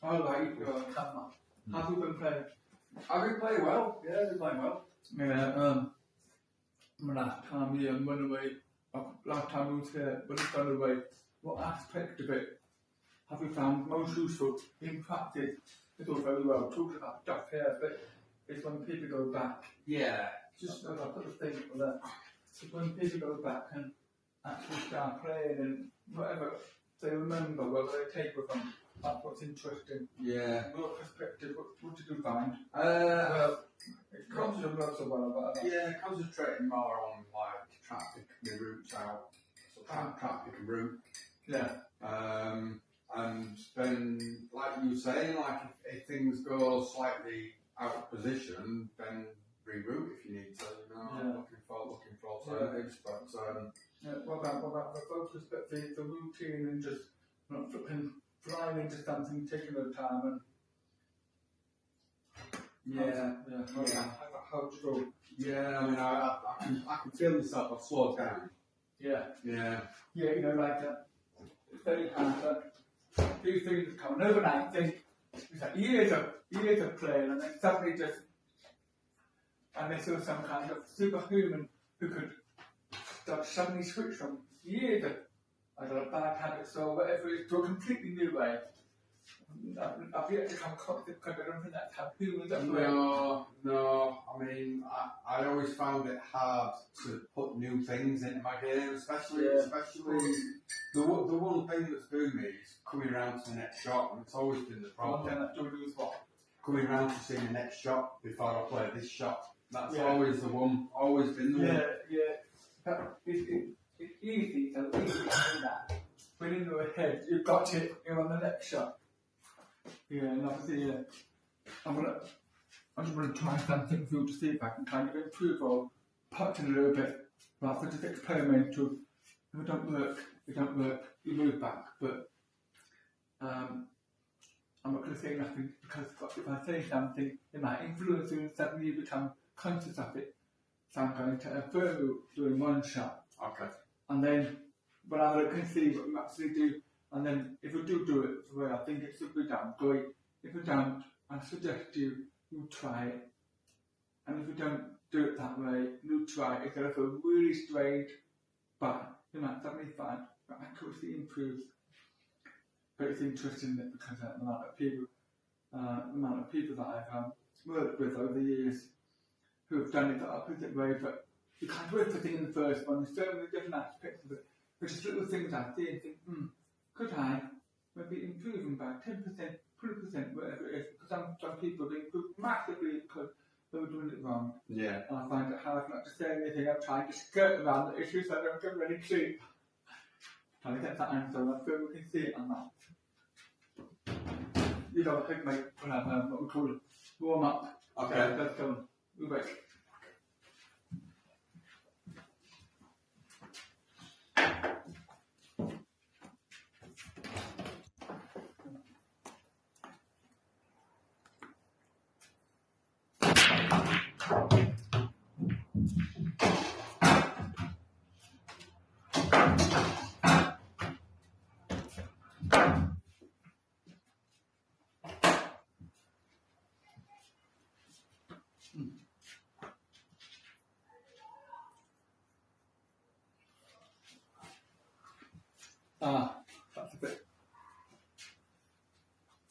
I like your camera. Have you been playing? Have we played well? Yeah, we played well. Yeah, last time Ian went away, last time we was here, when he gone away, what aspect of it have you found most useful in practice? It's all very well talking about stuff here, but it's when people go back. Yeah. Just I've got to think of that. It's when people go back and actually start playing and whatever they remember, whether they take with them, that's what's interesting. Yeah. From your perspective, what did you find? Well, it comes to lots of well about that. yeah, concentrating more on like trying to pick the routes out. So trying to pick a route. Yeah. And then, like you were saying, like if things go slightly out of position, then reroute if you need to. You know, Yeah. looking for alternatives. But yeah. What about the focus, but the routine and just not flipping flying into something, taking the time and. yeah. How do you go? Yeah, I mean, I can feel myself. I've slowed down. Yeah. Yeah. Yeah, you know, like it's very hard. These things come overnight. Think it's like years of playing, and then suddenly just and they saw some kind of superhuman who could suddenly switch from years of I don't know, bad habits or whatever it is to a completely new way. I've yet to come across it because I don't think that's how humans operate. No. I mean, I always found it hard to put new things into my game, especially the one thing that's doing me is coming around to the next shot, and it's always been the problem. One thing that's doing is what? Coming around to see the next shot before I play this shot. That's always the one, always been the one. Yeah. But it's easy to do that. When in your head, you've got it, you're on the next shot. Yeah, and obviously, I just want to try something for you to see if I can kind of improve or touch it a little bit, rather than just experimental. If it don't work, you move back. But I'm not going to say nothing because if I say something, it might influence you and suddenly you become conscious of it. So I'm going to affirm you doing one shot. Okay. And then when I can see what you actually do, and then if you do it the way I think it should be done, great. If you don't, I suggest you try it. And if you don't do it that way, you try it. It's going to feel really strange, but you might suddenly find that accuracy improves. But it's interesting that because the amount of people that I've worked with over the years who have done it the opposite way, but you can't do everything in the first one. There's so many different aspects of it. There's just little things I see and think, could I maybe improving by 10%, 20%, whatever it is, because some people have improved massively because they were doing it wrong. Yeah. And I find it hard not to say anything. I'm trying to skirt around the issue so I don't get really cheap. Trying to get that answer, and I feel we can see it on that. You know, I think, mate, we'll have what we call it, warm up. Okay. Let's go. We'll wait.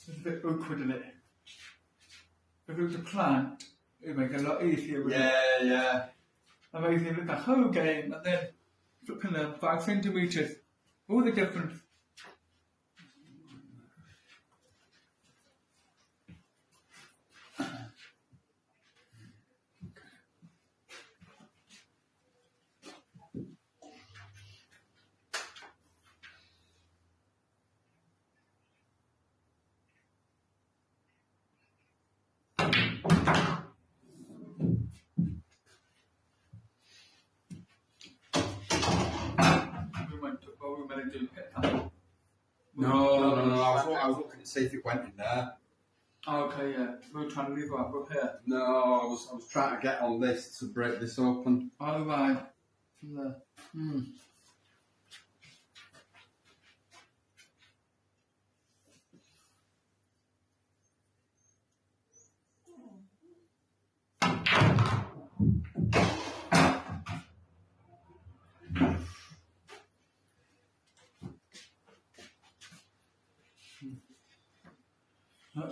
That's a bit awkward, isn't it? If it was a plant, it would make it a lot easier. Yeah. Amazing, look at the whole game, and then flipping them 5 centimetres, all the difference. No. I was looking to see if it went in there. Okay, yeah. We were trying to leave it up here. No, I was trying to get on this to break this open. Oh, right. From there. Not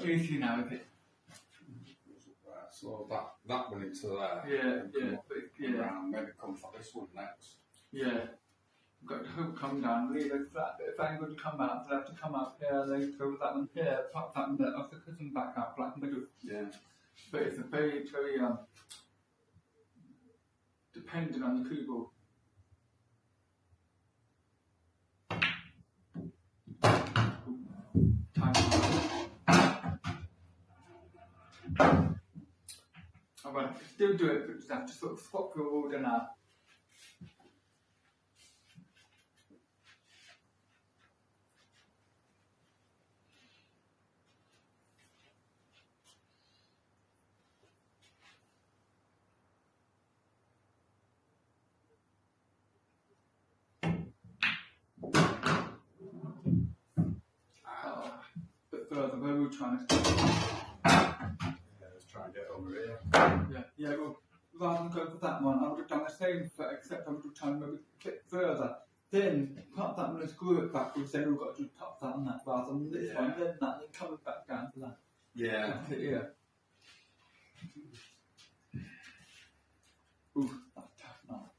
easy now, is it? Right, so that one into there. Yeah, yeah. Around, maybe come for this one next. Yeah. Got to hook, come down, leave it flat. If I'm going to come out, they'll have to come up here, then go with that one here, pop that one there, off the cushion back out, black middle. Yeah. But it's a very, very, dependent on the keyboard. I will still do it, but just have to sort of swap your order now. But further, where we're trying to. Let's try and get over here. Yeah, well, rather than go for that one, I would have done the same, except I would have tried maybe a bit further. Then pop that one and screw it backwards, then we've got to pop that and that rather than this one, then that, then coming back down to that. Yeah. That's it, yeah. Ooh, that's tough now.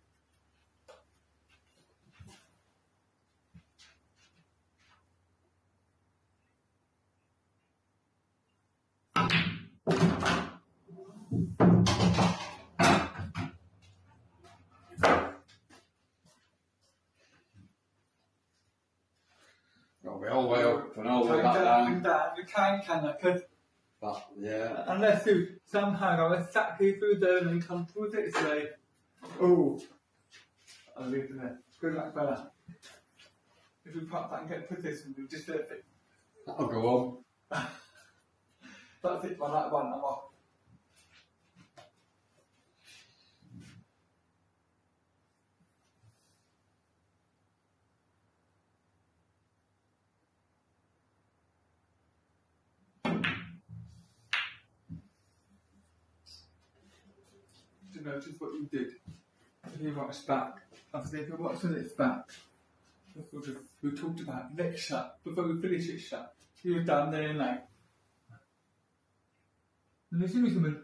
Got to be all the way up and all the way back down. You can, because Yeah. unless you somehow go exactly through there and then come through this way. Oh, I'll leave it there. Good luck, fella. If we pop that and get position, we'll just do it. That'll go on. That's it, on that one, I'm off. To notice what you did. If you watch back, obviously if you're watching it back, we talked about next shot, before we finish it shot, you were down there and like, and as soon as you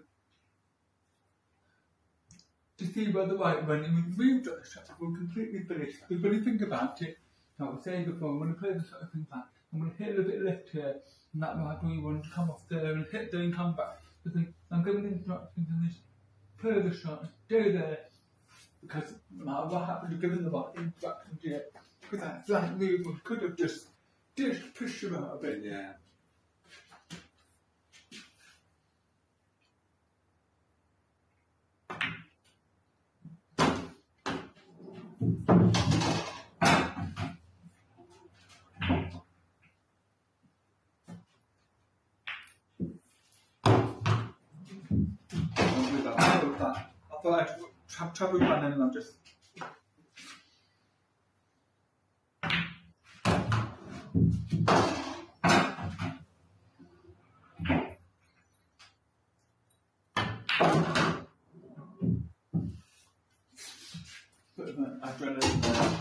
to see where the right went, and we moved on the shot, we're completely finished. But when you think about it, like I was saying before, I'm going to play the sort of thing back, I'm going to hit a little bit left here, and that right where you want to come off there and hit there and come back. I'm going instructions in this. Play the shot, stay there, because no matter what happened, you're given the right instructions yet. Because that flat movement could have just pushed you out a bit. Yeah. I thought I'd have trouble running and I'm just. Bit of an adrenaline there.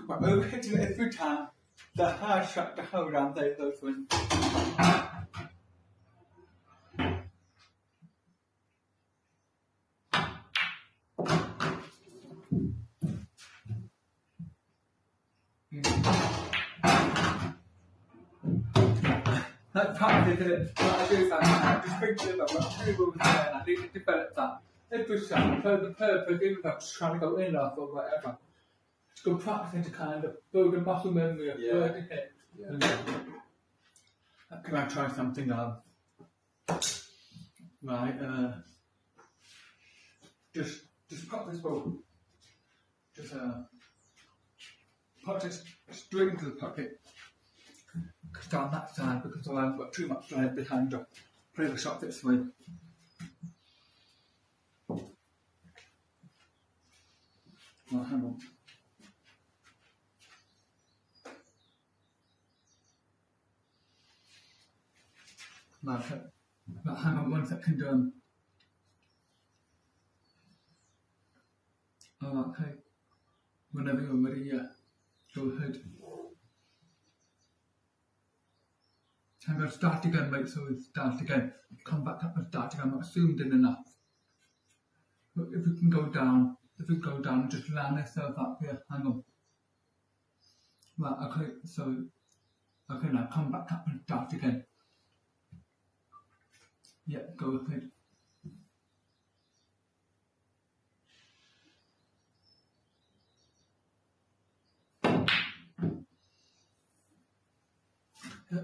But overhitting it every time, the hard shot to hold on there, those ones. That's part of it, what I do sometimes, I just think to them, I'm two rules there and I need to develop that. Every shot, for the purpose, even if I'm just trying to go in off or whatever. It's good practicing to kind of build a muscle memory of where to hit. Yeah. Can I try something on? Right, just pop this ball. Just pop this straight into the pocket. Down that side because I haven't got too much drive behind her. Play the shot this way. Well, hang on. But hang on 1 second. Okay. Whenever you're ready, yeah. Go ahead. I'm going to start again, mate, so we start again. Come back up and start again. I'm not zoomed in enough. But if we can go down, and just land yourself up here. Hang on. Right, okay, so, okay, now come back up and start again. Yeah, go ahead.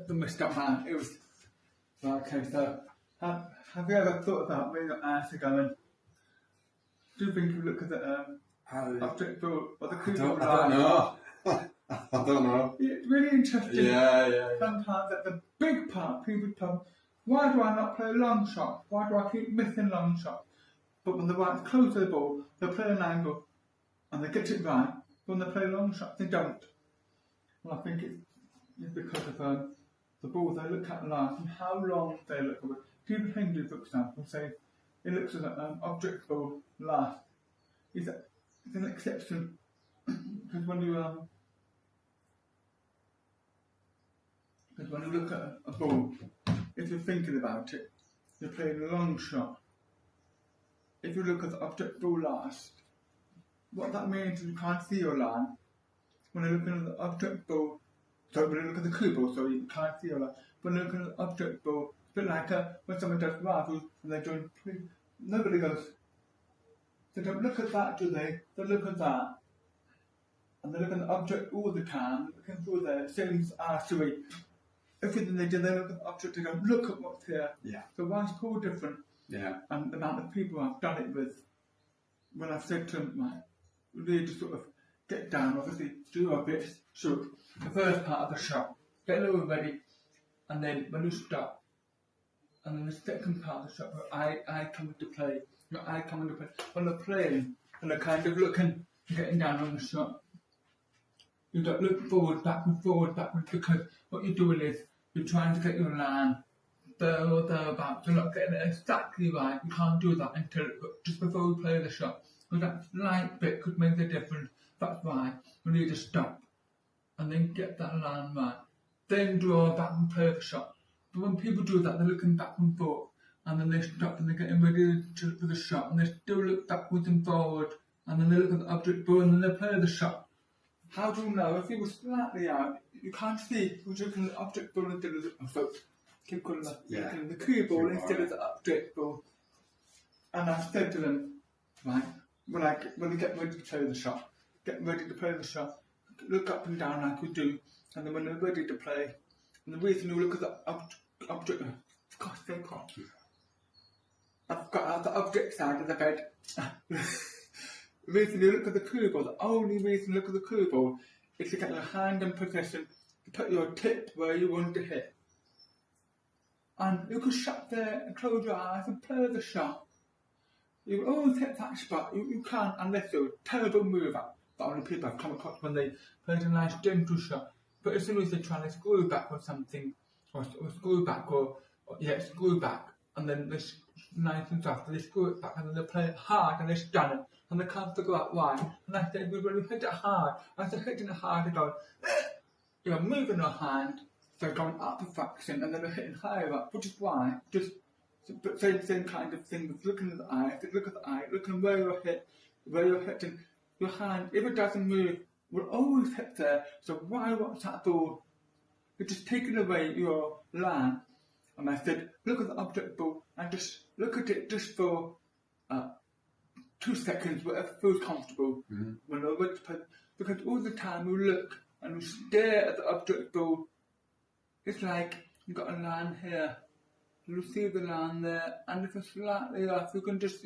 The messed up man. It was right, okay. So, have you ever thought about where your eyes are going? Do you think you look at the object or the keyboard? I don't know. I don't know. It's really interesting. Yeah. Sometimes at the big part, people tell me, why do I not play long shot? Why do I keep missing long shots? But when the right's close to the ball, they play an angle and they get it right. But when they play long shots, they don't. Well, I think it's because of the ball they look at last and how long they look at it. People Hindu, for example, say it looks at an object ball last. It's an exception because when you look at a ball, if you're thinking about it, you're playing a long shot. If you look at the object ball last, what that means is you can't see your line. When you're looking at the object ball, so when you look at the cue ball, so you can't see your line. When you're looking at the object ball, it's a bit like when someone does rifles and they're doing nobody goes, they don't look at that, do they? They look at that. And they look at the object all the time, looking through their same artery. Everything they do, they look at the object and go, look at what's here. Yeah. So why is Paul different? Yeah. And the amount of people I've done it with, when I've said to them, right, we need to sort of get down, obviously, do our bit, so the first part of the shot, get a little ready, and then when you stop, and then the second part of the shot, where I come into play, when they're playing, and they're kind of looking, getting down on the shot, you don't look forward, backwards, because what you're doing is, you're trying to get your line there or thereabouts, you're not getting it exactly right, you can't do that until just before we play the shot, because that slight bit could make the difference. That's why we need to stop and then get that line right, then draw back and play the shot. But when people do that, they're looking back and forth, and then they stop and they're getting ready for the shot, and they still look backwards and forward, and then they look at the object ball and then they play the shot. How do you know? If you were slightly out, you can't see who's looking at the object ball instead of keep calling the cue ball instead of the object ball. And I said to them, right, when you get ready to play the shot, look up and down like we do, and then when they're ready to play, and the reason you look at the object, gosh, thank God, I've got out the object side of the bed. The reason you look at the cue ball, the only reason you look at the cue ball is to get your hand in position to put your tip where you want to hit. And you can shut there and close your eyes and play the shot. You will always hit that spot. You can't unless you're a terrible mover. The only people I've come across when they play a nice gentle shot. But as soon as they're trying to screw back or something, or screw back, screw back, and then they're nice and soft, and they screw it back, and then they play it hard, and they stun it, and they can't figure out why. And I said, when you hit it hard, as they're hitting it hard, they're going, you're moving your hand, they're going up a fraction, and then they're hitting higher up, which is why, but same kind of thing with looking at the eye, looking where you're hitting, your hand, if it doesn't move, will always hit there. So why watch that ball? You're just taking away your line. And I said, look at the object ball and just look at it just for 2 seconds, whatever feels comfortable. Mm-hmm. When you're ready to play, because all the time you look and you stare at the object ball, it's like you've got a line here. You see the line there, and if it's slightly off, you can just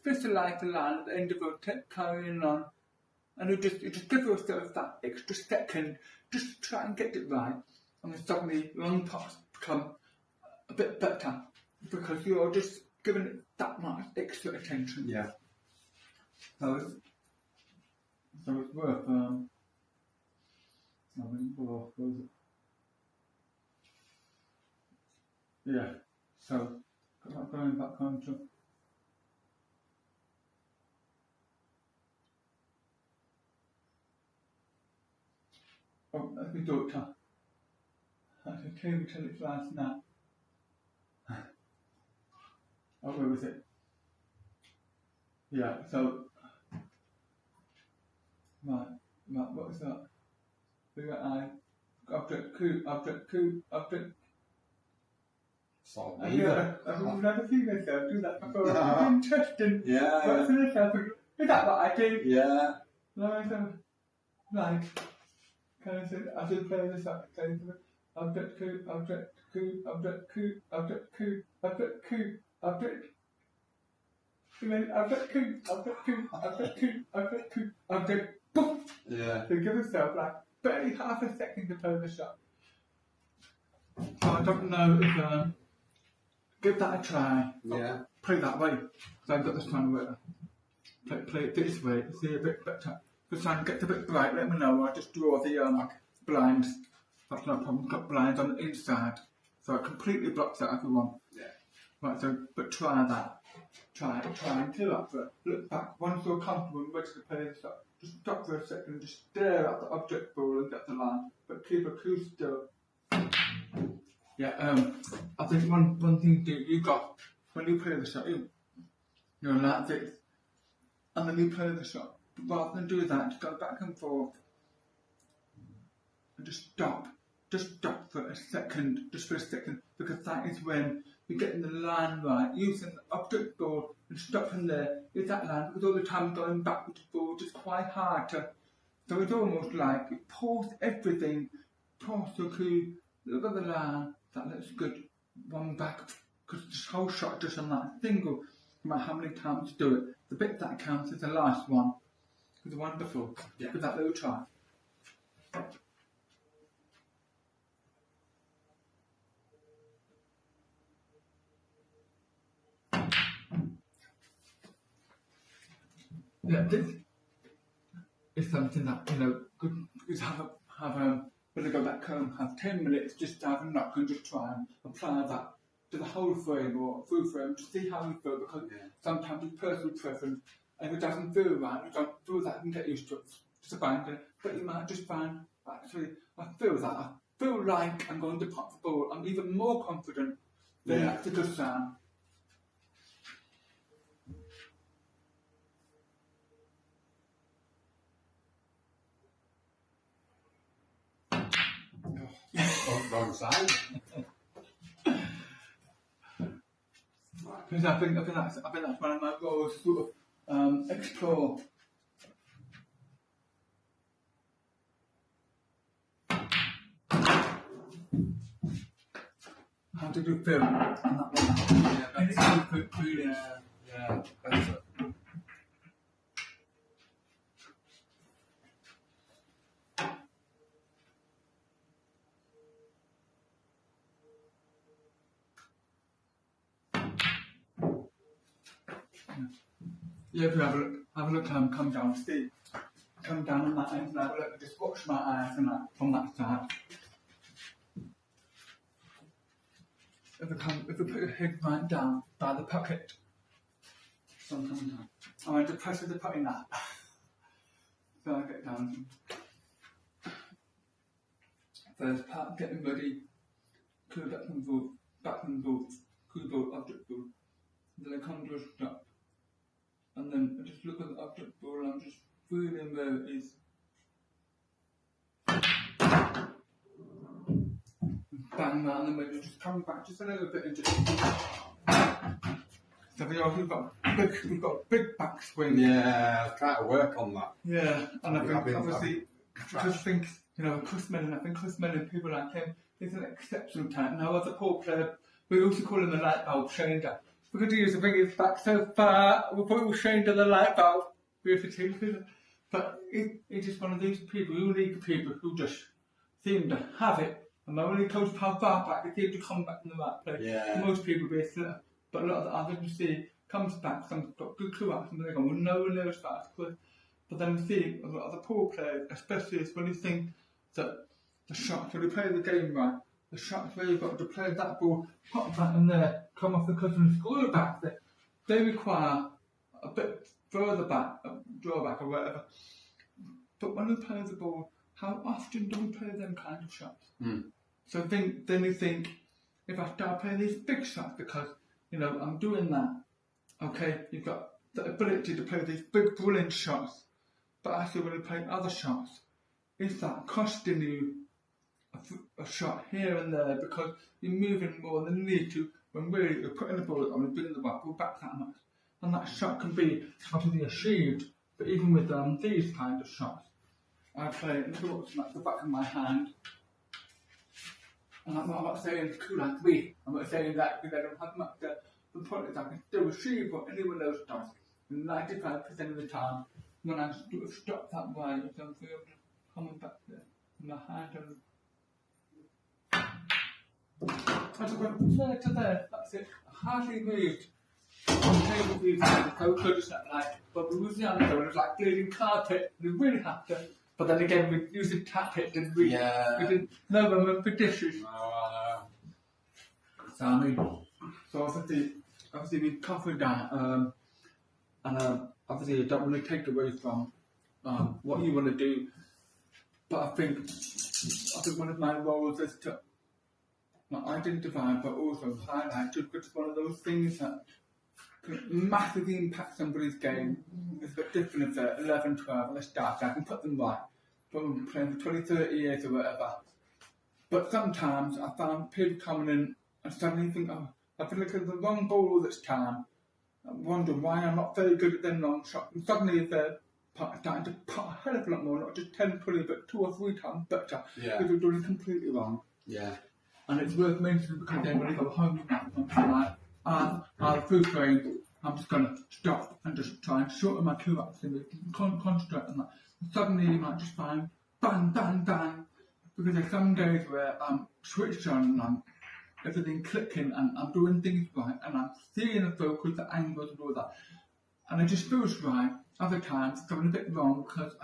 visualize the line at the end of your tip carrying on, and you just give yourself that extra second just to try and get it right, and then suddenly long putts become a bit better because you're just giving it that much extra attention. Yeah. So it's worth yeah. So, going back on to. Oh, let me do it. I can table till it's last night. Oh, where was it? Yeah, so. Right, what was that? We got object coup. Sort of I've neither. never seen myself do that before. Yeah. It's interesting. Yeah. What's in itself? Is that what I do? Yeah. Like, can I say, I should play this up, object coup, object coup, object coup, object coup, object coup, object. Object coup, object coup, object coup, object coup, object. Boom! Yeah. So give yourself like barely half a second to play the shot. So I don't know if give that a try. Yeah. Play that way. So I've got this kind of play it this way. See a bit better. If the sun gets a bit bright, let me know. I'll just draw the blinds. That's no problem. Got blinds on the inside, so it completely blocks out if you want. Yeah. Right. So, but try that. Try until after. Look back. Once you're comfortable and ready to play the shot, just stop for a second. Just stare at the object ball and get the line, but keep a cool still. Yeah. I think one thing to do. You got when you play the shot, you're like this, and then you play the shot. But rather than do that, just go back and forth and just stop. Just stop for a second, because that is when you're getting the line right, using the object ball and stopping there. Is that line? Because all the time going backwards forward is quite hard to. So it's almost like you pause everything, pause the cue, look at the line, that looks good, one back, because this whole shot just on that single, no matter how many times you do it, the bit that counts is the last one. It's wonderful. Yeah. With that little try. Yeah, this is something that good is have when I go back home, have 10 minutes just to have a knock and just try and apply that to the whole frame or full frame to see how you feel, because sometimes it's personal preference, and if it doesn't feel right, you don't feel that, you can get used to it. Just abandon it, but you might just find actually I feel that. I feel like I'm going to pop the ball. I'm even more confident. Then that's a good sign. Wrong side. Because I think that's one of my goals, sort of explore. How did you feel on that one? Yeah, better. Yeah, if you have a look, come down, see, come down on that end and have a look, just watch my eyes and that from that side. If you put your head right down by the pocket, sun coming down. I want to press with the putting that. So I get down. First part, getting ready, cool back and forth, cool ball, object ball. Then I come to a stop. And then I just look at the object ball and I'm just feeling where it is. Bang that, and then we're just coming back just a little bit and just. So we've got a big backswing. Yeah, I try to work on that. Yeah, and I think obviously, Chris Mellon, people like him, he's an exceptional talent. Now, as a poor player, we also call him the light bulb changer. Because he used to bring his back so far, we thought he was chained to the light bulb. But he's just one of these people, unique people who just seem to have it. And when he goes how far back, they seem to come back in the right place. Yeah. Most people basically, but a lot of the others you see comes back, some got good clue out, and they go, well, no one knows that. But then you see a lot of the poor players, especially when you think that the shots, when you play the game right, the shots where you've got to play that ball, pop that in there, come off the cutter and score back there, they require a bit further back, drawback or whatever. But when we play the ball, how often do we play them kind of shots? So then you think, if I start playing these big shots, because, you know, I'm doing that, okay, you've got the ability to play these big, brilliant shots, but actually when you play other shots, is that costing you a shot here and there because you're moving more than you need to when really you're putting the ball on and bringing the ball back that much? And that shot can be totally achieved, but even with these kind of shots, I play it at the back of my hand. And I'm not saying it's cool like me. I'm not saying that because I don't have much there. The point is I can still achieve what anyone else does. And 95% of the time, when I stop that way, I don't feel coming back there. And my hand I just went there to there, that's it. I hardly moved. Table view the cocoa just like, but we was the other one, it was like bleeding carpet, we really had to. But then again, we used to tap it, didn't we? Yeah. We didn't know them were for dishes. Oh, So I mean, so obviously we covered that, and obviously you don't want to take away from what you want to do. But I think one of my roles is to not identify, but also highlight, because it's one of those things that can massively impact somebody's game. It's a bit different if they're 11, 12, and they're starting. I can put them right, from playing for 20, 30 years or whatever. But sometimes I found people coming in and suddenly think, oh, I've been looking at the wrong ball all this time. I'm wondering why I'm not very good at them long shots. And suddenly they're starting to put a hell of a lot more, not just 10, 20, but 2 or 3 times better. Yeah. Because we're doing it completely wrong. yeah. And it's worth mentioning because then when I go home, I'm like, I'll food frame, I'm just going to stop and just try and shorten my cue up and concentrate on that. And suddenly you might just find bang, bang, bang. Because there's some days where I'm switched on and I'm everything clicking and I'm doing things right and I'm seeing the focus, the angles and all that. And it just feels right. Other times it's going a bit wrong because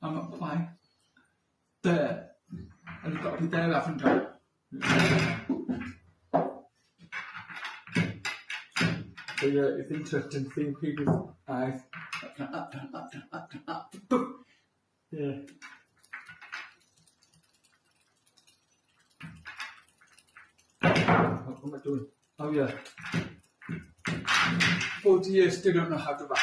I'm not quite there. And you've got to be there, haven't you? So yeah, it's interesting seeing people's eyes up, boom. Yeah. What am I doing? Oh yeah. 40 years, still don't know how to rap.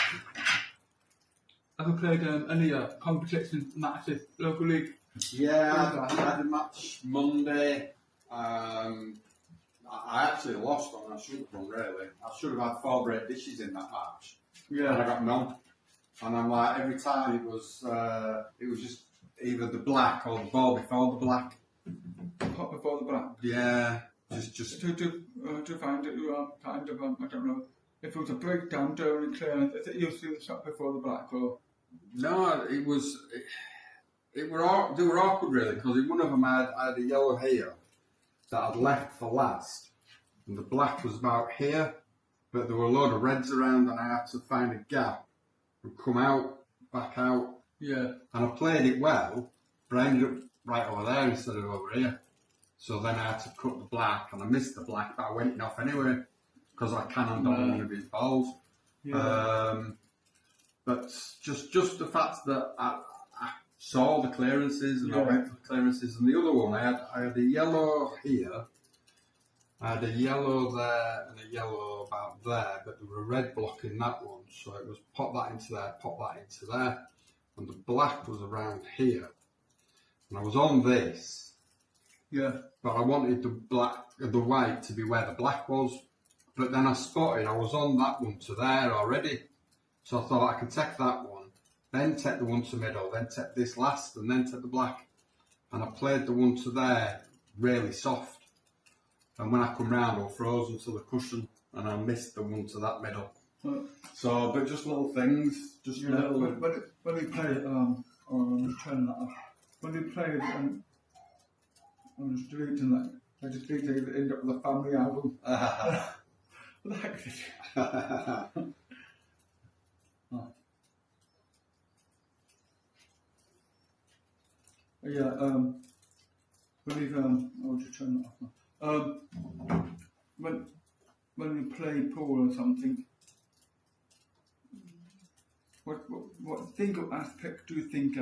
Have you played any competition matches, local league? Yeah, I had a match Monday. I actually lost on. I shouldn't have done really. I should have had 4 break dishes in that match. Yeah. And I got none. And I'm like, every time it was just either the black or the ball before the black. Hot before the black. Yeah. Just to find it, kind of I don't know if it was a breakdown during clearance. Is it usually the shot before the black or? No, it was. They were awkward really because in one of them I had a yellow here that I'd left for last, and the black was about here, but there were a load of reds around, and I had to find a gap and come out, back out. Yeah. And I played it well, but I ended up right over there instead of over here. So then I had to cut the black, and I missed the black, but I went it off anyway because I cannoned on one of his balls. Yeah. But just the fact that I saw the clearances and I went for the clearances, and the other one I had a yellow here, I had a yellow there and a yellow about there, but there were a red block in that one, so it was pop that into there, pop that into there, and the black was around here, and I was on this, but I wanted the white to be where the black was, but then I spotted I was on that one to there already, so I thought I could take that one, then take the one to middle, then take this last, and then take the black. And I played the one to there really soft. And when I come round, I was frozen to the cushion, and I missed the one to that middle. So, but just little things, just little. When we played, turn that off. When we played on the street and that, I just think they end up with a family album. Like it. Yeah, I'll just turn that off now. When you play pool or something, what single aspect do you think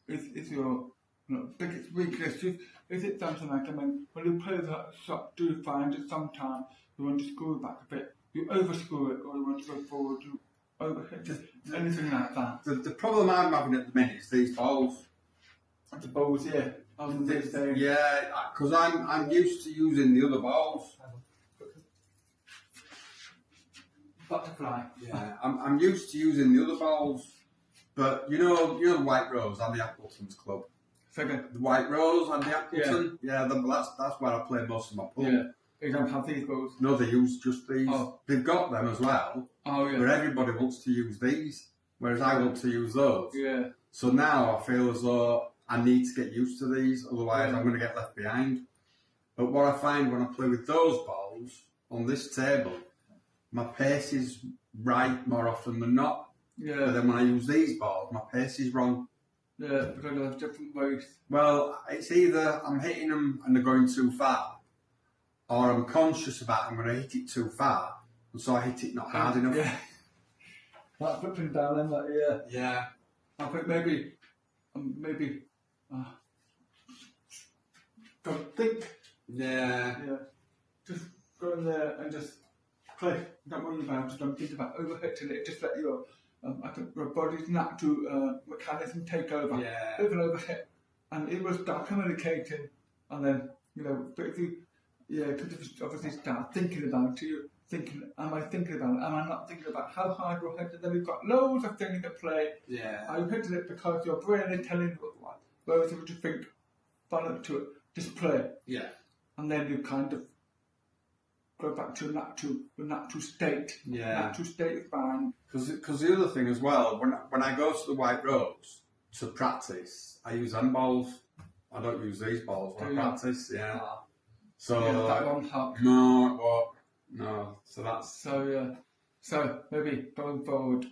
is your biggest weakness? Is it something like, when you play that shot, do you find that sometimes you want to score back a bit, you overscore it, or you want to go forward, you overhit it, anything like that? The problem I'm having at the minute is these balls. The balls, yeah. Yeah, because I'm used to using the other balls. Butterfly. Yeah, I'm used to using the other balls, but you know the White Rose and the Appleton's Club. Second. The White Rose and the Appleton. Yeah, that's where I play most of my pool. Yeah. You don't have these balls. No, they use just these. Oh. They've got them as well. Oh yeah. But everybody wants to use these, whereas I want to use those. Yeah. So now I feel as though I need to get used to these, otherwise I'm going to get left behind. But what I find when I play with those balls on this table, my pace is right more often than not. Yeah. But then when I use these balls, my pace is wrong. Yeah, because there's different ways. Well, it's either I'm hitting them and they're going too far, or I'm conscious about I'm going to hit it too far, and so I hit it not hard enough. Yeah. That's flipping down, isn't it? Yeah. Yeah. I think maybe, don't think. Yeah. Yeah. Just go in there and just play. Don't worry about it. Don't think about overhitting it. Just let your, I think your body's natural mechanism take over. Yeah. If an overhit, and it will start communicating, and then but if you, because if you obviously start thinking about it, am I thinking about it? Am I not thinking about how hard you're hitting? Then you've got loads of things to play. Yeah. Are you hitting it because your brain is telling you otherwise? Whereas if you just think, follow up to it, just play. Yeah. And then you kind of go back to your natural state. Yeah. Natural state of mind. Because the other thing as well, when I go to the White Rose to practice, I use them balls. I don't use these balls when I practice. Yeah. So that won't help. No, it won't. No. So that's So maybe going forward,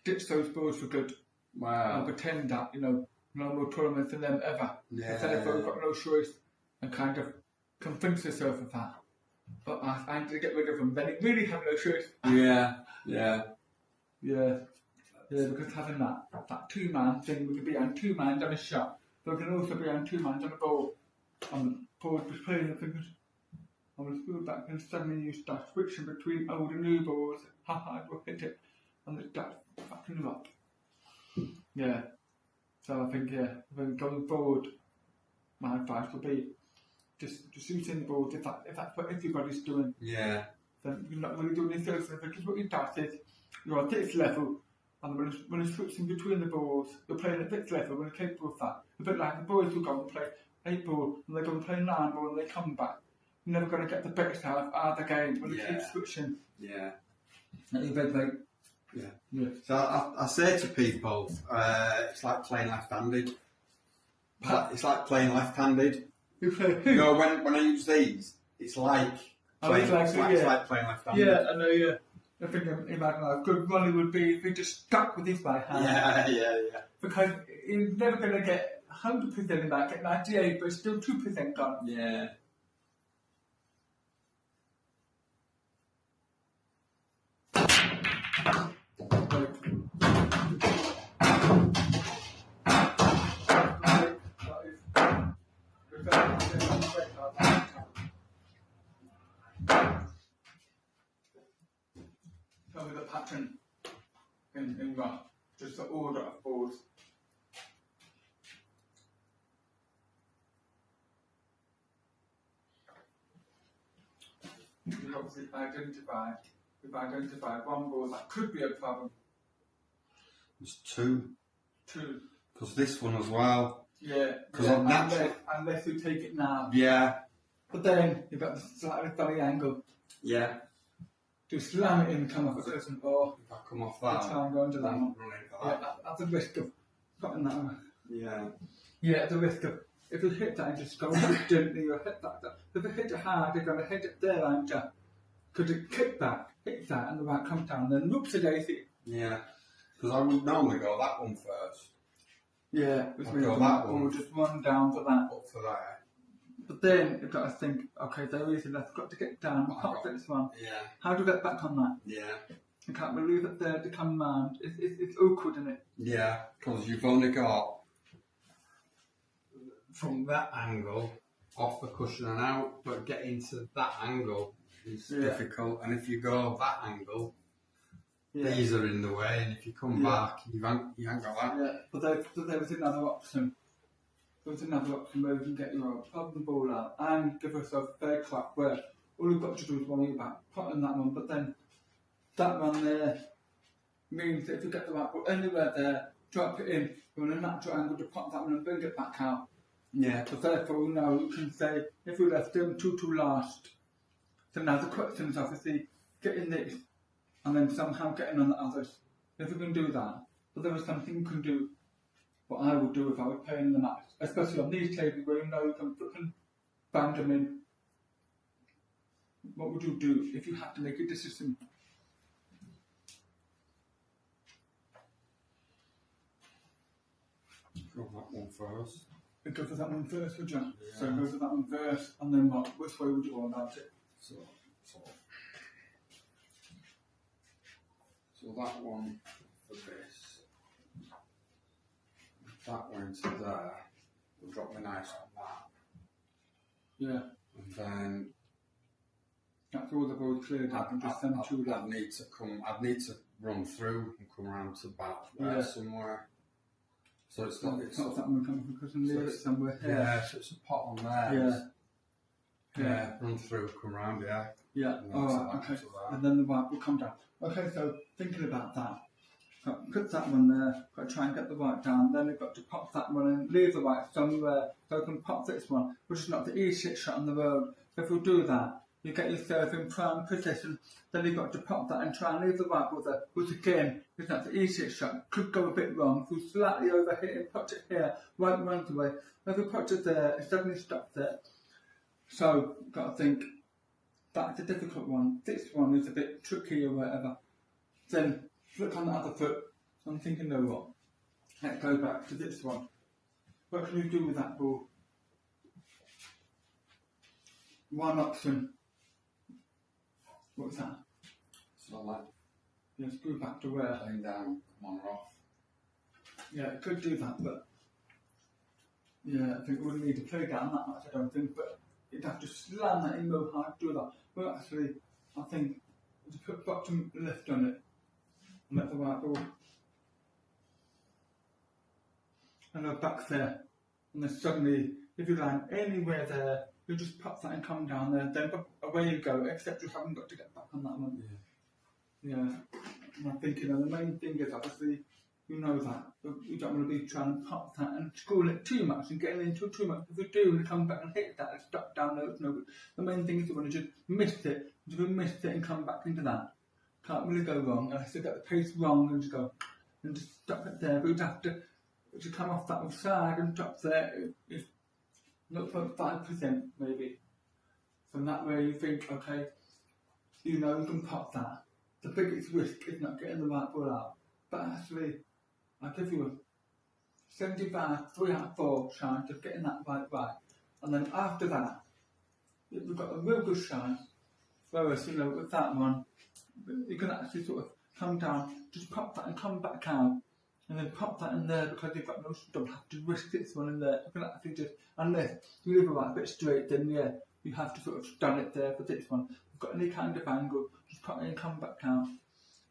ditch those balls for good. wow. And pretend that no more tournaments in them ever. Yeah. Instead of you've got no choice, and kind of convince yourself of that. But I need to get rid of them. Then you really have no choice. Yeah. Yeah. Yeah, because having that two-man thing, we can be on two man on a shot, but we can also be on two man on a ball. And the ball was playing the fingers. I was going back and suddenly you start switching between old and new balls. Haha, we'll hit it. And it starts fucking you up. Yeah. So I think, going forward, my advice would be just using the balls if that's what everybody's doing. Yeah. Then you're not really doing yourself, because what you've done is you're at this level, and when you're switching between the balls, you're playing at this level when you're capable of that. A bit like the boys who go and play 8 ball, and they go and play 9 ball, and they come back. You're never going to get the best out of the game when you keep switching. Yeah. Yeah. So I say to people, it's like playing left-handed. It's like playing left-handed. When I use these, it's like playing left-handed. Yeah, I know, yeah. I think imagine how good Ronnie would be if he just stuck with his right hand. Yeah. Because he's never going to get 100% in that, get 98, but still 2% gone. Yeah. Tell me the pattern in rough, just the order of balls. You obviously identify one ball that could be a problem. There's 2. 2. Because this one as well. Yeah. Unless you take it now. Yeah. But then you've got the slightly funny angle. Yeah. To slam it in, come off a doesn't, or if I come off that, try and go into that one. Yeah, that's a risk of cutting that one. Yeah. Yeah, the risk of, if you hit that and just go gently, you'll hit that. If you hit it hard, you're going to hit it there, aren't you? Because you kick that, hit that, and the right comes down, then whoops a daisy. Yeah. Because I would normally go that one first. Yeah, which I'd means go that one. We'll just run down for that. Up for there. But then you've got to think, okay, there is enough, got to get down, pop this one. Yeah. How do we get back on that? Yeah. You can't believe it there to come round. It's awkward, isn't it? Yeah, because you've only got from that angle off the cushion and out, but getting to that angle is difficult. And if you go that angle, these are in the way, and if you come back, you ain't got that. Yeah, but there was another option. There was another option where we can get your pop the ball out and give ourselves a fair clap where all we've got to do is one your back, put in that one, but then that one there means that if you get the right ball anywhere there, drop it in, you're in a natural angle to pop that one and bring it back out. Yeah. So therefore, you know, you can say, if we left them 2 to last, so now the question is obviously getting this and then somehow getting on the others. If we can do that, but there is something you can do, what I would do if I was playing the match, especially on these tables where you know you can fucking band them in. What would you do if you had to make a decision? Go that one first. Go for that one first, would you? Yeah. So go for that one first, and then what? Which way would you go about it? So that one for this. That went to there. We'll drop the knife on that. Yeah. And then That's all the balls cleared up and just send two down. I'd need to run through and come around to about there somewhere. So it's not that one coming because I'm near it somewhere here. Yeah, so it's a pot on there. Yeah, run through, come round, Yeah. And Alright, okay. And then the white will come down. Okay, so thinking about that. Put that one there, got to try and get the white down, then we've got to pop that one and leave the white somewhere so I can pop this one, which is not the easiest shot on the road. So if we do that, you get yourself in prime position, then you've got to pop that and try and leave the white with it, which again is not the easiest shot. Could go a bit wrong. If we slightly over here and put it here, white runs away. If we put it there, it suddenly stops there. So, got to think, that's a difficult one. This one is a bit tricky or whatever. Then, look on the other foot. I'm thinking, no what? Let's go back to this one. What can you do with that ball? One option. What's that? So like, Let's go back to where? laying down, come on or off. Yeah, it could do that, but yeah, I think we wouldn't need to play down that much, I don't think, but you'd have to slam that in real hard to do that. Well, actually, I think to put bottom left on it and let the white ball and go back there, and then suddenly, if you land anywhere there, you just pop that and come down there, then away you go, except you haven't got to get back on that one. Yeah. And I'm thinking, the main thing is obviously, you know that. You don't want to be trying to pop that and school it too much and getting into it too much. If you do and come back and hit that and stop down there, it's no good. The main thing is you want to just miss it. If you miss it and come back into that, can't really go wrong. Unless you get the pace wrong and just go and just stop it there. But you'd have to come off that side and drop there. If 0.5% maybe. From that way you think, okay, you know you can pop that. The biggest risk is not getting the right ball out. But actually, I'll give you a 75, 3 out of 4 chance of getting that right. And then after that, you've got a real good chance. Whereas, with that one, you can actually sort of come down, just pop that and come back out. And then pop that in there because you've got don't have to risk this one in there. You can actually just, unless you leave it right a bit straight, then you have to sort of stand it there for this one. If you've got any kind of angle, just pop it and come back out.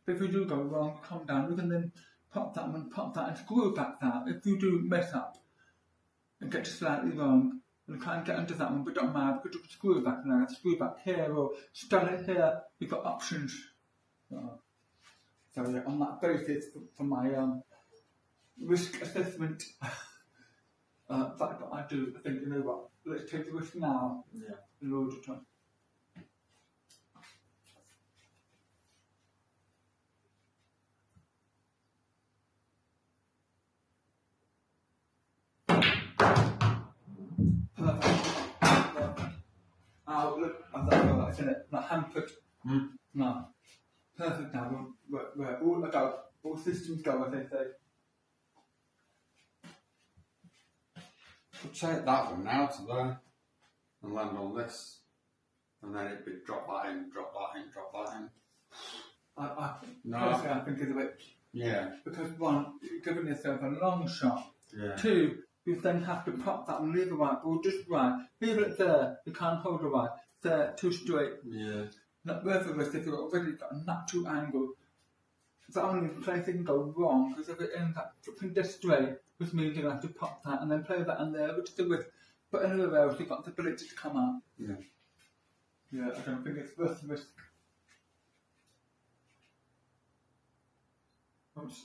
But if you do go wrong, come down, you can then pop that one, pop that and screw back out. If you do mess up and get slightly wrong, and can't get into that one, but don't mind, because you can screw it back now, screw back here, or stand it here, you've got options. So yeah, on that basis, for my risk assessment, that's what I do. I think, what, let's take the risk now in order to. Perfect. Look, I've got that in it. Not hampered. No. Perfect now. We're all systems go, as they say. We'll take that one now to there. and land on this, and then it'd be drop that in, drop that in, drop that in. Personally, I think it's a bit. Yeah. Because one, you're giving yourself a long shot. Yeah. Two, you then have to pop that and leave the white ball just right. Leave it there, you can't hold the white. There, too straight. Yeah. Not worth of us if you've already got a natural angle. The only place it can go wrong, because if it ends up flipping this straight, which means you're going to have to pop that and then play that in there, which is the risk. But anywhere else, you've got the ability to come out. Yeah. Yeah, I don't think it's worth the risk.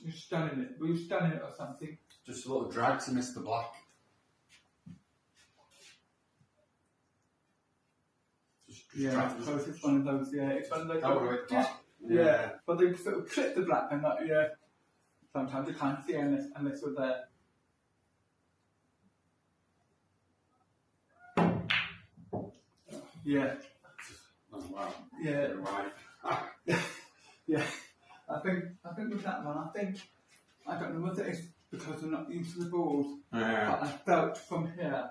You're stunning it. Were you stunning it or something? Just a little drag to miss the black. Just Yeah, I suppose it's one of those, yeah. It's one of those. Oh, right, black. Yeah, but they sort of clip the black and that, yeah. Sometimes you can't see unless you're there. Yeah. Oh, wow. Yeah. Right. Yeah. I think with that one, I don't know whether it's because we're not used to the balls, Yeah. but I felt from here,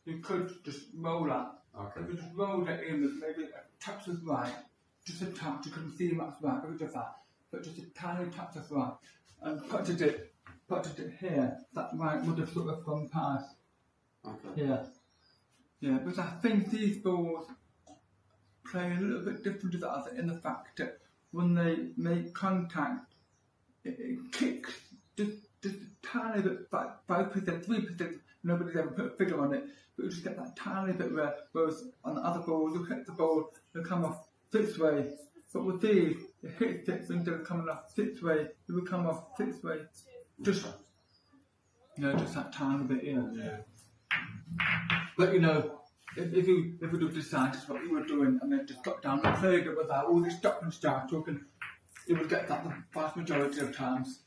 you could just roll up. Okay. If you just rolled it in with maybe a touch of right, just a touch, you couldn't see much right, but just that, but just a tiny touch of right, and putted it here, that right would have sort of gone past. Okay. Yeah. Yeah, because I think these balls play a little bit different to the other in the fact that when they make contact, it kicks just a tiny bit back, 5%, 3%, nobody's ever put a figure on it, but you just get that tiny bit where, whereas on the other balls, you hit the ball, it'll come off this way, but with these, it hits this instead of coming off this way, it will come off this way, just that tiny bit, Yeah. But you know, if you would have decided what you were doing and then just got down and played it without all this stop and start talking, you would get that the vast majority of times.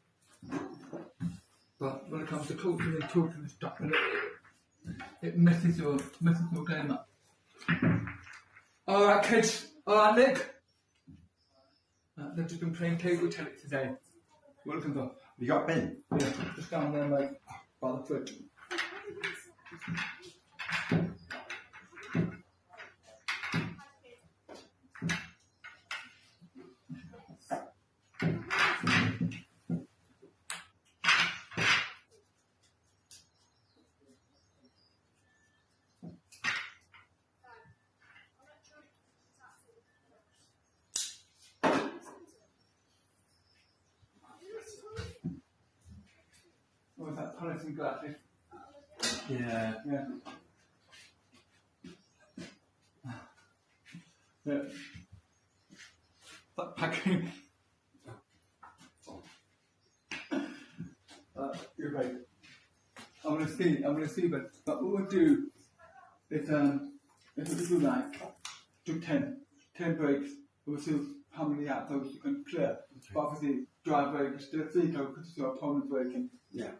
But when it comes to talking and stopping it messes your game up. Alright kids, alright Nick. They've just been playing table tennis today. What are you looking for? You got a bin? Yeah, just down there like by the fridge. What was that, palace and glasses? Yeah. Yeah. Yeah. That packing. You're right. I'm gonna see, but what we'll do is if we do like do 10 breaks, we'll see how many out of those you can clear. But obviously, dry break is still a free go because your opponent's breaking. Yeah.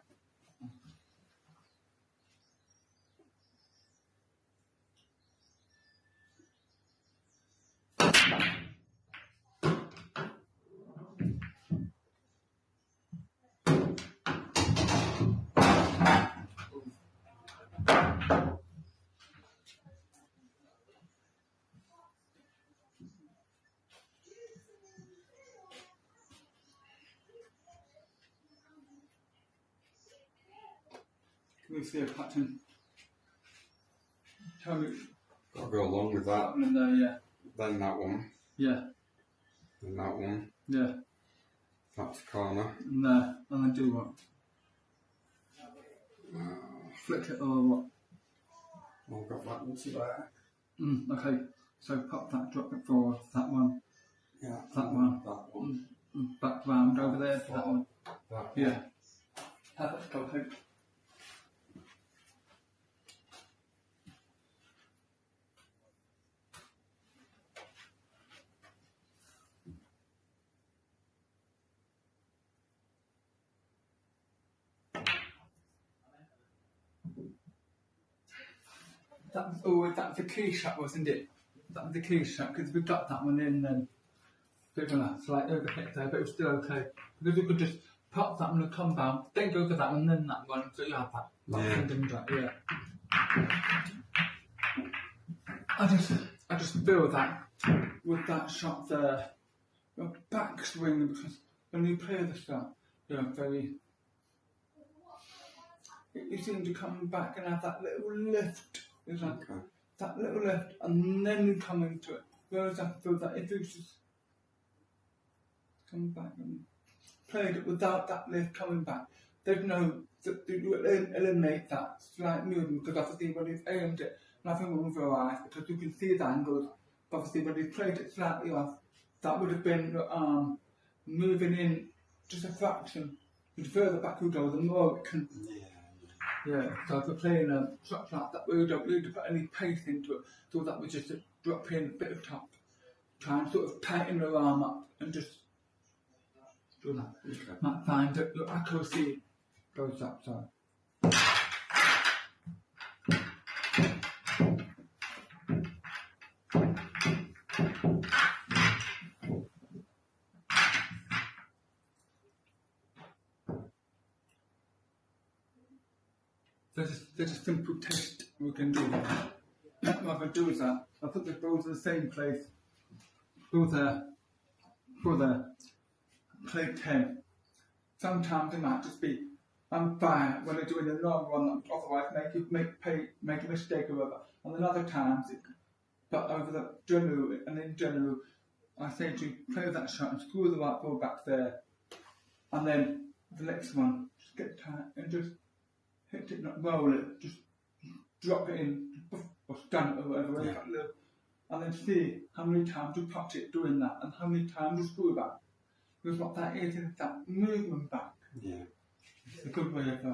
Can we see a pattern? Tell me. Got to go along with that. In there, yeah. Then that one. Yeah. Then that one. Yeah. That's corner. No, and then do what? Flick it or what? I've got that one to there. Okay, so pop that, drop it forward, that one, Yeah. that one, That one. back round over there, that one. That one. Yeah. Have it go home. That was the key shot, wasn't it? That was the key shot, because we got that one in, then we're gonna slight overhit there, but it was still okay. Because we could just pop that one and come down, then go for that one, then that one, so you have that. Yeah. Yeah. I just feel that with that shot there, your backswing, because when you play the shot, you're very. You seem to come back and have that little lift. It's like that little lift, and then you come into it. Whereas I feel that if you just come back and played it without that lift coming back, there's no. You eliminate that slight movement, because obviously when you've aimed it, nothing will move your eyes because you can see the angles. But obviously when you played it slightly off, that would have been your arm moving in just a fraction. The further back you go, the more it can. Yeah. So if you're playing a shot like that, where you don't need to put any pace into it, so that was just a drop in a bit of top, try and sort of tighten your arm up and just do that. Okay. Might find that your accuracy goes up. So. There's a simple test we can do. What I can do is that I put the balls in the same place for the plate 10. Sometimes it might just be on fire when they're doing a long one, otherwise make a mistake or whatever. And then other times, but over the general, and in general, I say to play that shot and screw the white ball back there, and then the next one, just get tight and just hit it, not roll it, just drop it in, or stun it or whatever, and then see how many times you pot it doing that, and how many times you screw it back. Because what that is that movement back. Yeah. It's a good way of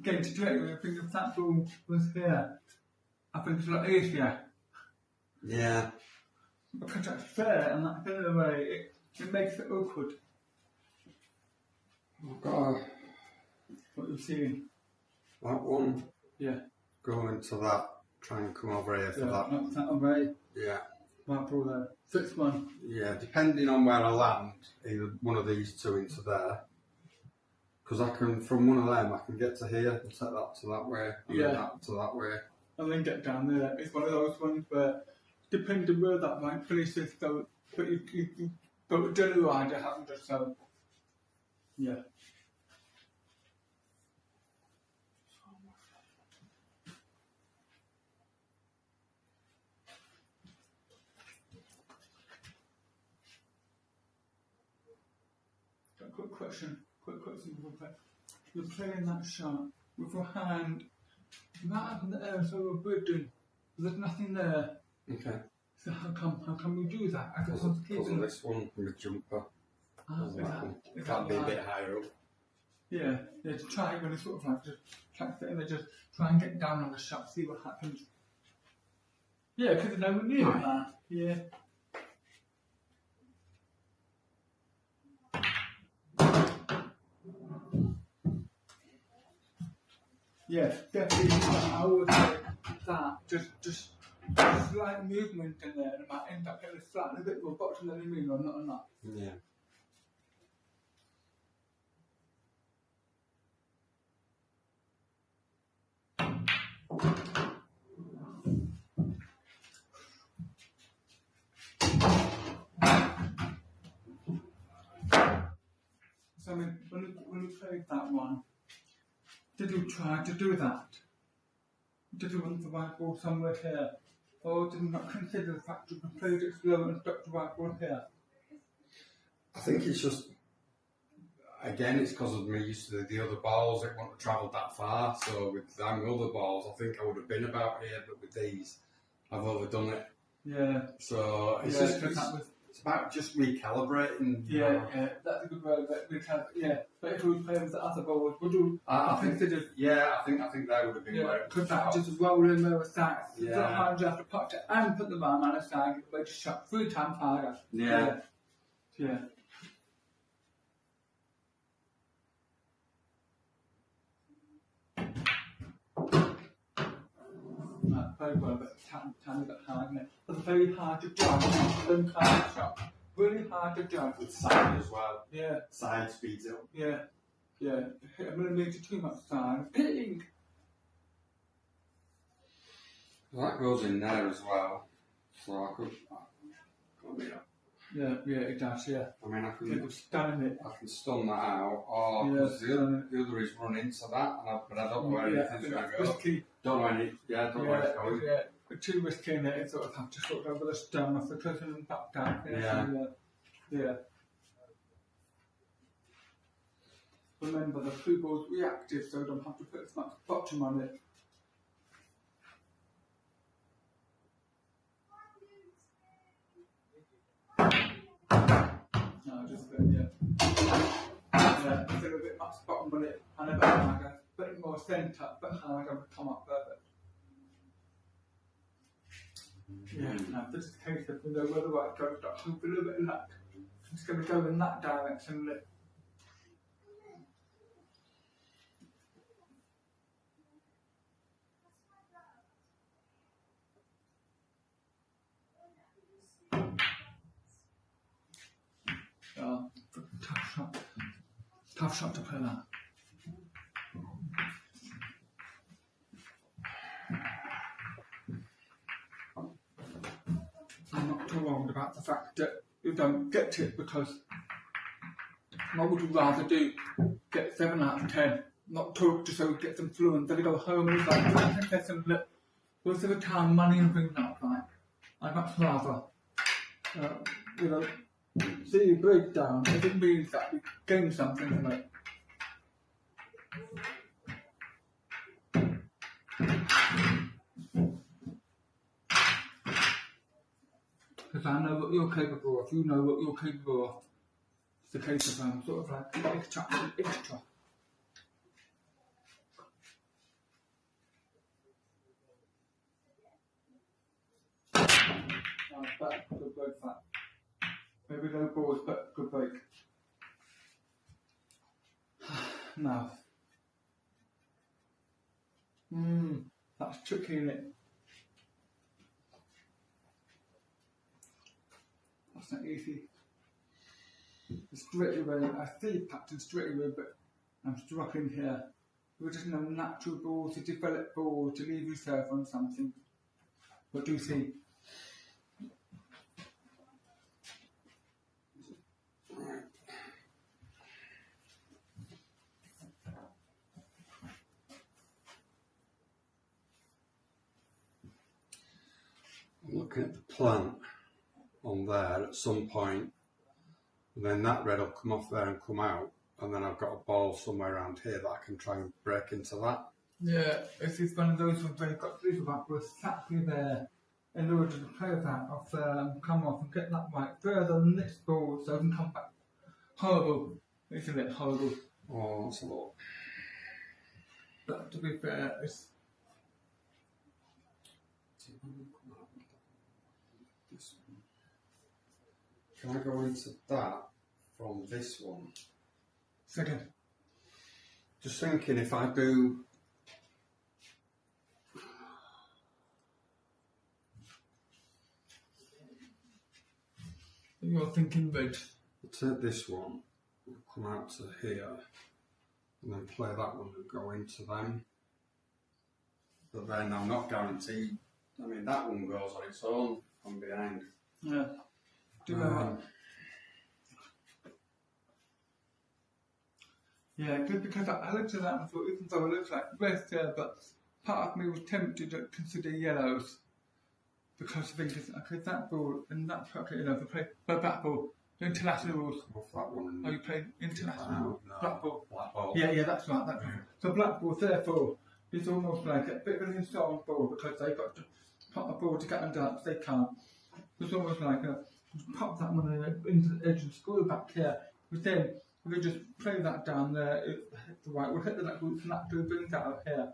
Again, to do it, I think if that ball was here, I think it's a lot easier. Yeah. Because that's fair, and that the other way, it makes it awkward. I've got what you're seeing. That one. Yeah. Go into that. Try and come over here for that. Knock that away. Yeah. White ball there. 6-1. Yeah, depending on where I land, either one of these two into there. Because I can, from one of them, I can get to here and set that to that way, and then that to that way. And then get down there. It's one of those ones where, depending where that might finishes, so, but you go to the rider, haven't you? So, yeah. Quick question. You're playing that shot with your hand right up in the air, so you're birding. There's nothing there. Okay. So how come we do that? Because of this one from the jumper. That'd be a bit higher up. Yeah, to try when it's sort of like just track it in there, just try and get down on the shot, see what happens. Yeah, because no one knew that. Yeah. Yeah, definitely. I would say that just slight movement in there, and it might end up getting a slightly bit more bottom than you mean, or not enough. Yeah. So I mean, when you played that one, did you try to do that? Did you want the white ball somewhere here? Or did you not consider the fact you played it slow and stuck the white ball here? I think it's just, again, it's because of me used to the other balls that wouldn't have travelled that far. So with them other balls, I think I would have been about here, but with these, I've overdone it. Yeah. So it's it's about just recalibrating. Yeah, that's a good way of it. Yeah, but if we were playing with the other balls, would you? I think that would have been where it could that just roll in there with that? Yeah. Sometimes you have to put it and put the man on a side, but just shot 3 times harder. Yeah. Yeah. that very well, but it's tiny bit hard, isn't it? But very hard to drive. Them kind of shop. Really hard to drive. With side as well. Yeah. Side speeds up. Yeah. Yeah. Hit a millimetre too much side. Ping! Well, that goes in there as well. So I could. Yeah, it does, yeah. I mean, I It can was stunning it. stun that out, or Yeah, because the other is run into that, but I don't know where anything's going to go. Risky. Don't know any. Yeah, don't know where it's going. Yeah, but too risky in it. It sort of have to sort over the stone off the cliff and back down. Yeah. Remember, the free ball's reactive, so don't have to put as much bottom on it. No, just a bit, yeah. Yeah, a little bit much bottom on it, and a bit harder, a bit more centre, but harder would come up perfect. Yeah, no, this is the case of we know where the right goes, but with a little bit of luck. It's going to go in that direction. Tough shot to play that. I'm not too worried about the fact that you don't get it, because I would rather do get 7 out of 10, not talk to so get them fluent, then go home and like there's some most of the time money and things like that. I'd much rather see you break down if it means that we gain something from it. Because I know what you're capable of, you know what you're capable of. It's the case of sort of like extra. But good break that. Maybe no balls, but good break. Now. That's tricky, isn't it? That's not easy. Straight away, I see captain straight away, but I'm struggling here. There just no natural ball to develop ball to leave yourself on something. What do you see? Looking at the plant on there at some point, and then that red will come off there and come out, and then I've got a ball somewhere around here that I can try and break into that. Yeah, this is one of those ones where you've got to leave that was exactly there in order to play that off there and come off and get that right further than this ball so it can come back. Horrible, isn't it? Horrible. Oh, that's a lot. But to be fair, it's Can I go into that from this one? second. Just thinking if I do. You're thinking red. I'll take this one, come out to here, and then play that one and go into them. But then I'm not guaranteed. I mean, that one goes on its own from behind. Yeah. Do that. Yeah, good, because I looked at that and thought, even though it looks like red there, but part of me was tempted to consider yellows. Because I think, okay, that ball and that, okay, the play, but that ball, the international rules. Off that one. Oh, you played international No. black ball. Black ball. Yeah, that's right. That's right. So black ball, therefore, is almost like a bit of an installed ball because they've got to pop a ball to get under it. They can't. It's almost like pop that one into the edge and screw back here. But then we just play that down there. It hit the right. We'll hit the left root and that to bring that out here.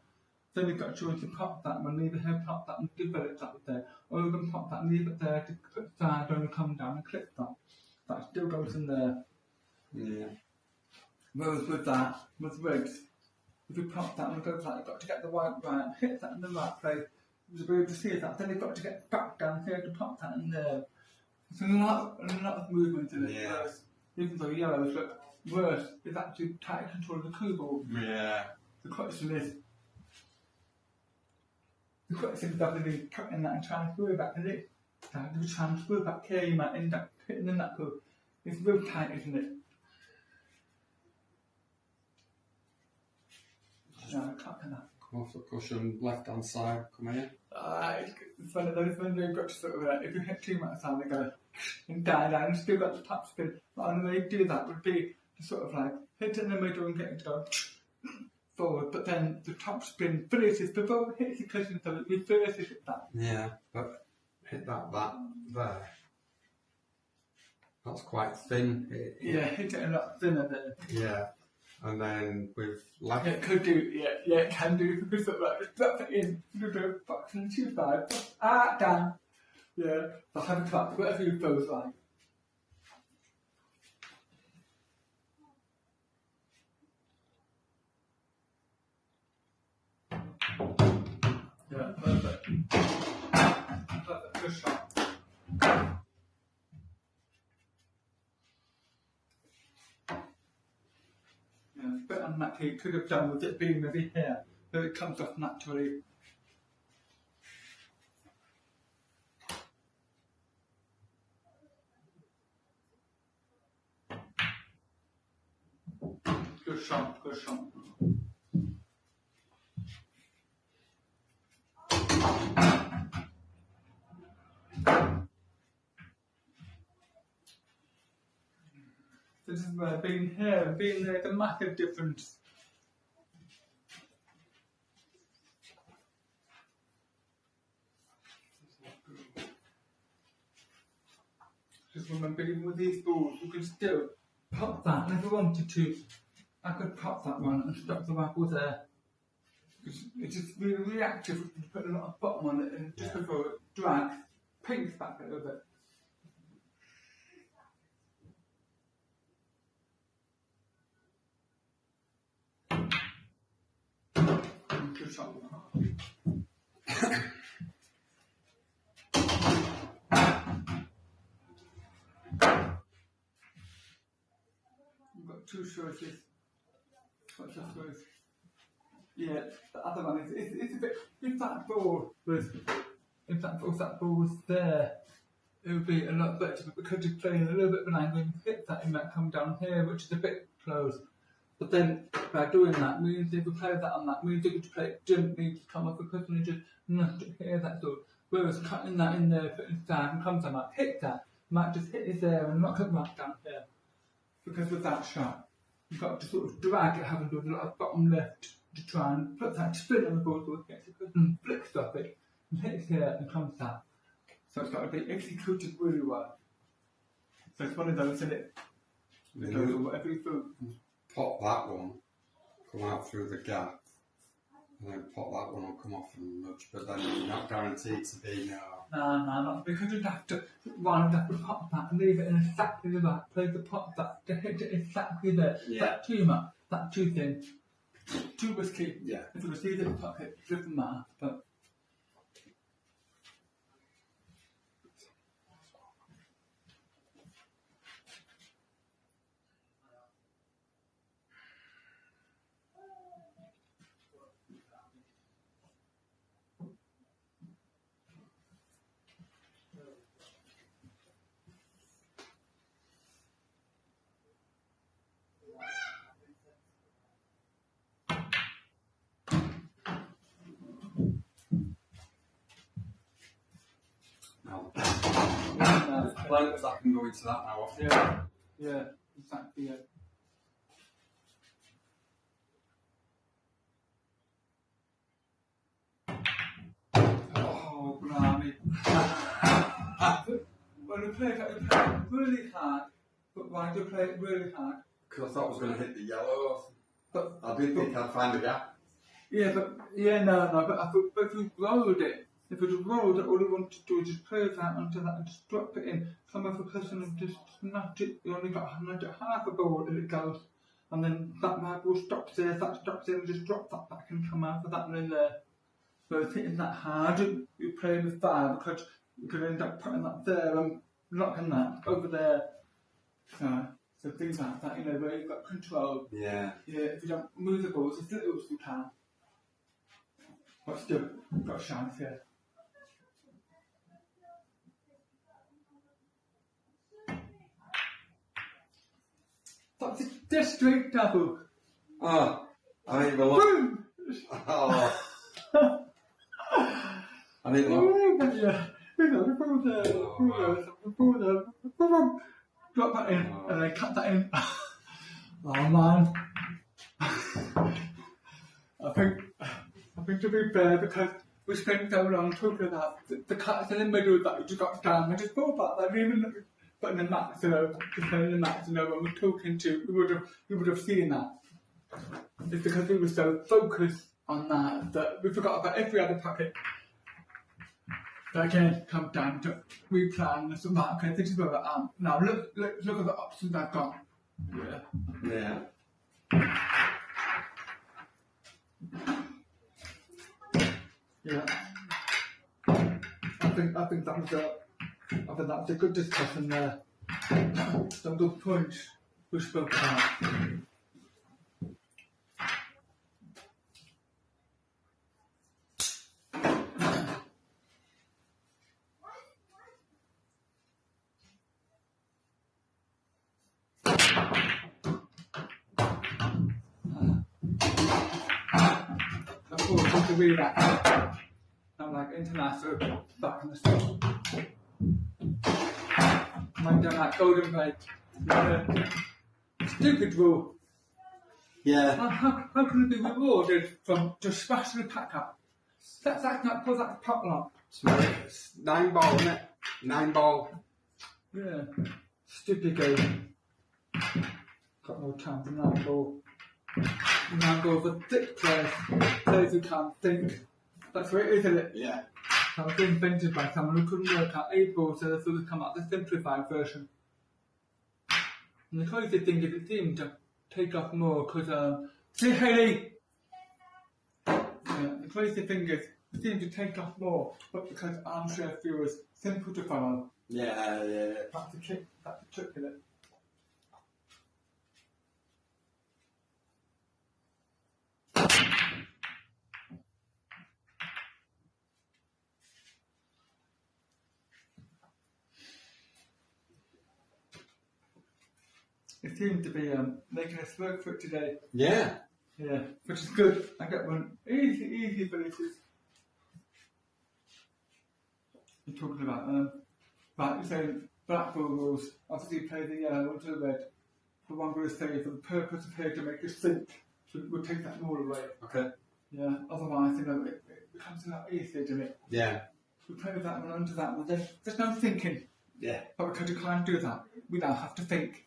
Then we've got a choice to pop that one, leave it here, pop that and develop that there. Or we can pop that and leave it there to put side down and come down and clip that. That still goes in there. Yeah. Whereas with that, with rigs, if you pop that and go like, you've got to get the white right, hit that in the right place, was able to see that. Then they've got to get back down here to pop that in there. There's a lot of movement in it. Yeah. Whereas, even though yellows look worse, it's actually tight control of the keyboard. Yeah. The question is definitely cutting that and trying to screw it back in it. If you try and screw it back here, you might end up hitting in that code. It's real tight, isn't it? No, I can't do that. Come off the cushion, left hand side, come here. It's one of those when you've got to sort of, if you hit too much time, they go and die down and still got the top spin. But the way you do that would be to sort of like hit it in the middle and get it to go forward, but then the top spin finishes before it hits the cushion, so it reverses it back. Yeah, but hit that there. That's quite thin. Hit it a lot thinner there. Yeah. And then with left. It could do, it can do, because sort of like just drop it in, do a box and 2-5, down. Yeah, I'll have a clap, whatever you both like. Yeah, perfect. Perfect, good shot. Yeah, a bit unlucky, could have done with it being maybe here, but it comes off naturally. Good shot, good shot. This is where being here and being there, the massive difference. Just remember, even with these balls, you can still pop that. And if I wanted to, I could pop that one and stop the wobble there. Because it's just really reactive. You put a lot of bottom on it, and just before it drags, pinks back a little bit. Good shot. You've got two choices. What's your choice? Yeah, the other one is it's a bit. If that ball was there, it would be a lot better. But because you're playing a little bit of an angle, you hit that, it might come down here, which is a bit close. But then by doing that, means if you play that on that, means that you play it didn't need to come off because you just nudge it here, that's all. Whereas cutting that in there, putting it down and comes, I might hit that, might just hit it there and knock it right down here. Because with that shot, you've got to sort of drag it, having to do a lot of bottom left to try and put that spin on the ball so it gets it good and flicks off it and hits here and comes that. So it's got to be executed really well. So it's one of those, isn't it? It goes on whatever you feel. Pop that one, come out through the gap, and then pop that one and come off and nudge, but then you're not guaranteed to be No, not because you'd have to pop that and leave it in exactly the back, play the pop that to hit it exactly there. Yeah. That too much, that too thin, too risky. Yeah. If it was easy to pop it doesn't matter, but lengths I can go into that now. yeah, exactly. Yeah. Oh, blimey. When you play it really hard, but why do you play it really hard? Because I thought I was going to hit the yellow, But I didn't think I'd find a gap. Yeah, but I thought, but if you rolled it, all you want to do is just play that onto that and just drop it in. Come off a cushion and just nudge it. You only got half a ball and it goes. And then that marble stops there, that stops there, and just drop that back and come out of that and in there. But it's hitting that hard, you're playing with fire because you could end up putting that there and locking that over there. So things like that, you know, where you've got control. Yeah. Yeah, if you don't move the balls as little as you can. But still, you've got a chance here. That's a district double. Oh, I didn't even look. Boom! Oh. I didn't look. Drop that in and then cut that in. Oh man. I think to be fair, because we spent so long talking about the cuts in the middle that you just got down, I just thought about that, even putting the mats, just putting the mats, when we're talking to, we would have seen that. It's because we were so focused on that we forgot about every other packet. But again, come down to replan this and that. Okay, this is where I am. Now look at the options I've got. Yeah. Yeah. I think that's a good discussion there. Some good points we spoke about. To read that. I'm like international back in the stuff. I've done that golden plate. Stupid rule. Yeah. How can it be rewarded from just smashing the pack up? That's not because that's pot lock. It's 9 ball, isn't it? 9 ball. Yeah. Stupid game. Got no time for 9 ball. Now go for thick players who can't think. That's what it is, isn't it? Yeah. That was invented by someone who couldn't work out 8 balls, so they come out the simplified version. And the crazy thing is it seemed to take off more because, see Hayley! Yeah, the crazy thing is it seemed to take off more, but because armchair feel was simple to follow. Yeah. That's the trick, in it. It seems to be making us work for it today. Yeah. Yeah, which is good. I got one easy finishes. You're talking about you're saying black ball rules. Obviously, you play the yellow into the red. The one going to say for the purpose of here to make us think, so we'll take that rule away. Okay. Yeah. Otherwise, it becomes a lot easier, doesn't it? Yeah. We play with that one under that one. There's no thinking. Yeah. But because you can't do that, we now have to think.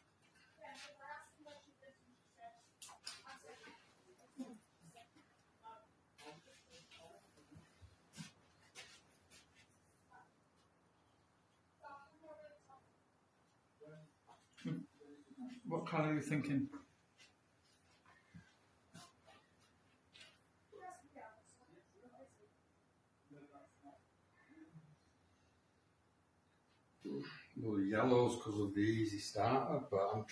What colour are you thinking? Well, yellow's because of the easy starter, but I'm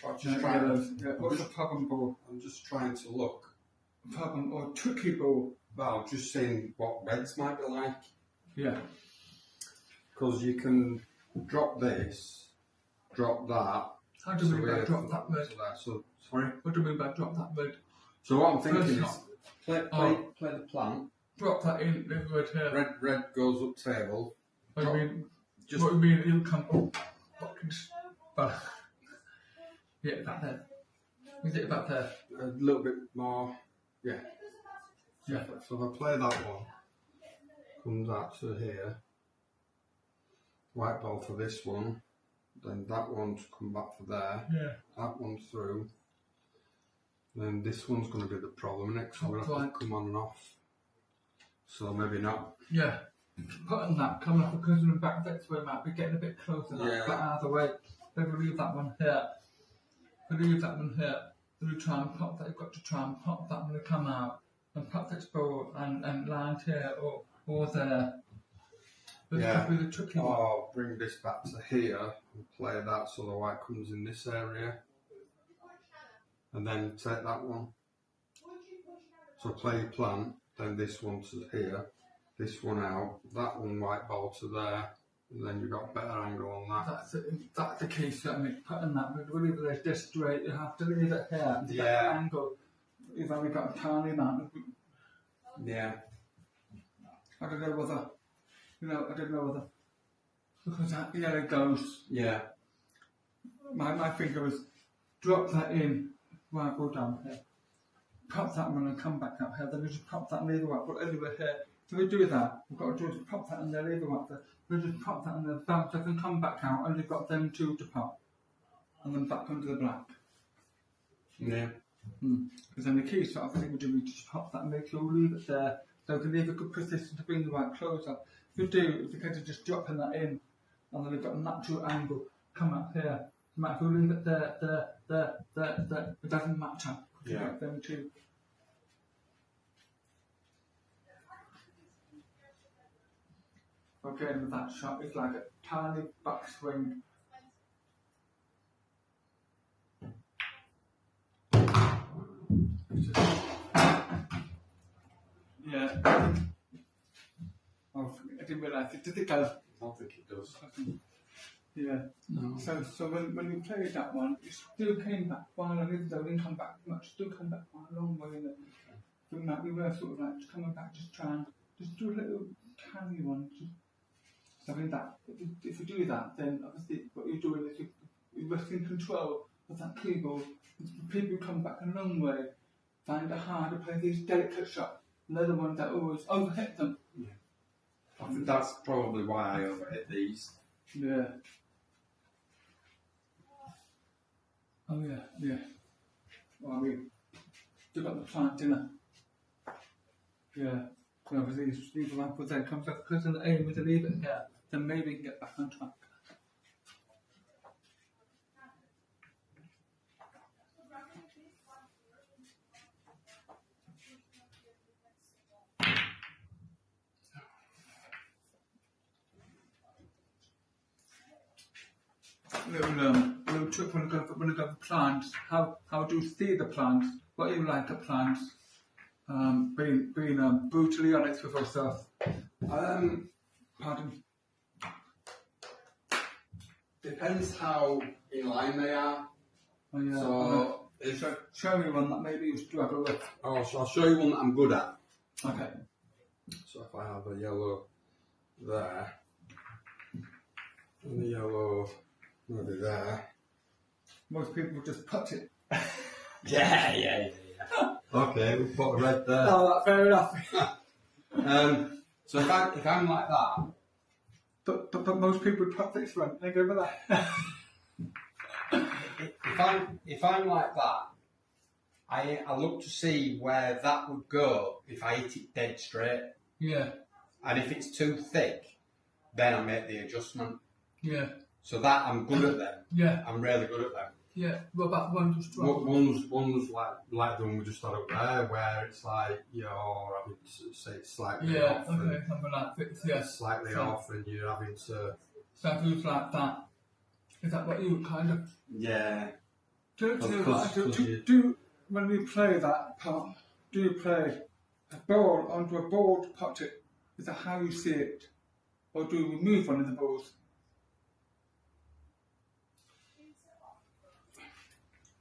What's the problem ball? I'm just trying to look. Problem or tricky ball? Well, just seeing what reds might be like. Yeah. Because you can drop this, drop that. How do you mean by drop that red? So, sorry? What do you mean by drop that red? So what I'm thinking is play the plant. Drop that in the red here. Red goes up table. What do you mean it'll come up? Yeah, back there. Is it back there? A little bit more. Yeah. Yeah. So if I play that one, comes out to here. White ball for this one. Then that one to come back for there. Yeah. That one through. Then this one's going to be the problem next. So I'm going to have to come on and off. So maybe not. Yeah. Putting that coming off the cousin and back, that's where it might be getting a bit closer. Yeah. But out of the way. Then we'll leave that one here. We'll leave that one here. Then we'll try and pop that. You've got to try and pop that one to come out. And pop this ball and land here or or there. That's Yeah. probably the tricky one. Or bring this back to here and play that so the white comes in this area. And then take that one. So play your plant, then this one to here, this one out, that one white ball to there, and then you've got a better angle on that. That's the key, so I mean, putting that, but whenever there's this straight, you have to leave it here. To Yeah. get the angle. You've only got a tiny amount of. Yeah. I don't know whether. Because that yellow goes. Yeah. My finger was drop that in, right, go down here. Pop that one and come back up here, then we just pop that and leave it up, but anyway here. So we do that, we've got to do is pop that and then leave it up there. We just pop that and then bounce up and come back out, and we've got them two to pop. And then back onto the black. Yeah. Because then the key sort of thing we do, we just pop that and make sure we leave it there, so we can leave a good position to bring the right clothes up. If we do, it's a case of just dropping that in, and then we've got a natural angle, come up here. If we leave it there, it doesn't matter. Yeah. Them two. Again, with that shot, it's like a tiny backswing. Yeah. Oh, I didn't realise it. Did it go? I don't think it does. Yeah. No. So when you played that one, it still came back far, and even though it didn't come back much, still come back quite a long way. And from that, we were sort of like just coming back, just trying, just do a little tiny one. So I mean that if you do that, then obviously what you're doing is you're in control of that keyboard. People who come back a long way find it hard to play these delicate shots. And they're the ones that always overhit them. Yeah. I think that's probably why I overhit these. Yeah. Oh yeah, yeah. Well, I mean, you've got the plant dinner. Yeah. So obviously, these will happen then comes up because the aim is to leave it here, then maybe you can get back on track. Little trick when I go for plants. How do you see the plants? What do you like at plants? Being brutally honest with yourself. Pardon. Depends how in line they are. Oh, yeah. So show me one that maybe you struggle with. Oh, so I'll show you one that I'm good at. Okay. So if I have a yellow there, and the yellow maybe there. Most people just put it. Yeah. Okay, we'll put a red there. Oh, that's fair enough. So if I'm like that. But most people put this one. They go over that. If I'm like that, I look to see where that would go if I hit it dead straight. Yeah. And if it's too thick, then I make the adjustment. Yeah. So that I'm good at them. Yeah. I'm really good at them. Yeah. What about one just struggle? One's like the one we just had up there, where it's like you're having to say it's slightly off. Yeah. Okay. Something like this. Yeah. Slightly off, and you're having to. So if it was like that, is that what you would kind of? Yeah. Do when you play that part? Do you play a ball onto a board pocket? Is that how you see it, or do you remove one of the balls?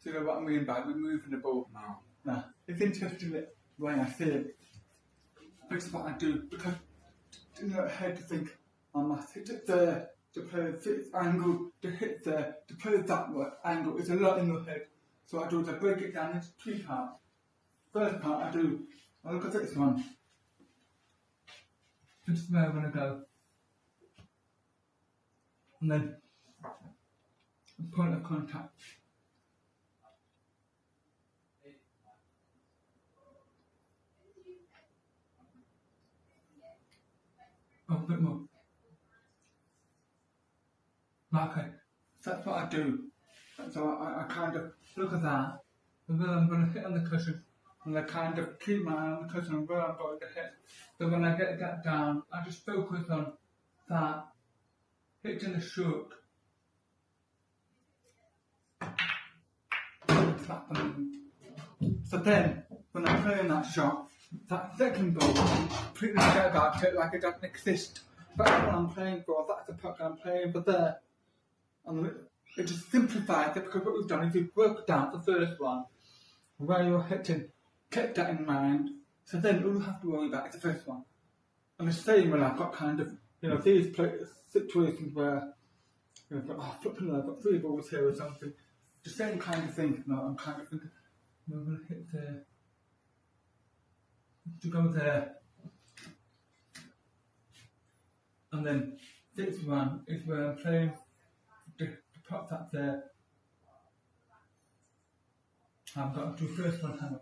Do you know what I mean by removing the ball? No. It's interesting the way I see it. That's what I do, because in your head to think, I must hit it there to play this angle, to hit there, to play that angle. It's a lot in your head. So I do is I break it down into three parts. First part I look at this one. This is where I'm going to go. And then point of contact. Oh, a bit more. Okay, so that's what I do. So I kind of look at that, and then I'm going to hit on the cushion, and I kind of keep my eye on the cushion where I'm going to hit. So when I get that down, I just focus on that, hitting the stroke. So then, when I'm playing that shot, that second ball, I completely forget about it like it doesn't exist. But that's what I'm playing for, that's the puck I'm playing for there. And it just simplifies it because what we've done is we've worked down the first one, where you're hitting, kept that in mind, so then all you have to worry about is the first one. And the same when I've got kind of, these situations where, I've got 3 balls here or something, the same kind of thing, I'm kind of thinking, I'm going to hit there, to go there. And then this one is where I'm playing the pot up there. I've got to do first one hand.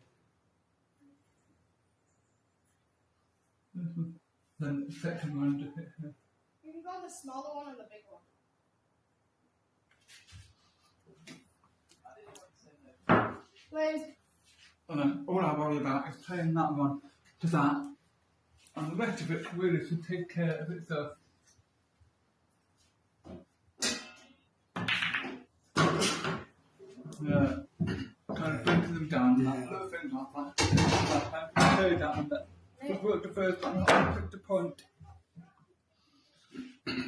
Then the second one to hit her. You can go the smaller one or the big one. Please. And then all I worry about is playing that one to that. And the rest of it really should take care of itself. Yeah, kind of breaking them down, that things like that. I play that and that. Just work the first one, not pick the point.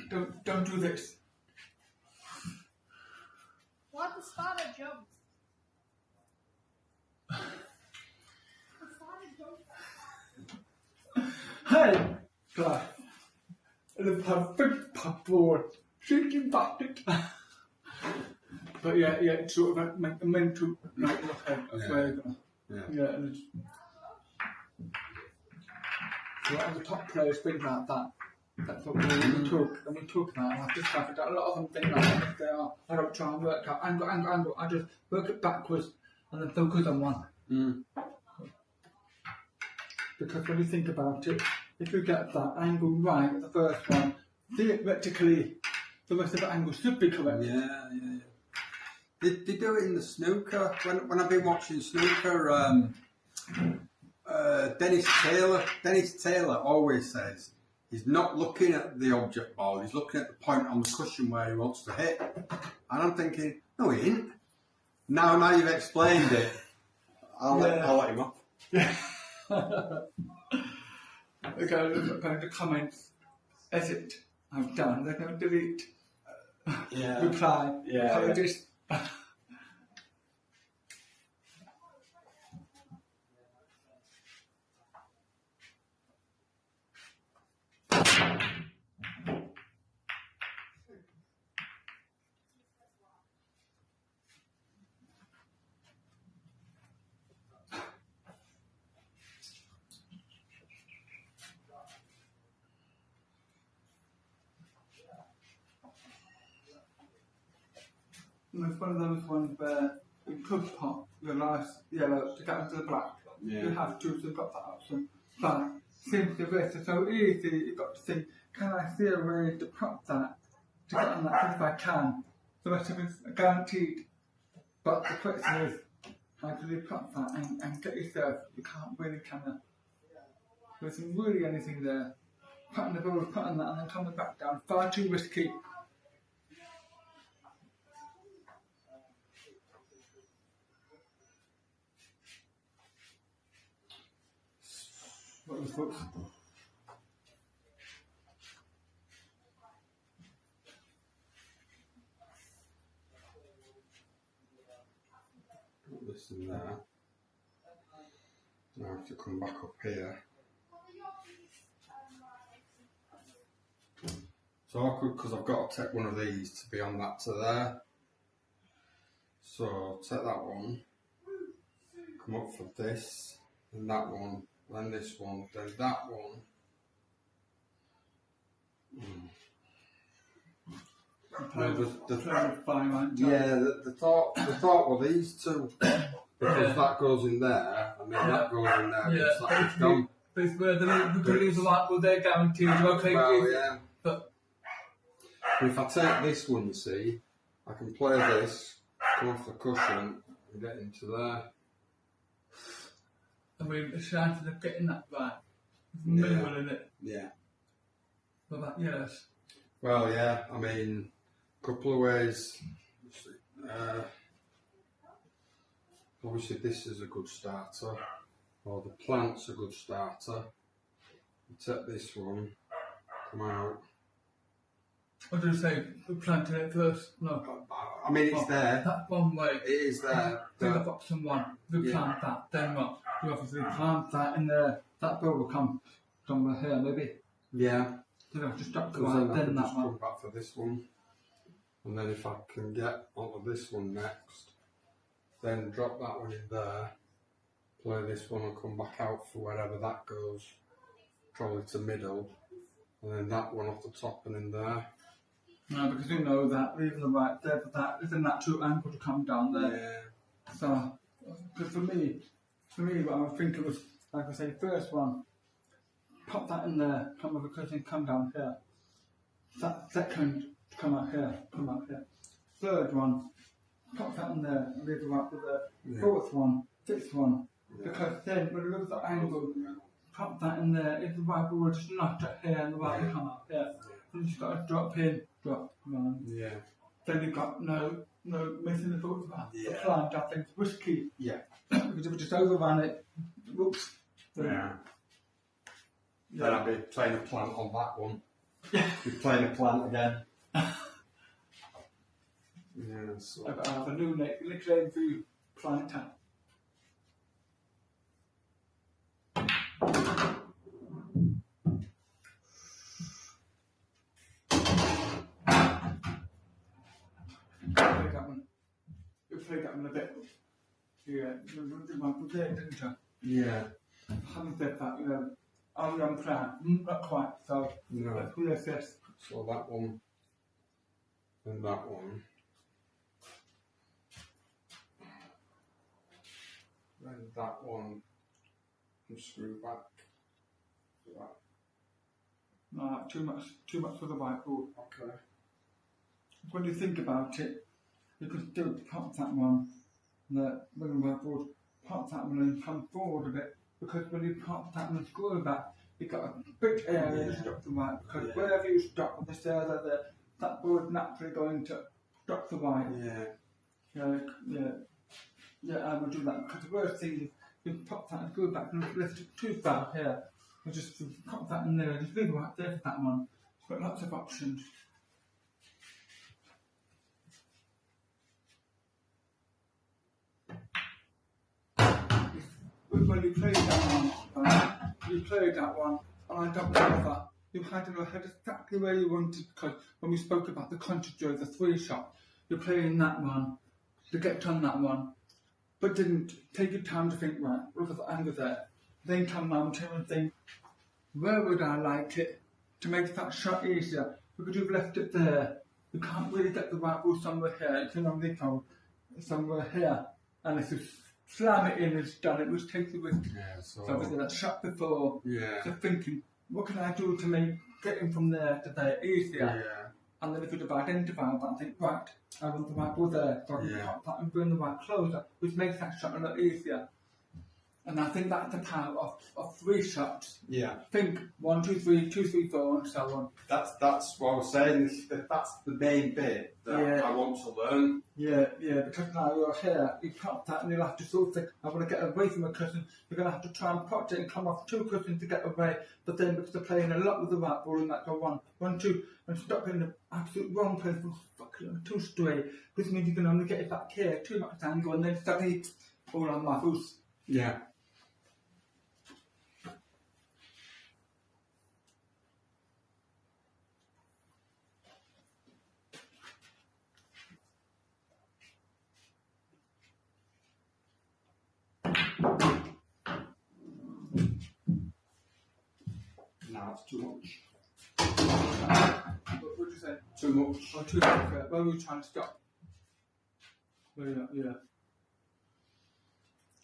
Don't do this. What the starter jump? Hey, guy. And a big pop board, shaking back it. But yeah, it's sort of like a mental like look at where you're gonna. Yeah, and it's so a lot of the top players think like that. That's what we talk about. And I've discovered that a lot of them think like that. If they are, I don't try and work out angle. I just work it backwards and then focus on one. Because when you think about it, if you get that angle right at the first one, theoretically, the rest of the angle should be correct. Yeah. They do it in the snooker. When I've been watching snooker, Dennis Taylor always says he's not looking at the object ball, he's looking at the point on the cushion where he wants to hit. And I'm thinking, no he ain't. Now you've explained it, I'll let him off. Yeah. Okay, look at the comments. Edit. I've done. They're going to delete. Reply. Apologies. And it's one of those ones where you could pop the last yellow to get into the black. You have to, so you've got that option. But since the rest is so easy, you've got to think, can I see a way to pop that to get on that? If I can, the rest of it is guaranteed. But the question is, how do you pop that and get yourself? You can't really, can you? There isn't really anything there. Putting the ball, putting that, and then coming back down. Far too risky. What was thoughts? Put this in there. Now I have to come back up here. So awkward because I've got to take one of these to be on that to there. So take that one, come up for this, and that one, then this one, then that one. The thought were these two, because that goes in there, and then that goes in there. Yeah, it's where the goodies are like, well, they're guaranteed. Okay, well, yeah. But if I take this one, you see, I can play this, come off the cushion, and get into there. I mean, the chances of getting that right is minimal, isn't it? Yeah. But that, yes. Well, yeah, I mean, a couple of ways. Obviously, this is a good starter, or the plant's a good starter. You take this one, come out. What did you say? We planted it first? No. I mean, it's there. That's one way. It is there. Think of option one. If you plant that, then what? You obviously plant that in there. That bill will come somewhere here, maybe. Yeah. You know, just stop the Because one, then I then can that just one. come back for this one. And then if I can get onto this one next, then drop that one in there, play this one and come back out for wherever that goes, probably to middle, and then that one off the top and in there. No, because you know that, leaving the right there for that, isn't that true angle to come down there? Yeah. So, because for me, what I was thinking was, like I say, first one, pop that in there, come over cutting, come down here. That second, come out here, come out here. Third one, pop that in there, and leave the right with the Yeah. fourth one, fifth one. Yeah. Because then, when you look at the angle, pop that in there, if the right will just knock it here and the right will come out here. Then you've got to drop in, drop, man. Yeah. Then you've got no missing the fourth one. The Yeah. plant, I think, is risky. Yeah. Because if we just overran it, whoops. Yeah. Then I'll be playing a plant on that one. Be playing a plant again. Yeah, so. I've got to have a new nickname for you, plant tap. You played that one a bit. Yeah, you did one for there, didn't you? Yeah. Having said that, I'm on plan, not quite, so No. let's reassess. So that one and that one. Then that one and screw back to that. No, too much for the whiteboard. Okay. When you think about it, you could still pop that one, the whiteboard, pop that one and come forward a bit, because when you pop that one and screw back, you've got a big area to stop the white, because wherever you stop with the stairs are there, that board's naturally going to stop the white. Yeah, I would do that, because the worst thing is you pop that and screw back and lift it too far here. You just pop that in there, just leave it right there for that one. It's got lots of options. When you played that one, and I don't know that. You had to know exactly where you wanted, because when we spoke about the quantity of the 3-shot, you're playing that one to get on that one, but didn't take your time to think, right, look at the angle there. Then come round here and think, where would I like it to make that shot easier? Because you've left it there. You can't really get the right ball somewhere here. It can only come somewhere here. And if you slam it in, it's done. It was take the risk. Yeah, so obviously that shot before. yeah. So thinking, what can I do to make getting from there to there easier? Yeah. And then if you'd have identified that, I think, right, I want the right ball there, so I can pop that and bring the right closer, which makes that shot a lot easier. And I think that's the power of 3 shots. Yeah. Think 1, 2, 3, 2, 3, 4, and so on. That's what I was saying. That's the main bit that I want to learn. Yeah, because now you're here, you pop that and you'll have to sort of think, I want to get away from a cushion. You're going to have to try and pop it and come off 2 cushions to get away. But then because they're playing a lot with the right ball, and that go 1, 1, 2, and stop in the absolute wrong place, fucking too straight. Which means you can only get it back here, too much angle, and then suddenly all on my foot. Yeah. No, it's too much. What would you say? Too much. Or too much? Where were you trying to stop? Yeah.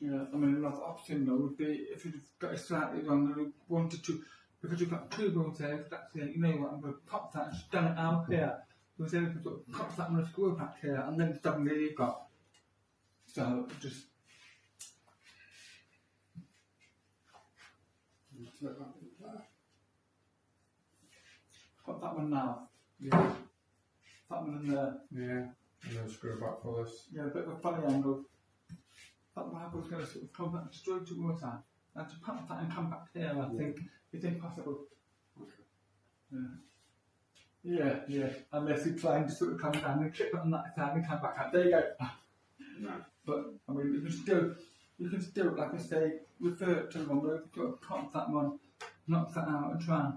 I mean, another option though would be if you'd got it slightly wrong and you wanted to, because you've got 2 balls there, that's it, you know what, I'm going to pop that and stand it out here. Because then you can sort of pop that and a screw back here, and then suddenly you've got. So just. Insert that in there. Got that one now. Yeah. That one in there. Yeah. And then screw back for this. Yeah, a bit of a funny angle. That one was going to sort of come back straight towards that. And to pop that and come back here, I think it's impossible. Okay. Yeah. Unless you're trying to sort of come down and clip it on that side and come back up. There you go. No. But I mean, you can still, like I say, refer to the one where you've got to pop that one, knock that out and try.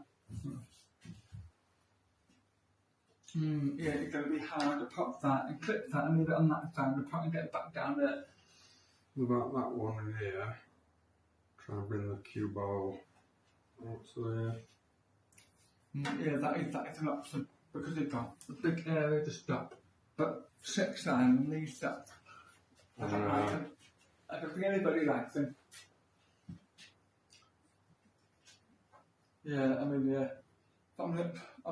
Yeah, it's going to be hard to pop that and clip that and leave it on that side and pop and get it back down there. What about that one in here? Try and bring the cue ball out to there. Yeah, that is an option because they've got a big area to stop. But 6 line and these stuff. I don't think anybody likes them. Yeah, I mean, yeah. On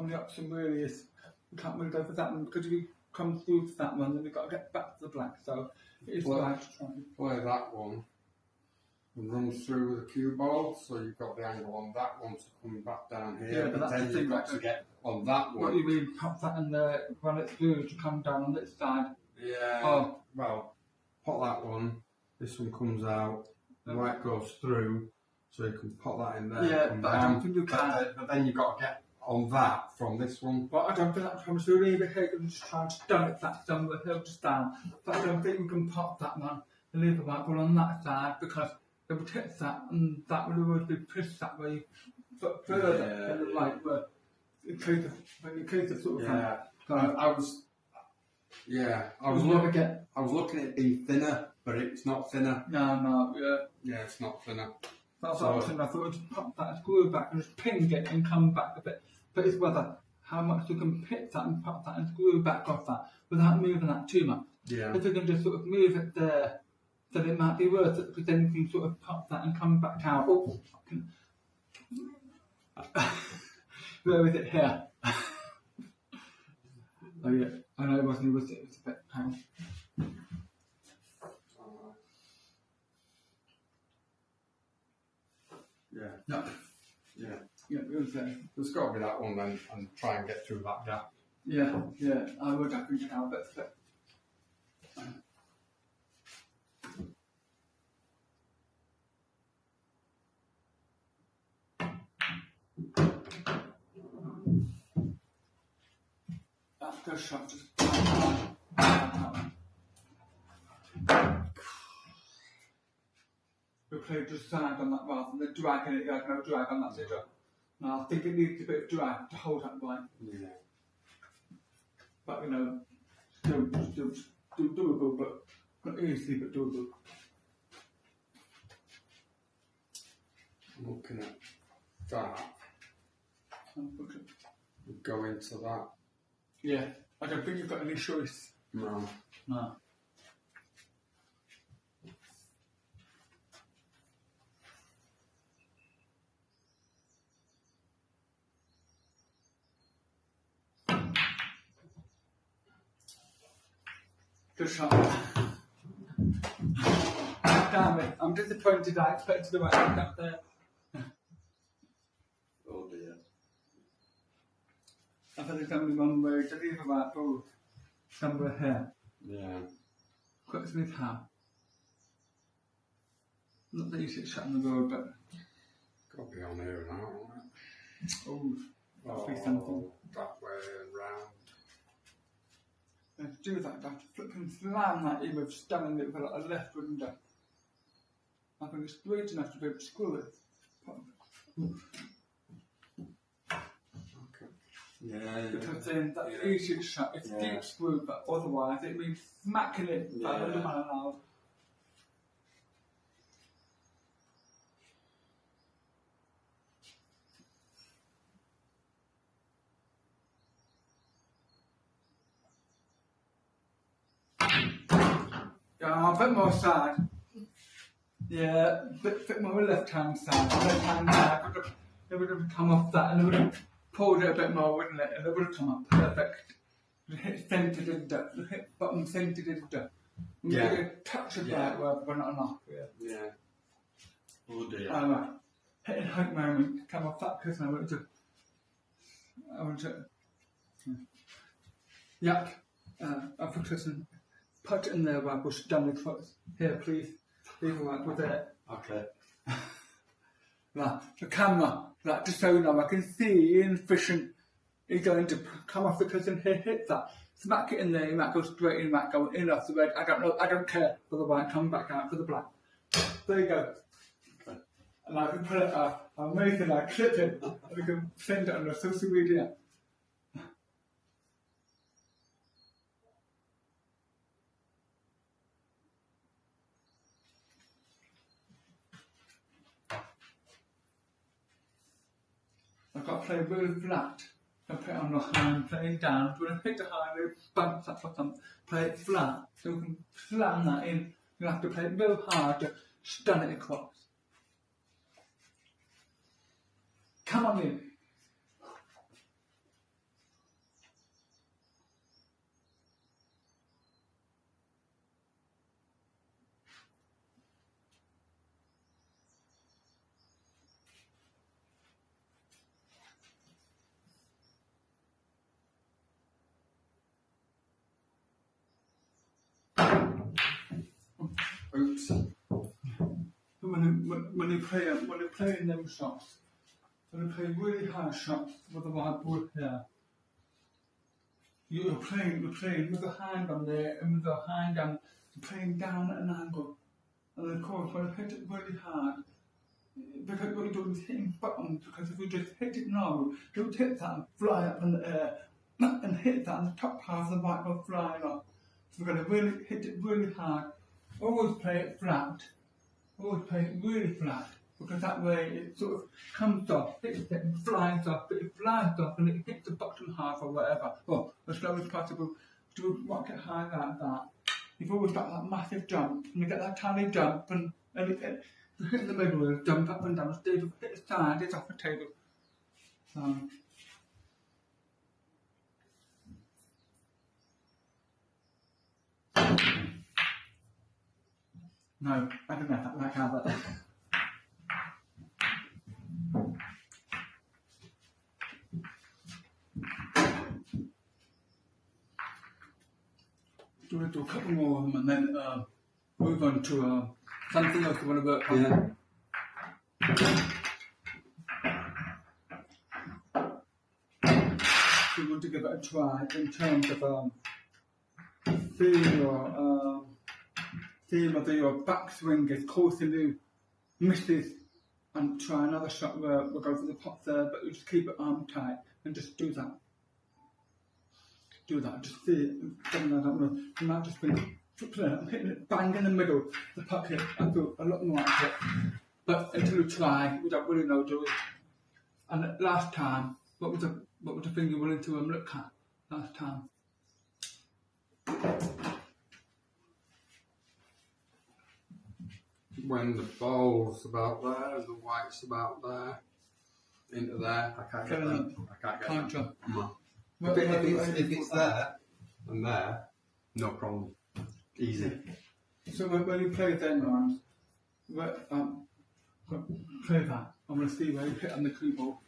the option really is, we can't really go for that one because if you come through to that one, then we've got to get back to the black. So it is right to try. Play that one and run through with a cue ball, so you've got the angle on that one to come back down here. Yeah, but that's then the thing, you've got to get on that What one. do you mean, pop that in there when it's blue to come down on this side? Yeah. Oh. Well, pop that one. This one comes out. The light goes through, so you can pop that in there. Yeah, come but I down. don't think you can. But then you've got to get on that from this one. But I don't think that comes through either here and just try and stun it that down the hill just down. But I don't think we can pop that one and leave the white one on that side because it would hit that and that would always be pushed that way but further than the light were in case of sort of Yeah. I was looking at it being thinner, but it's not thinner. No, Yeah, it's not thinner. That's the option. I thought just pop that, screw it back and just ping it and come back a bit. But it's whether how much you can pick that and pop that and screw back off that without moving that too much. Yeah. If you can just sort of move it there, then it might be worth it because then you can sort of pop that and come back out. Oh, where is it here? Oh yeah, I know it wasn't. It was a bit. Yeah. No. Yeah. Yeah, it was there. There's got to be that one then, and try and get through that gap. Yeah, I would have been now, but. That's a good shot, just. We played just side on that rather than dragging it, like no drag on that sidra. Now I think it needs a bit of drag to hold that line. Yeah. But you know, still doable, but not easy, but doable. I'm looking at that. Go into that. Yeah, I don't think you've got any choice. No. No. Good shot. Damn it, I'm disappointed. I expected the right one up there. Oh dear. I thought it's only one way to leave about somewhere here. Yeah. Quick Smith how? Not the easiest shot on the road, but Got to be on here now, isn't it? that'll be something. That way and round. And to do that, I'd have to flip and slam that in with stunning it with a left window. I think it's straight enough to be able to screw it. Okay. Yeah. Because then that's the easiest shot. It's Yeah. deep screw, but otherwise it means smacking it by 100 mile an hour. Yeah, a bit more side. Yeah, bit more left hand side. Left hand side. It would have come off that and it would have pulled it a bit more, wouldn't it? And it would have come up perfect. The hit centred in the hit bottom centred in the. Yeah. A touch of that, but not enough. Yeah. Yeah. Oh dear. Alright. hitting height moment, come off that because I want to, yep, I'll focus and put it in there while we're done with foot. Here, please, leave it right with it. Okay. Right, the camera, right, just so you know, I can see Ian fishing. He's going to come off the cliff and hit that. Smack it in there, you might go straight in, you might go in off the red. I don't know, I don't care for the white, come back out for the black. There you go. Okay. And I can put it up, amazing, I clip it, and we can send it on the social media. I've got to play really flat. I put it on the hand, playing down. When I hit the hand, it bounce up or something. Play it flat, so you can slam that in. You have to play it real hard to stun it across. Come on in. Oops. When you play in them shots, when you play really hard shots with the white ball here, you're playing with the hand on there and with the hand on, you're playing down at an angle. And of course, when you hit it really hard, because what you're doing is hitting buttons, because if you just hit it now, don't hit that and fly up in the air, and hit that and the top half of the white ball flying off. So we're going to really hit it really hard. Always play it flat. Always play it really flat, because that way it sort of comes off, hits it and flies off, but it flies off and it hits the bottom half or whatever. Well, as slow as possible. To rock it high like that. You've always got that massive jump, and you get that tiny jump, and it hit the middle, and jump up and down, stay hit the side, it's off the table. No, I don't know like how that. We'll do a couple more of them and then move on to something else we want to work on. Yeah. We want to give it a try in terms of see whether your backswing is causing you misses, and try another shot where we'll go for the top there, but you just keep it arm tight and just do that. Do that, just see it. I don't know. You might just think, I'm hitting it bang in the middle, the puck hit. I feel a lot more like it. But until you try, we don't really know, do we? And last time, what was the thing you were willing to look at last time? When the ball's about there, the white's about there, into there, I can't get them. I can't get Can't them. jump. No. If it's there and there, no problem. Easy. So when you play them rounds, play that. I'm going to see where you hit on the cue ball.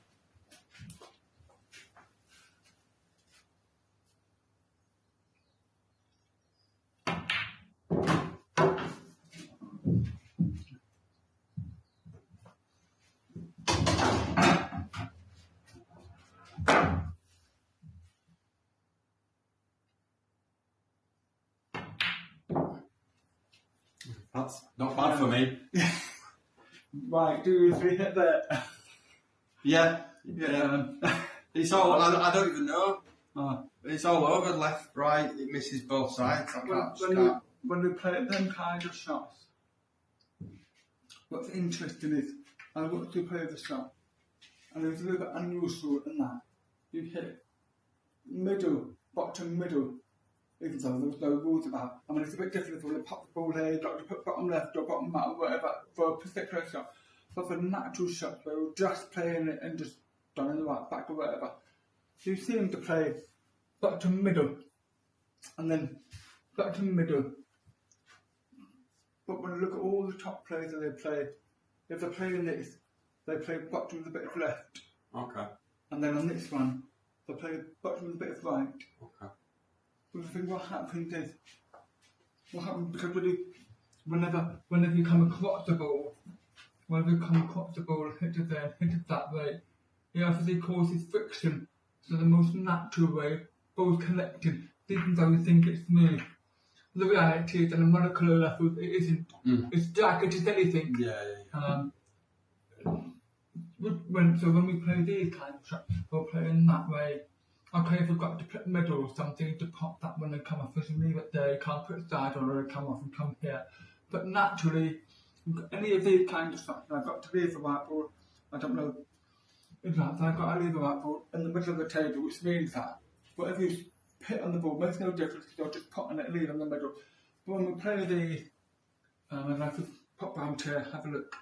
That's not bad for me. Right, do you three hit there? Yeah. It's all, I don't even know. Oh. It's all over, left, right, it misses both sides. I can't. When we play them kind of shots, what's interesting is, I want to play the shot, and it's a little bit unusual in that you hit middle, bottom middle, even though there was no rules about. I mean, it's a bit different if you want to pop the ball here, you've got to put bottom left or bottom right or whatever for a particular shot. But for natural shots where we're just playing it and just done in the right back or whatever, you seem to play bottom middle and then bottom middle. But when you look at all the top players that they play, if they're playing this, they play bottom with a bit of left. Okay. And then on this one, they play bottom with a bit of right. Okay. But I think what happens is, because whenever you come across the ball, hit it there, hit it that way, it obviously causes friction. So the most natural way, balls collecting, even though you think it's smooth. The reality is, on a molecular level, it isn't. It's jagged as anything. Yeah. When we play these kind of shots, we'll play in that way. Okay, if we've got to put middle or something to pop that one and come off, just leave it there. You can't put it side on or come off and come here. But naturally, any of these kind of shots, I've got to leave the white ball. I don't know. Exactly, I've got to leave the white ball in the middle of the table, which means that whatever you hit on the ball makes no difference because you're just putting it and leave in the middle. But when we play these, and I just pop round here, have a look.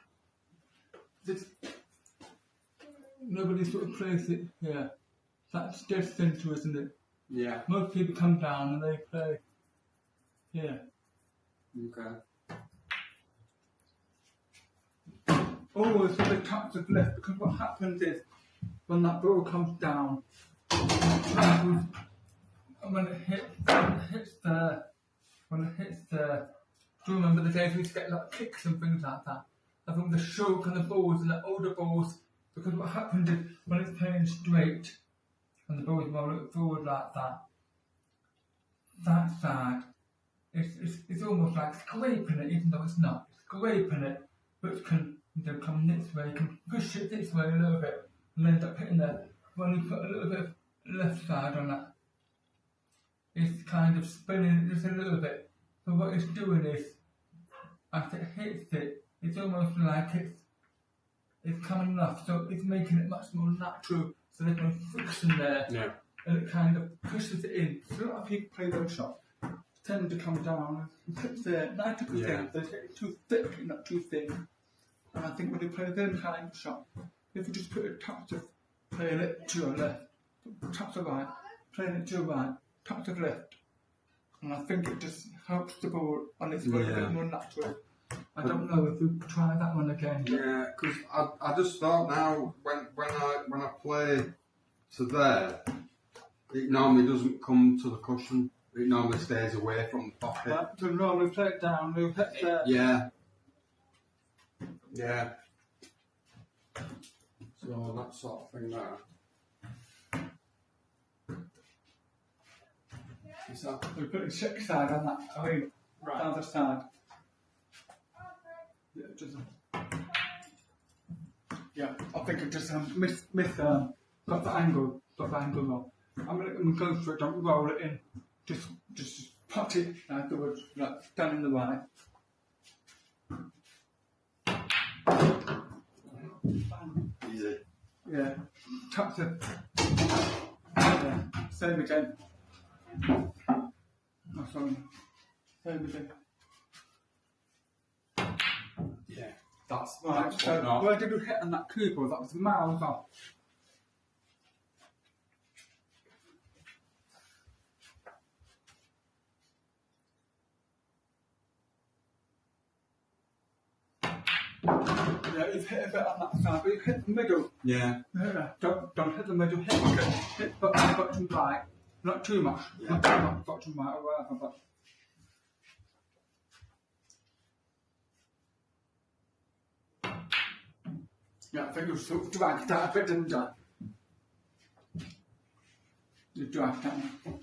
Nobody sort of plays it here. That's dead centre, isn't it? Yeah. Most people come down and they play here. Okay. Always with a touch of left, because what happens is when that ball comes down, and when it hits there, do you remember the days we used to get like kicks and things like that? I think the stroke and the balls and the older balls, because what happens is when it's playing straight and the ball's rolling forward like that, that side, it's almost like scraping it, even though it's not. Scraping it, but can come this way, you can push it this way a little bit and end up hitting there. When you put a little bit of left side on that, it's kind of spinning it just a little bit. So what it's doing is, as it hits it, it's almost like it's coming off, so it's making it much more natural, so there's no friction there, and it kind of pushes it in. So a lot of people play those shots, tend to come down and hit there, 90%, they hit it too thick, not too thin. And I think when you play them kind of shot, if you just put a touch of playing it to your left, touch of right, playing it to your right, touch of left, and I think it just helps the ball on its way a bit more natural. I don't know if you try that one again. Yeah, because I just thought now when I play to there, it normally doesn't come to the cushion. It normally stays away from the pocket. Right, so normally play it down, you hit there. Yeah. Yeah. So that sort of thing there. Is that? We're putting 6 side on that, I mean, the other side. Yeah, just, I think I just got the angle wrong. I'm gonna go for it, don't roll it in. Just put it afterwards, like down in the right. Easy. Yeah, touch it. Yeah, same again. Oh, sorry. Same again. Yeah. That's Right, so where did we hit on that cue ball? That was miles off. Yeah, you've hit a bit on that side, but you hit the middle. Yeah. Don't hit the middle, hit bottom right. Not too much. Yeah. Not too much bottom right or whatever, but. Yeah, I think you've sort of dragged that a bit, didn't you? You dragged that one.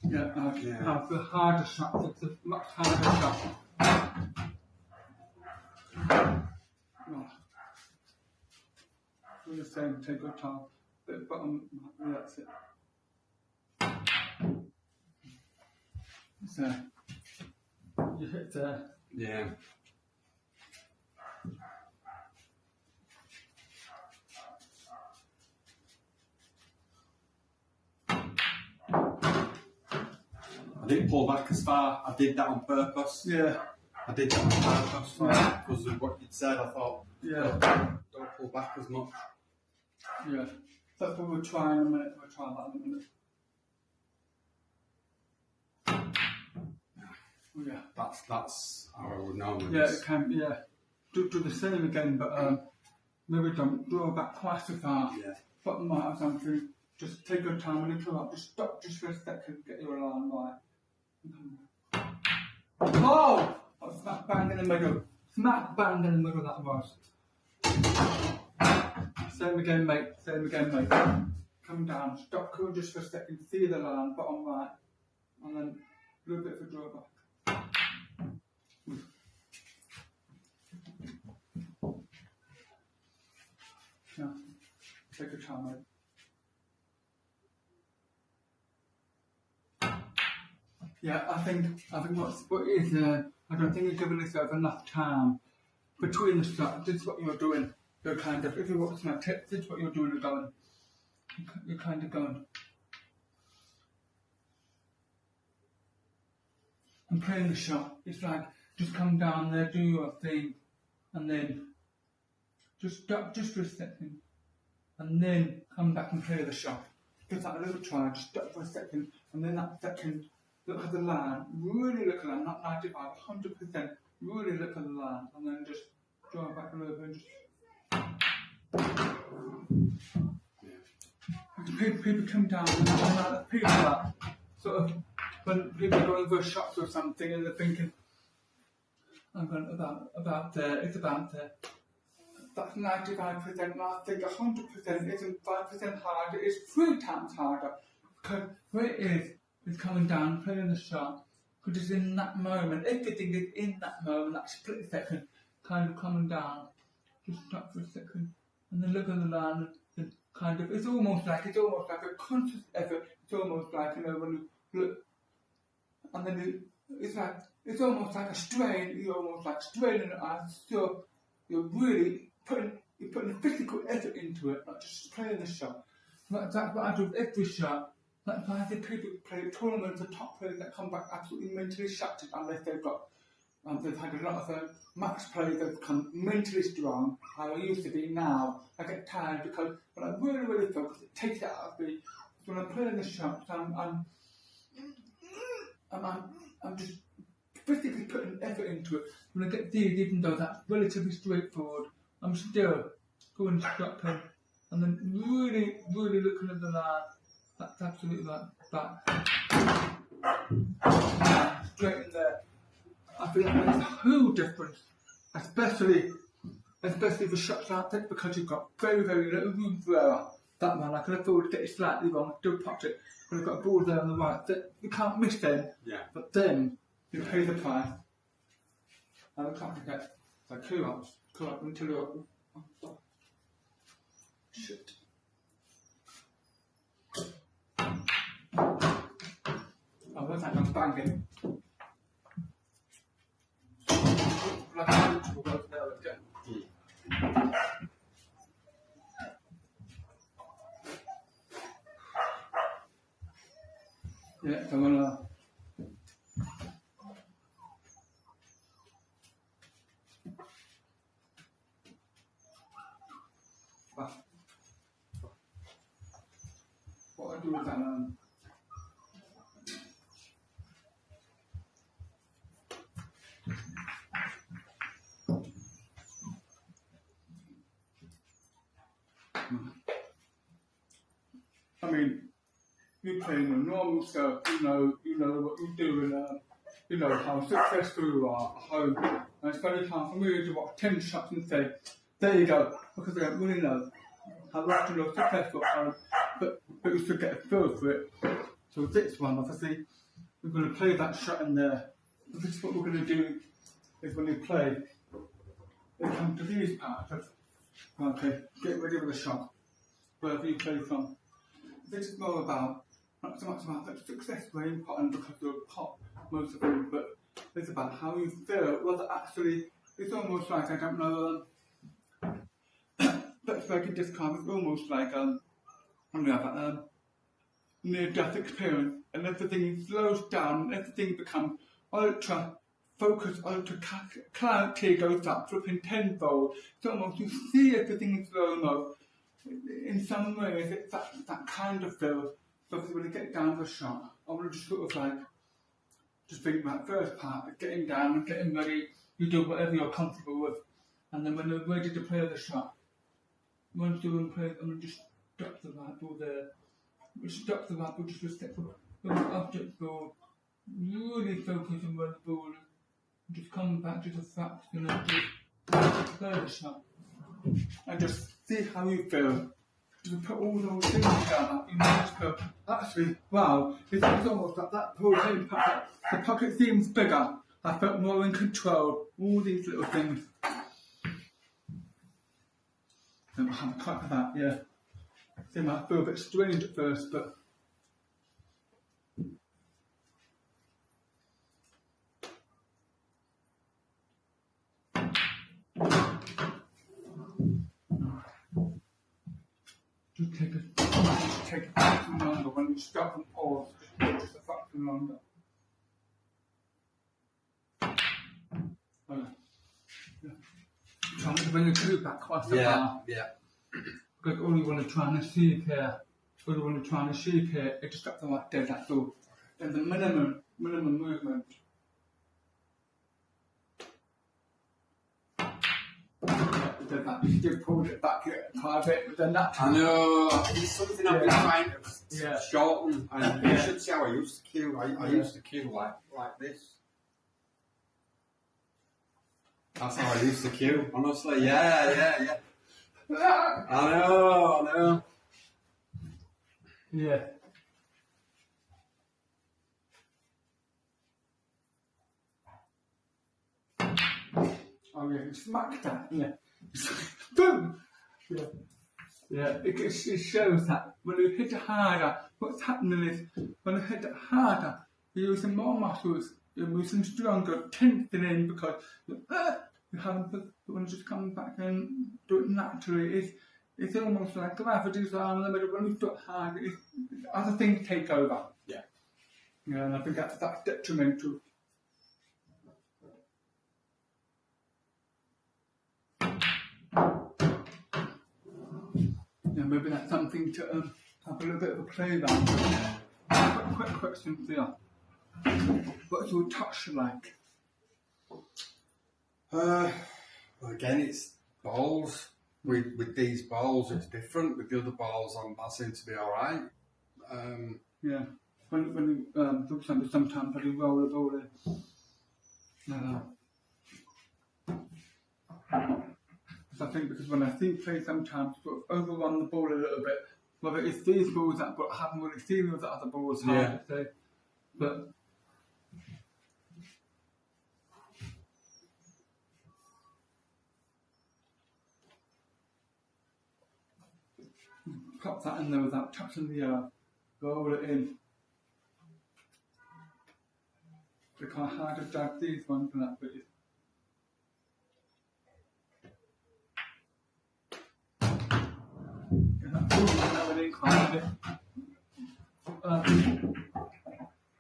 Yeah, the harder shot, it's a much harder shot. Oh. Do the same, take your time. Bit bottom, yeah, that's it. So, you hit there. Yeah. I didn't pull back as far. I did that on purpose. Yeah. I did that on purpose because of what you'd said. I thought, don't pull back as much. Yeah. That's what we'll try in a minute. We'll try that in a minute. Yeah. That's how I would normally. Yeah, it can. Yeah. Do the same again, but maybe don't draw back quite so far. Yeah. Bottom right or something. Just take your time when you come up. Just stop just for a second. Get your alarm right. Oh! I was smack bang in the middle. Smack bang in the middle. That was. Same again, mate. Same again, mate. Come down. Stop cool just for a second. See the line. Bottom right, and then a little bit of a drawback. Yeah. Take your time, mate. Yeah, I think what is I don't think you're giving yourself enough time between the shots. This is what you're doing. You're kind of, if you watch my tips, this is what you're doing. You're going. You're kind of going. And playing the shot. It's like just come down there, do your thing, and then just stop just for a second, and then come back and play the shot. Give that a little try. Just stop for a second, and then that second. Look at the line, really look at the line, not 95, 100%, really look at the line, and then just draw it back a little bit and just... People come down and people that sort of, when people are going for shots or something and they're thinking, I'm going about there, it's about there. That's 95%, and I think 100% isn't 5% harder, it's 3 times harder, because where it is, it's coming down, playing the shot, because it's in that moment, everything is in that moment, that split second, kind of coming down, just stop for a second, and then look at the line, and kind of, it's almost like a conscious effort, it's almost like, you know, when you look, and then it's almost like a strain, you're almost like straining your eyes, so you're really putting a physical effort into it, not just playing the shot. That's what I do with every shot. That's why I think people play tournaments, the top players that come back absolutely mentally shattered unless they've got, they've had a lot of match players that become mentally strong, how I used to be now. I get tired because when I'm really, really focused, it takes it out of me. So when I'm playing the shots, I'm just physically putting effort into it. When I get these, even though that's relatively straightforward, I'm still going structured and then really, really looking at the line. That's absolutely like that. Straight in there. I feel like makes a huge difference, especially for shots like that, because you've got very, very little room for error. That one, I can afford to get it slightly wrong, still popped it, but I've got a ball there on the right. That you can't miss them, but then you pay the price. And I can't forget, like cool up until you're. Oh, shit. Oh, what's that? I'm banging. Like a neutral goes there, again. Yeah, come on. What I do is that I mean, you're playing a normal stuff, you know what you do, and you know how successful you are at home. And it's very hard for me to watch 10 shots and say, there you go, because I don't really know how often you're successful at home, but you should get a feel for it. So this one, obviously, we're going to play that shot in there. This is what we're going to do, is when you play, they come to these parts of, okay, get ready with the shot, wherever you play from. This is more about, not so much about that success very important because you'll pop most of them, but it's about how you feel, whether actually, it's almost like, I don't know, that's like a describe, it's almost like, near-death experience, and everything slows down, and everything becomes ultra focused, ultra clarity goes up, flipping tenfold. It's almost, you see everything in slow-mo. In some ways, it's that kind of feel. So when you get down to a shot, I want to just sort of like, just think that first part, getting down and getting ready, you do whatever you're comfortable with. And then when you're ready to play the shot, once you're in play, and just stop the right ball there. Stop the right ball, just respectful. When the object ball, really focus on where the ball is. Just come back to the facts, you know, just play the shot. And just see how you feel. Just put all those things together, you know, just go, actually, wow, it's almost like that whole impact. The pocket seems bigger. I felt more in control. All these little things. I'm quite of that, yeah. It might feel a bit strange at first, but just take a fraction longer when you stop and pause. Just a fraction longer. Trying to bring the crew back quite a far. Yeah. Because all you want to try and achieve here, is just got the right dead, that's all. Then the minimum movement. Then that you still pulled it back quite a bit, but then that. I know, it's something I've been trying to shorten, and you should see how I used to cue. I used to cue like this. That's how I used to cue, honestly. Yeah. I know. Yeah. Oh yeah, smack that, yeah. Boom! Yeah, it shows that when you hit it harder, what's happening is, when you hit it harder, you're using more muscles, you're using stronger, tensing in because you haven't put, when you just come back and do it naturally, it's almost like gravity's unlimited. When you do it hard, other things take over. Yeah. Yeah, and I think that's detrimental. Yeah, maybe that's something to have a little bit of a play about. Quick question for you. What's your touch like? Again, it's balls. With these balls, it's different. With the other balls, I seem to be alright. Yeah. When you, for example, sometimes when you roll the ball in. I think because when I see play sometimes sort of overrun the ball a little bit, whether it's these balls that but I haven't really seen with the other balls, hard to say. But pop that in there without touching the roll it in. It's kind of hard to drag these ones and that, but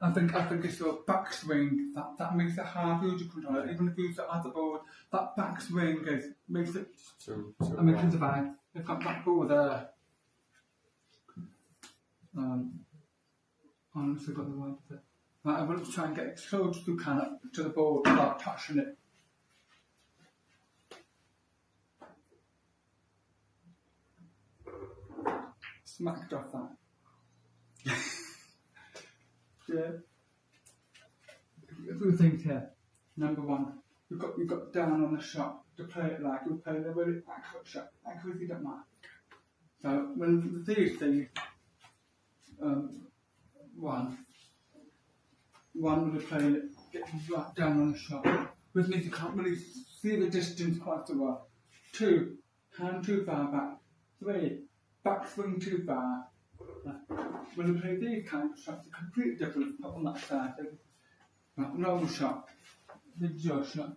I think it's your backswing that makes it hard for you to control it. Even if you use the other ball, that backswing makes it. I mean, think about it. You've got that ball there. I honestly got the word for it. Right, I want to try and get as close as you can to the ball without touching it. Smacked off that. Yeah. A few things here. Number one, you've got down on the shot to play it like you're playing a really accurate shot. Accuracy doesn't matter. So when these things, one when you're playing it, get right down on the shot. Which means you can't really see the distance quite so well. 2, hand too far back. 3, backswing too far. When you play these kinds of shots, they're completely different put on that side. Like normal shot, your shot,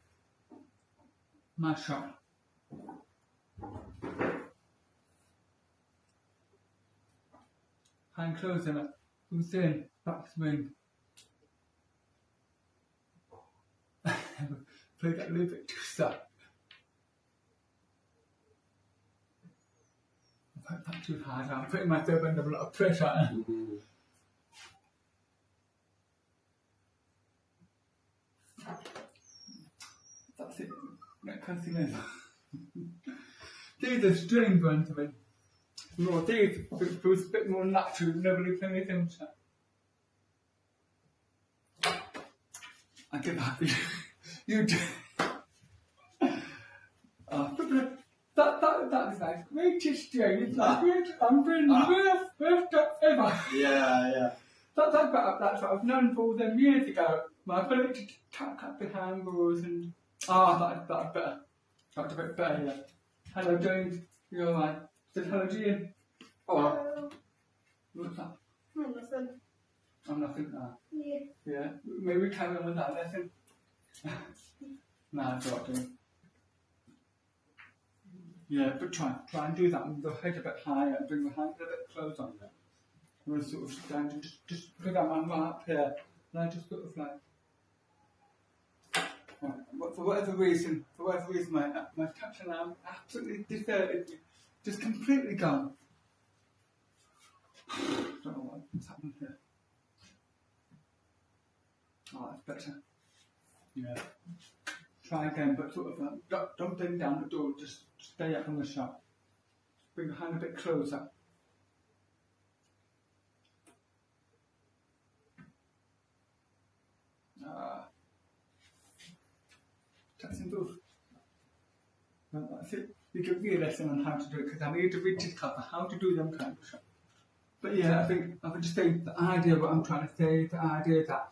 my shot. Hand closing it, who's in, backswing. Play that a little bit too stuck. I've put that too hard, I'm putting myself under a lot of pressure. can't see them. These are strange ones, I mean. No, these feels a bit more natural, nobody playing anything. I get happy. You do. That is like greatest day. It's like I'm doing the first job ever. Yeah. That's what I've known for all them years ago. My ability to tap the handballs and that's better. That's a bit better, yeah. Hello, James. You're alright. Said hello to you. Hello. What's that? Oh, nothing. I'm nothing now. Yeah. Yeah. Maybe carry on with that lesson. Nah, it's alright, James. Yeah, but try and do that with the head a bit higher and bring the hand a bit closer on there. We'll sort of stand and just put that man right up here. And I just sort of like, for whatever reason, my touch and arm absolutely deserted me. Just completely gone. Don't know what's happening here. Oh, that's better. Yeah. Try again, but sort of don't bend down the door, just stay up on the shot. Bring your hand a bit closer. That's simple. That's it. You give me a lesson on how to do it because I need to read this cover, how to do them kind of shots. But yeah, I think I would just say the idea what I'm trying to say, the idea that,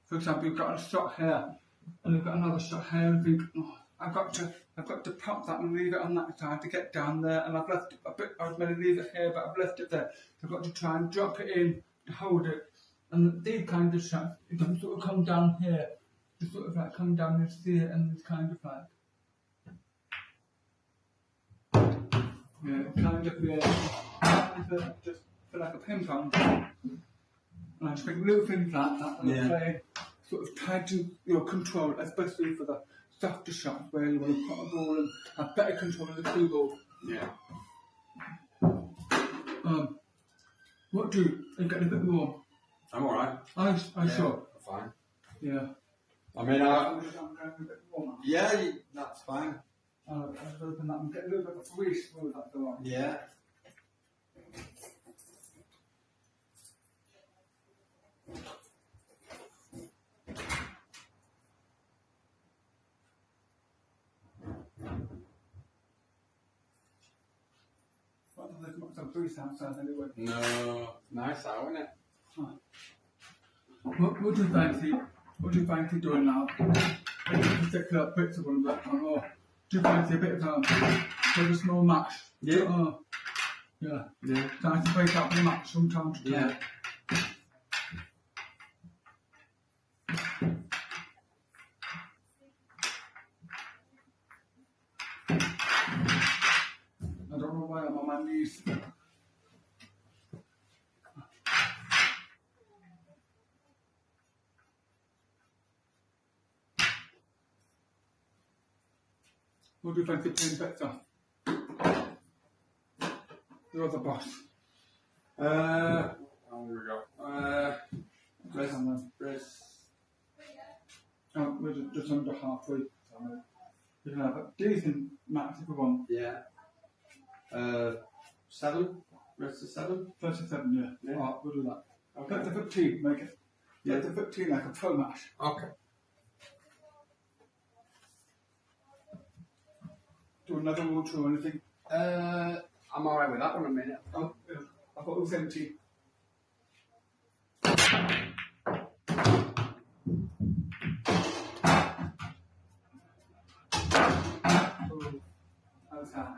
for example, you've got a shot here and you've got another shot here and think, oh, I've got to pop that and leave it on that side to get down there, and I've left it a bit. I was meant to leave it here, but I've left it there. So I've got to try and drop it in to hold it. And these kind of shots, you can sort of come down here, just sort of like come down and see it, and it's kind of like, yeah, kind of just feel like a ping pong. And I just think little things like that, and I play sort of tighten your control, especially for the softer shots where you want to put a ball and have better control of the cue ball. Yeah. What do you get a bit more? I'm alright. I sure. Fine. Yeah. I mean, I'm going a bit warmer. yeah, that's fine. I'll just open that and get a little bit of a grease through that door. Yeah. Well, there's not some grease outside anyway. No, nice out, isn't it? What do you fancy doing now? Particular bits of one that one, or do you fancy a bit of a small match? Yeah. Yeah. Yeah. So I can break up the match from time to time. Yeah. I don't know why I'm on my knees. What do you fancy playing better? You're the boss. Here we go. Press. We're just under halfway. So you can have a decent match if you want. Yeah. 7. Rest of 7. 37, yeah. Yeah. Alright, we'll do that. Okay. Let the 15 make it. Yeah. Let the 15 like a pro match. Okay. Do another water or anything. I'm alright with that one a minute. Oh, yeah. I thought it was empty. Oh, how's that?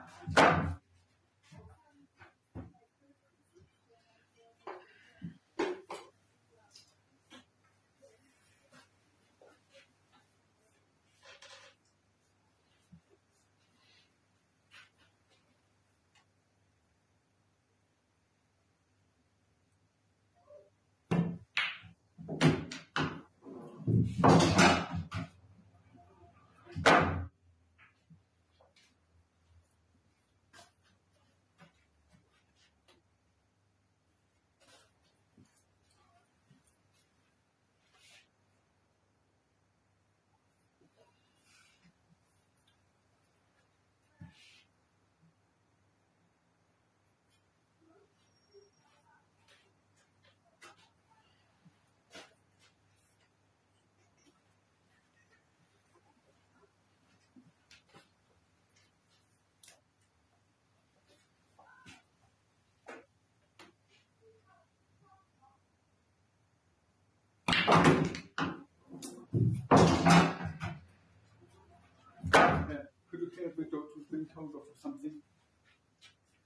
told off or something.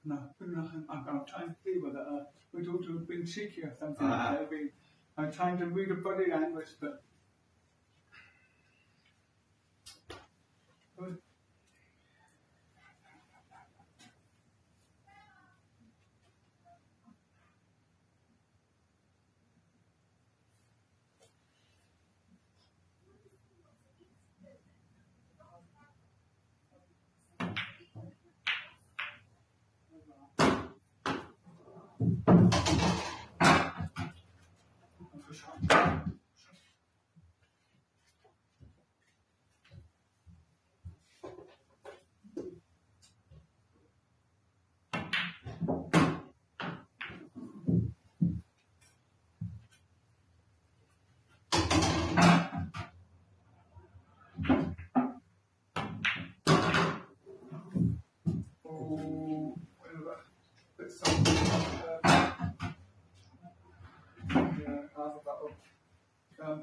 No, I'm trying to see whether we don't have been cheeky or something. Maybe I'm trying to read a body language, but.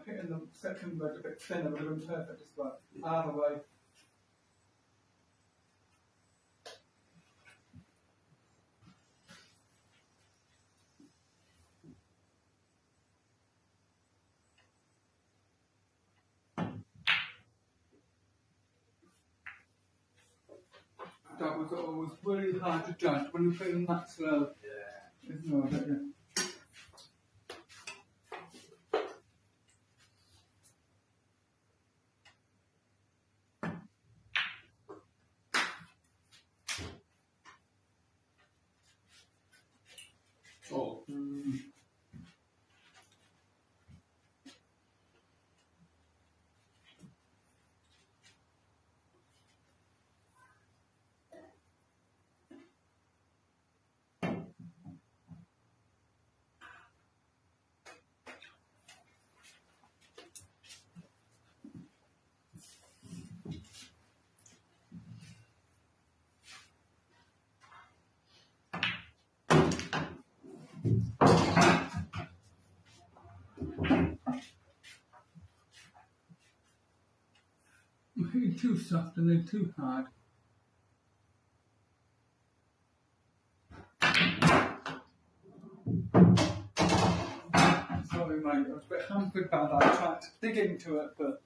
Hitting the second word a bit thinner would have been perfect as well. Either way. That was always really hard to judge when you're feeling that slow. Yeah. Isn't it, don't you? Oh. I'm hitting too soft and then too hard. Sorry, mate, I was a bit hampered by that. I tried to dig into it, but.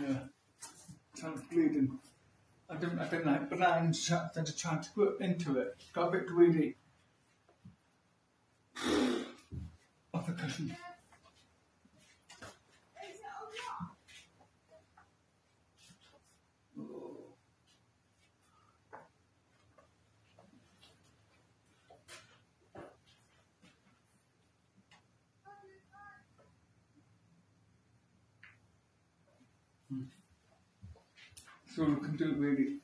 Yeah, tongue's bleeding. I didn't like blind shots, I just tried to go into it. Got a bit greedy. Off the cushion. So we can do it really.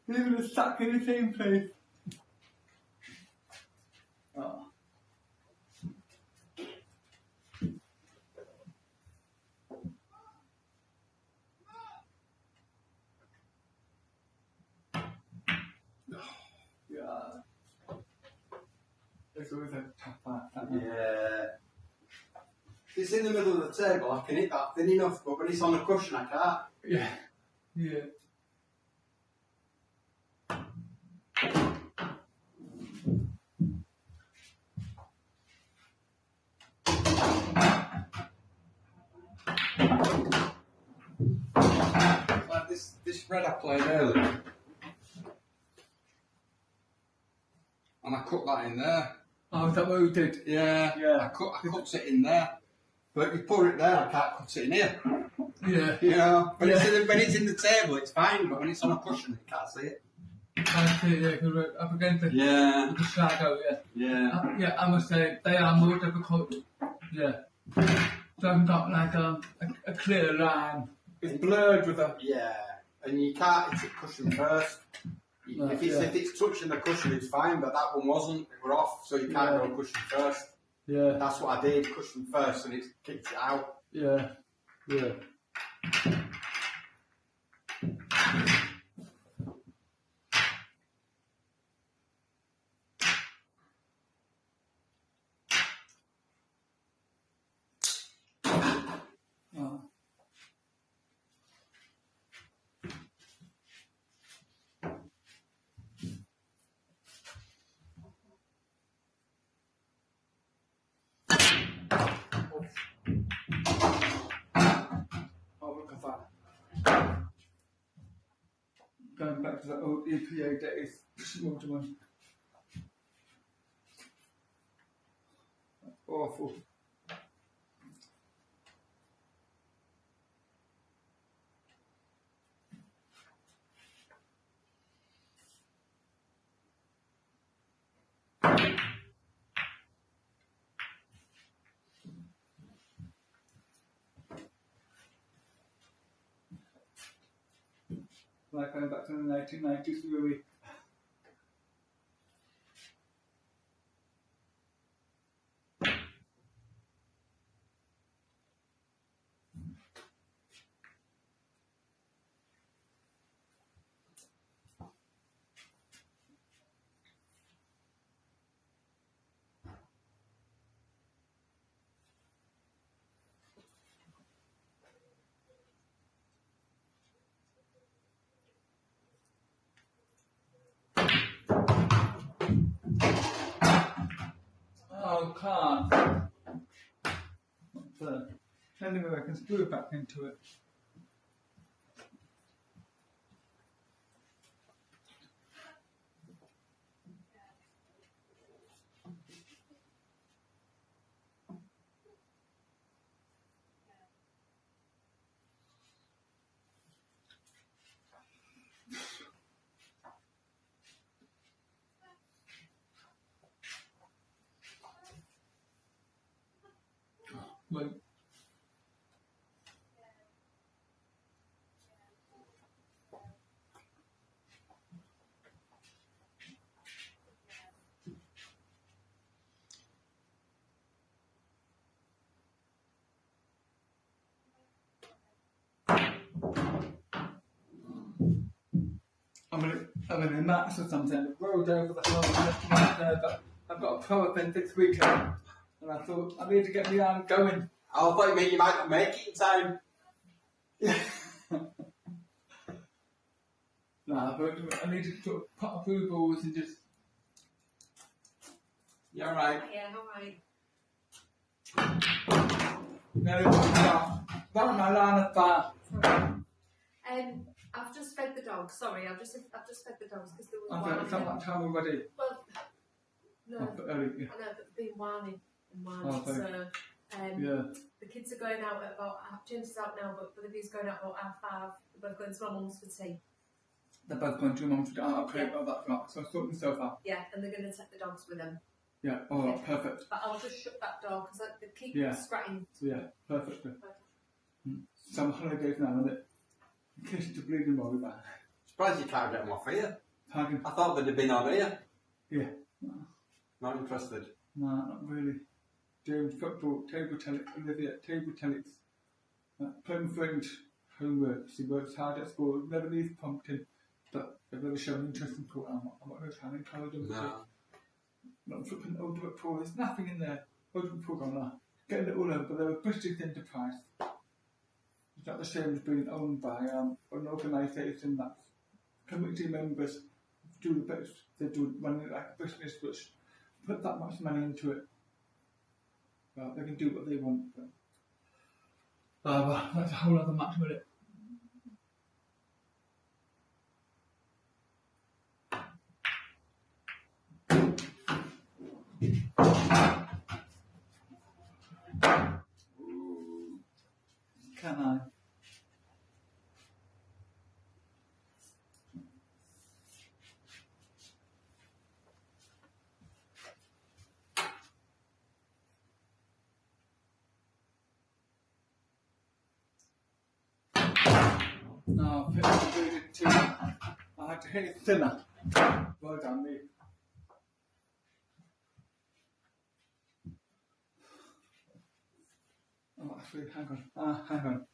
Leaving it stuck in the same place. Oh. Yeah. It's always a tough part. Yeah. If it's in the middle of the table, I can hit that thin enough, but when it's on a cushion, I can't. Yeah. Yeah. Like this red I played earlier, and I cut that in there. Oh, is that what we did? Yeah. Yeah. I cut it in there, but if you pour it there, I can't cut it in here. Yeah. You know, when, Yeah. when it's in the table, it's fine, but when it's on a cushion, you can't see it. I see, yeah, because we're up against the, Yeah. the shadow, yeah. Yeah. Yeah, I must say, they are more difficult. Yeah. So I've got like a clear line. It's blurred with a... Yeah. And you can't hit it cushion first. Right, If it's touching the cushion, it's fine, but that one wasn't. It were off, so you can't go cushion first. Yeah. That's what I did, cushion first, and it kicked it out. Yeah. Yeah. Oh. Oh, look at that. Going back to the old EPA days. Waterman. Awful. Like going back to the 1990s, really. Oh, can't. So, anyway, I can screw it back into it. Wait. I'm in a match or something. I rolled over the whole left there, but I've got a pro event this weekend, and I thought I need to get my arm going. I thought you might not make it in time. Nah, but I need to sort of put a few balls and just. You're right. Yeah, alright. Now that my line of fire. I've just fed the dogs. Sorry, I've just fed the dogs because there was I've one. got that time already. Well, no, Oh, but early, yeah. I know, but they've been whining and whining. Oh, thank So, Yeah. the kids are going out at about James is out now, but Olivia's going out about 5:30. They're both going to my mum's for tea. They're both going to mum to okay, Yeah. well, that's right. So I sort myself out. Yeah, and they're going to take the dogs with them. Yeah, oh, Yeah. perfect. But I'll just shut that door because they keep Yeah. scratching. So yeah, perfect. Some holidays now, and it in case to bleed them all back. Surprised you can't get them off here. Pardon? I thought they'd have been on here. Yeah. Not interested. No, not really. James, football, table tennis, Olivia, table tennis. Playing friend, homework. She works hard at school, never leaves pumpkin, but they've never shown interest in pool. I'm not going to try and encourage them to. Not flipping ultimate pool, there's nothing in there. Ultimate pool gone now. Getting it all over, but they're a British enterprise. It's not the same as being owned by an organisation that's committee members do the best. They do run it like a business, which put that much money into it. Well, they can do what they want. But, well, that's a whole other matter with it. Can I? No, I think I did it too. I had to hit it thinner. Well done, me. Oh, actually, hang on. Hang on.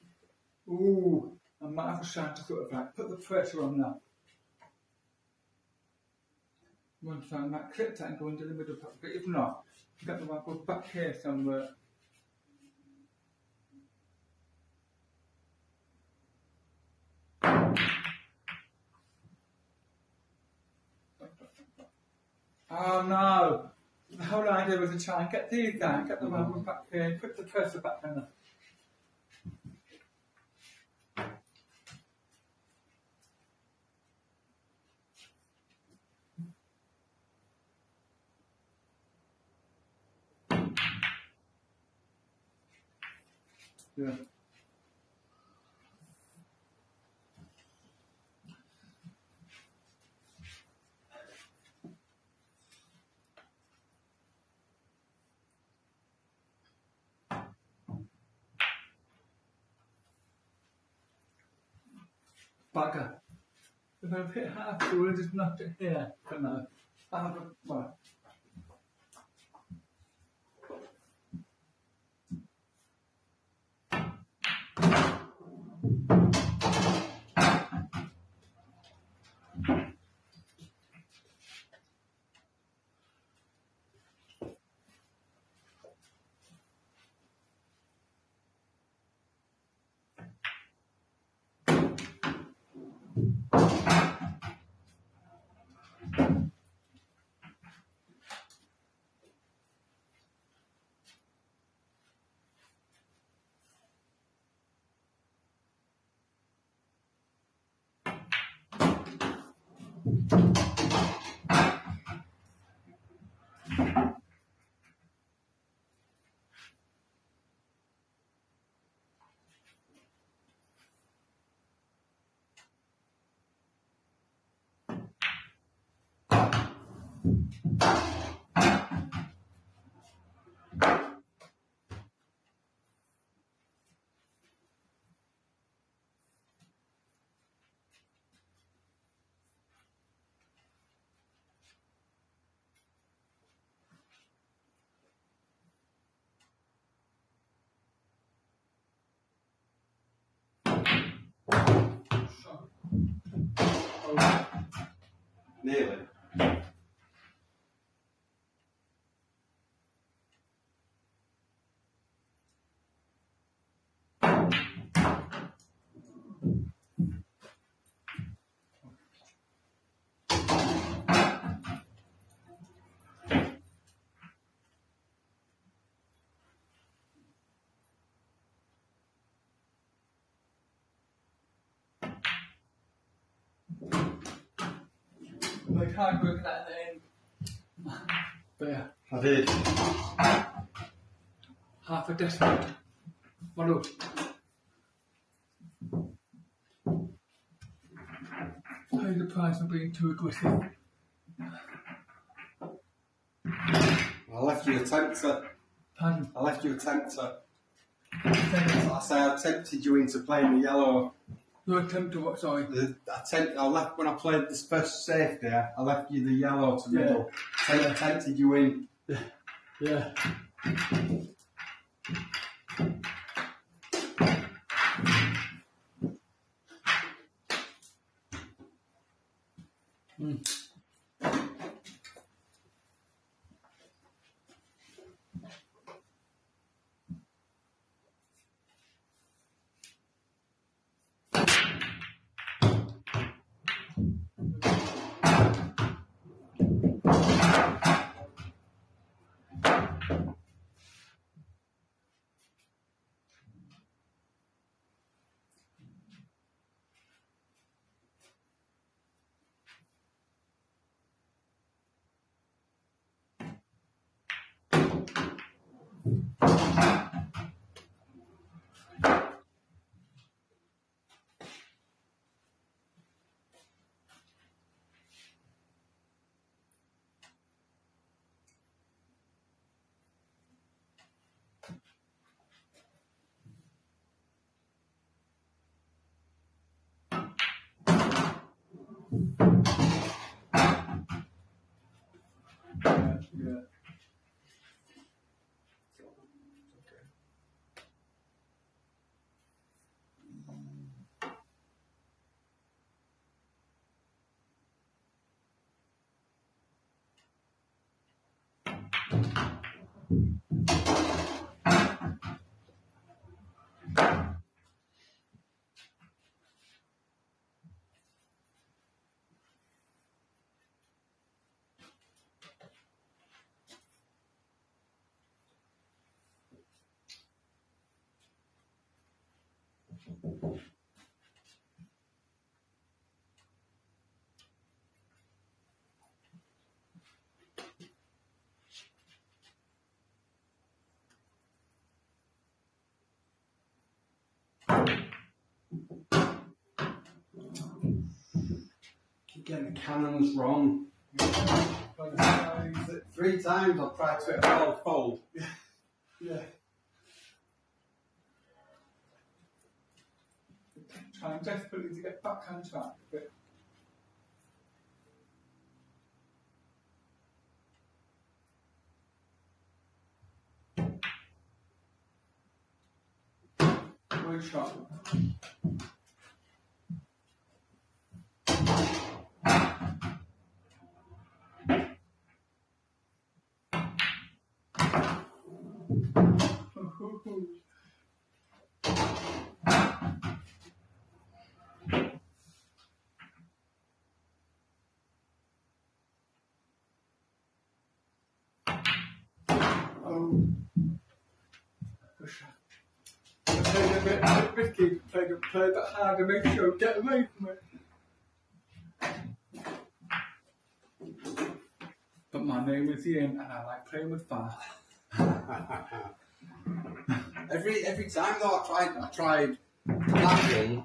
Ooh, I might have a shot to sort of like put the pressure on now. Once I might clip that and go into the middle part, but if not, you got the one go back here somewhere. Oh no! The whole idea was to try and get these down, get the rubber back here, put the pressure back in there. Yeah. Bugger. If I've hit half through and just knocked it here, but no. Well. Nearly. Like hard work at the end. But yeah, I did. half a decimal. Well, look. Pay the price of being too aggressive. I left you a tempter. Pardon? I left you a tempter. Second. I say I tempted you into playing the yellow. Your attempt to what, sorry? I left when I played this first safety. I left you the yellow to middle. I tempted you in. Yeah. Getting the cannons wrong. 3 times I've tried to hit a ball fold. Yeah. Trying desperately to get back on track. But good shot. Oh, good shot. I played a bit risky, played a bit hard to make sure get away from it. But my name is Ian and I like playing with fire. Every time though I tried that one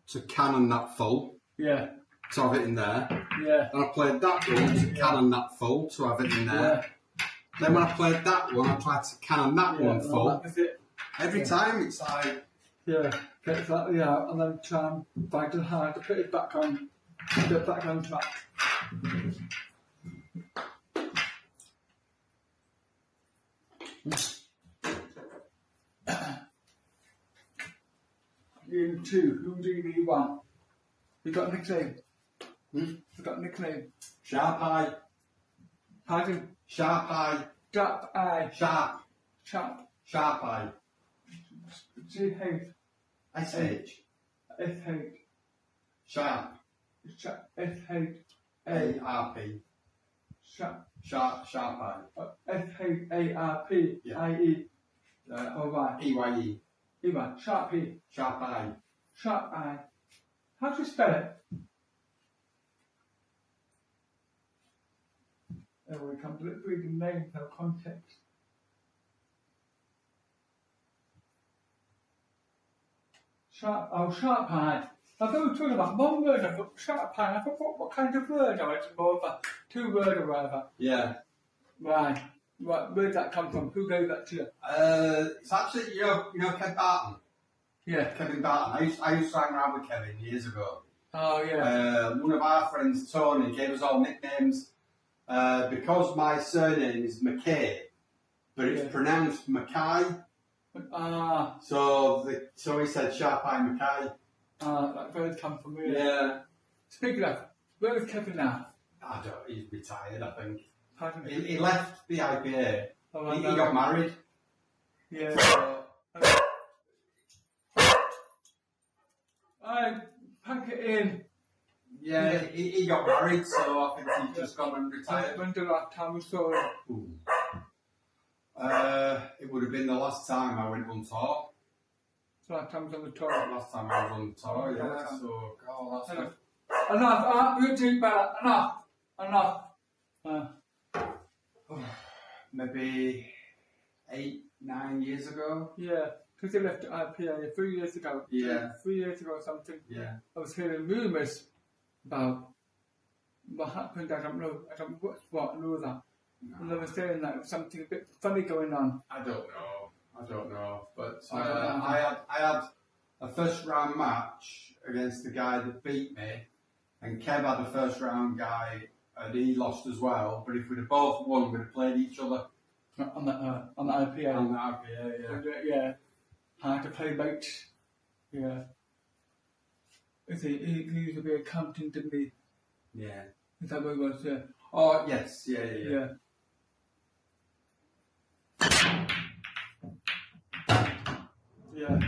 to cannon that full. Yeah. To have it in there. Yeah. And I played that one to cannon that full to have it in there. Yeah. Then when I played that one, I tried to cannon that one full. That was it. Every time it's like... Yeah, get exactly out and then try and fight it hard to put it back on, get back on track. You two, who do you want? You got a nickname? You got a nickname? Sharp Eye. Pardon? Sharp Eye. Sharp Eye. Sharp. Sharp. Sharp Eye. G-H. S-H. S-H. Sharp. S-H. A-R-P. Sharp. Sharp Eye. S-H-A-R-P. Yeah. I-E. O-Y. E-Y-E. E-Y. Sharp E. Sharp Eye. Sharp Eye. How do you spell it? Oh, we come to reading names, no context. Sharp Eye. I thought we were talking about one word, I thought sharp eye. I thought, what kind of word? I went more of a 2-word or whatever. Yeah. Right. Where did that come from? Who gave that to you? It's actually, you know Kevin Barton? Yeah. Kevin Barton. I used to hang around with Kevin years ago. Oh, yeah. One of our friends, Tony, gave us all nicknames because my surname is McKay, but it's pronounced McKay. Ah. So he said Sharp Eye McKay. That word come from me. Yeah. Speaking of, where is Kevin now? I don't. He's retired, I think. Pardon me? He left the IPA. Oh, He got married. Yeah. I pack it in. Yeah, he got married, so I think he's just gone and retired. When the last time we saw him? Ooh. It would have been the last time I went on tour. Last time I was on the tour. Last time I was on tour, yeah. So, God, that's it. Enough. We'll do better. Enough. Maybe 8-9 years ago. Yeah, because he left IPA 3 years ago. Yeah. 3 years ago or something. Yeah. I was hearing rumours about what happened. I don't know what and all that. No. And they were saying that there was something a bit funny going on. I don't know. But I had a first round match against the guy that beat me, and Kev had a first round guy, and he lost as well. But if we'd have both won, we'd have played each other. On the IPA. On the IPA, yeah. Yeah. Hard to play mates. Yeah. He used to be accountant, didn't he? Yeah. Is that what it was? Yeah. Oh, yes. Yeah. Yeah.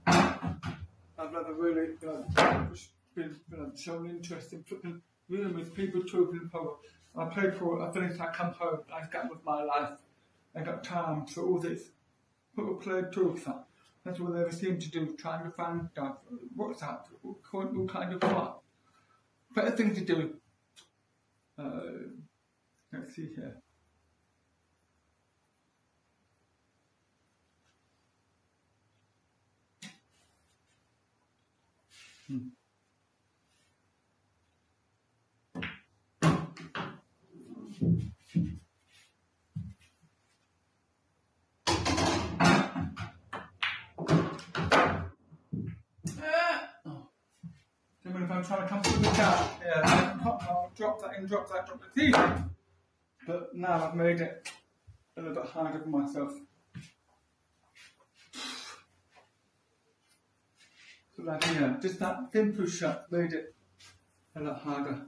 I've never really been shown interest in flipping, really with people talking power. I play for, I finished, I come home, I got with my life. I got time for all this. People play talks that. That's what they ever seem to do, trying to find out what's that, what kind of what. Better thing to do. Let's see here. If I'm trying to come through the gap, yeah, I'll drop that in, drop that, drop it. Easy. But now I've made it a little bit harder for myself. So that, yeah, just that thin push up made it a lot harder.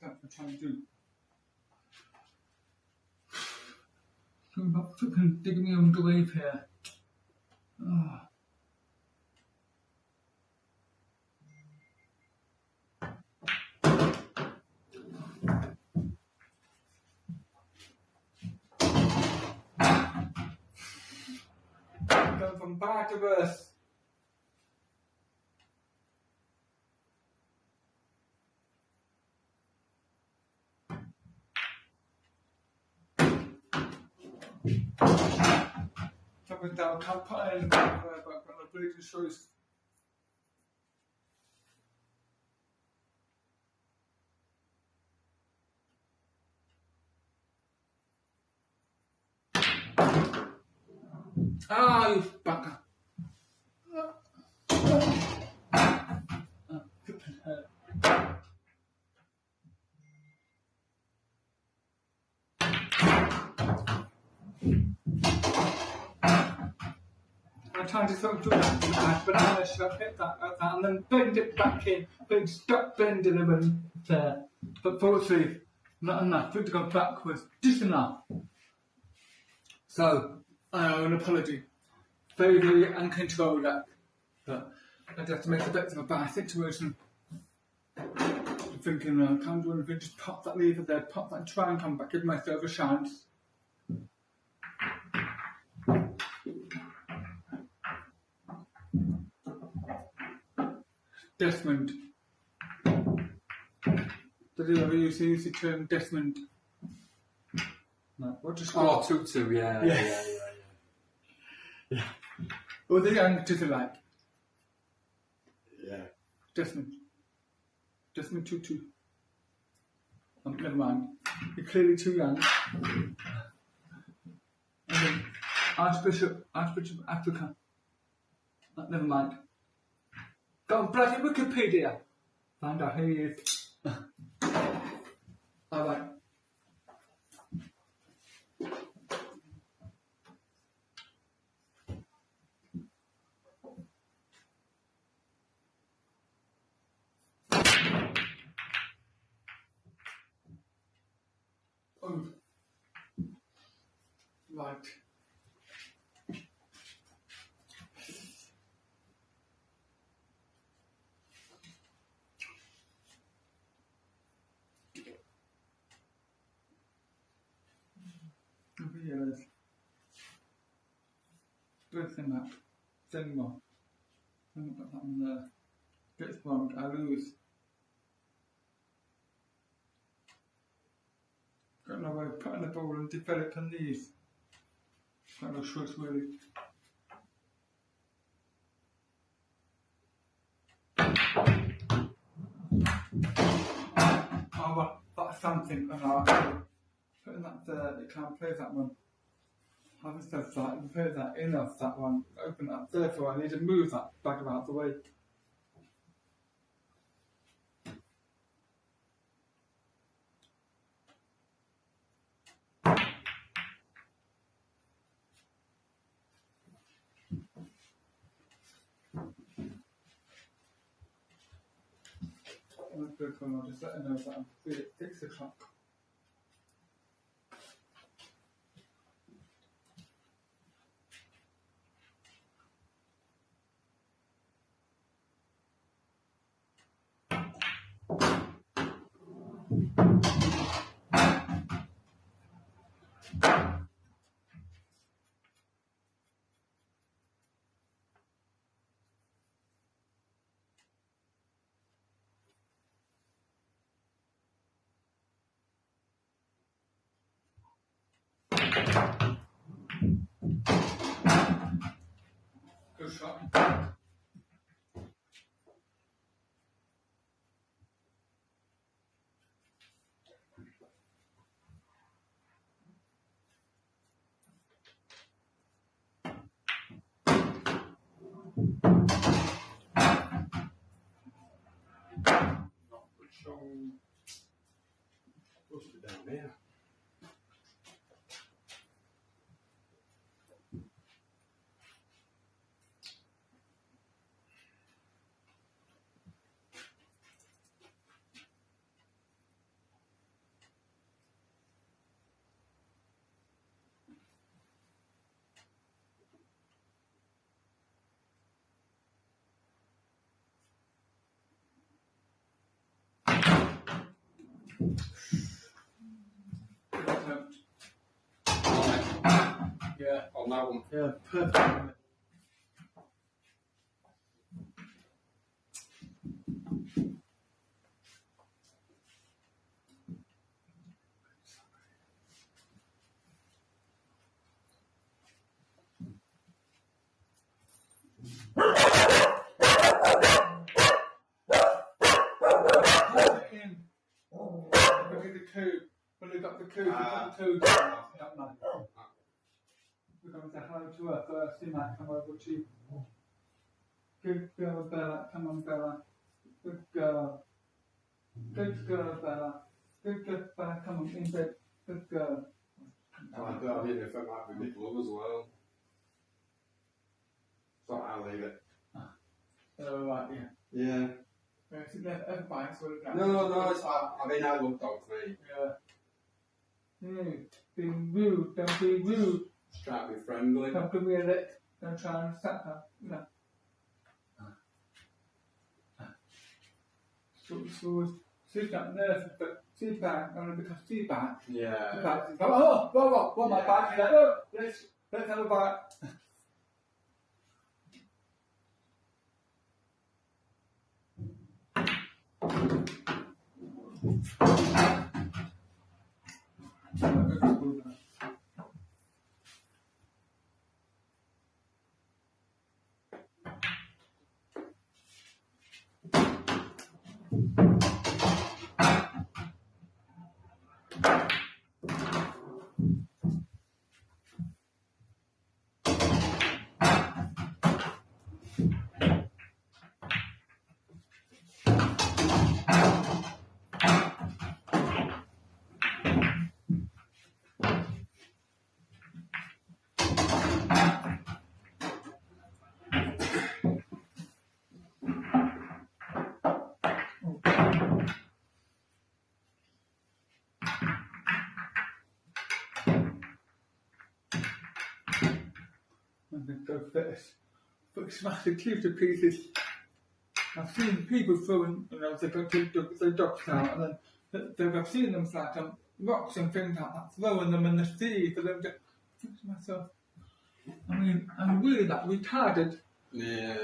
That's what I'm trying to do. Talking about fucking digging me under the wave here. Oh. Going from bad to worse. Something that I can't put in, but I'm really choice. Ah, you bugger. I'm trying to sort of do that, but I should have hit that like that and then bend it back in, but stop bending them and there. But fortunately, not enough. It go backwards, just enough. So, I owe an apology. Very, very uncontrolled that. But I have to make a bit of a bad situation. I'm thinking, I can't do anything, just pop that lever there, pop that, try and come back, give myself a chance. Desmond. Did you ever use the term Desmond? No, what just Oh, Tutu, yeah. Well, the youngsters are like Yeah. Desmond Tutu. Never mind. You're clearly too young. And then Archbishop Africa. Never mind. Go on bloody Wikipedia. Find out who he is. Alright. Oh. Right. Over here is breathing up. Send more. I'm gonna put that in there. Gets bombed, I lose. Got no way of putting the ball and developing these. Got no choice really. Oh well, that's something. Putting that there, you can't play that one. Having said that, you can play that in off that one, open that, therefore I need to move that back about the way. I'm good for I'll just let her know that I'm free at 6 o'clock. Good shot. Not good shot. Pushed it down here. Good attempt. Yeah. On that one. Yeah, perfect. In. Look at the coup. When they got the coup, they got the coup down. That man. We're going to say hello to her first, he might come over to you. Good girl, Bella. Come on, Bella. Good girl. Good girl, Bella. Good girl, Bella. Come on, in bed. Good girl. I don't know if it might be big love as well. So I'll leave it. Oh, right, yeah. Yeah. It's never bites, will it? No, it's fine. I mean, I love dogs, mate. Yeah. Be rude, don't be rude. Just try to be friendly. Don't give me a lick. Don't try and slap her. No. So she's not nervous, but she's back, only because she's back. Yeah. She's back. She's like, oh, my back. She's like, oh, let's have a bite. And then go first. But smash the tube to pieces. I've seen people throwing, they go to the dogs out, and then I've seen them like rocks and things like that, throwing them in the sea for them to. I think to myself, I mean, I'm really that retarded. Yeah.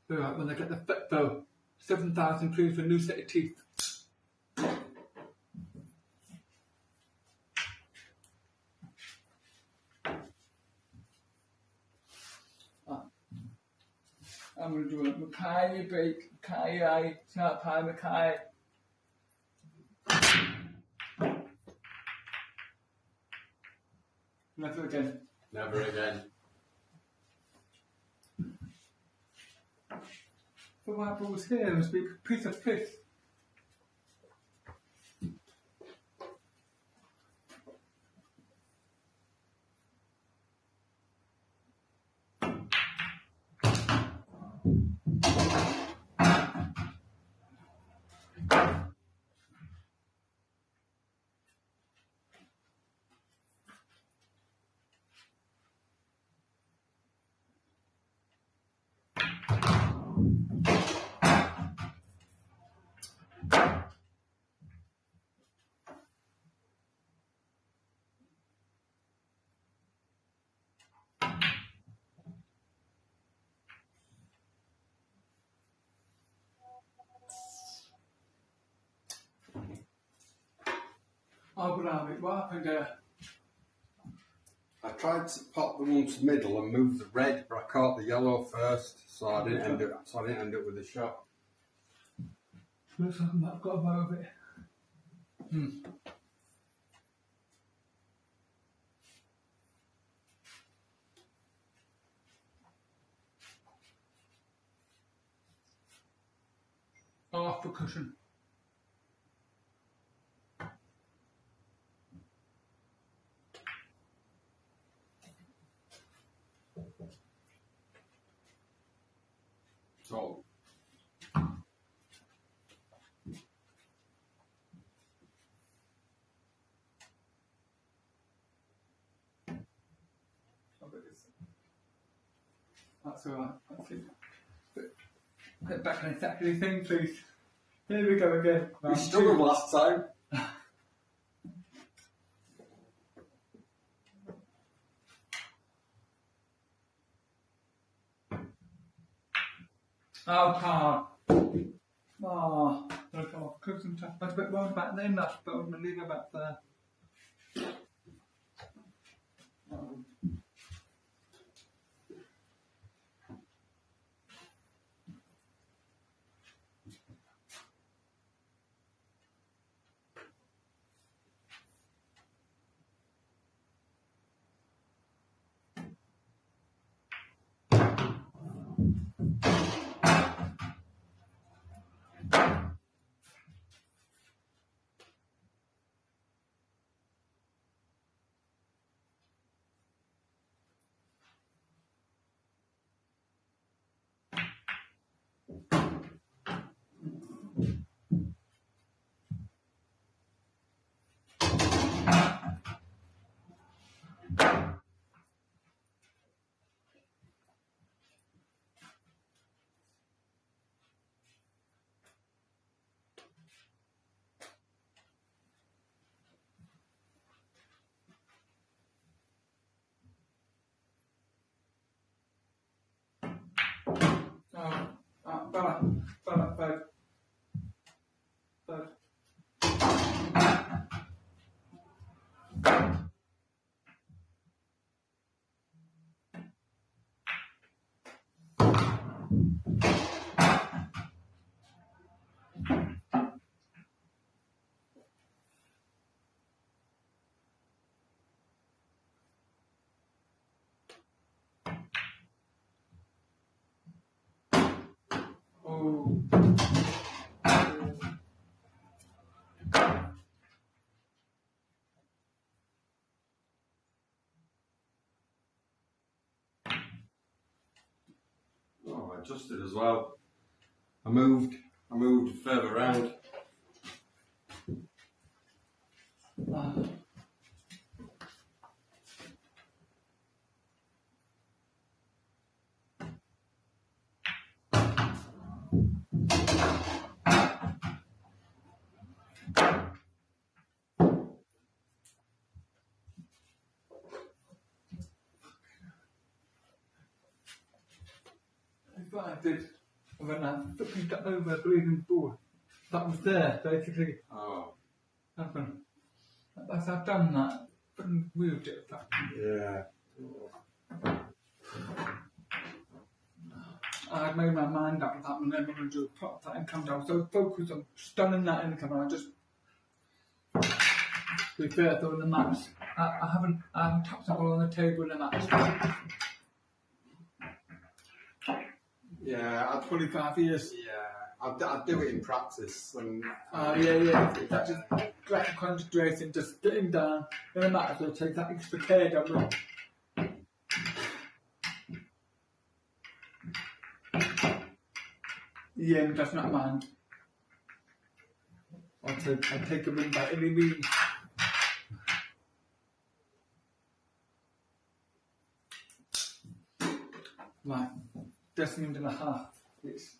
So like when I get the fit though, 7,000 quid for a new set of teeth. I'm going to do a Mackay bake, Mackay, snap pie, Mackay. Never again. Never again. The white ball was here, it must be a piece of piss. Oh, but what happened there? I tried to pop the one to middle and move the red, but I caught the yellow first, so I didn't end up with the shot. Looks like I've got a bow of it. Oh, off the cushion. So, That's alright. That's it. Get back on exactly the thing, please. Here we go again. we struggled last time. Oh, car. Oh, look, I'll cook some stuff. That's a bit more back then, that's but I'm going to leave it back there. Bella. Oh. Oh, I adjusted as well. I moved further round. What I did when I flipped it over the bleeding board, that was there, basically. Oh. Happened. As I've done that, and moved it back. Yeah. I had made my mind up that and then I'm going to do pop that income down. So focused on stunning that income and I just be fair though in the maps. I haven't tapped that all on the table in the maps. Yeah, 25 years. Yeah, I'd do it in practice. And, yeah. That's just great concentration, just getting down in the maps. So take that extra care down. Ian does not mind. I'll take a ring by any means. Right, 10.5 please.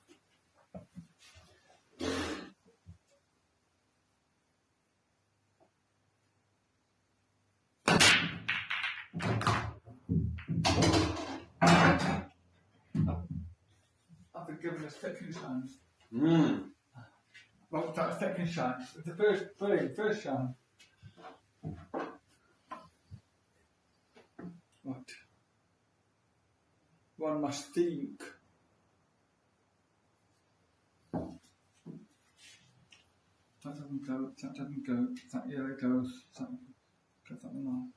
I've been given a second chance. Well, that second chance. It's the first chance. What? One must think. That doesn't go, that doesn't go, that yellow goes, that goes that one on.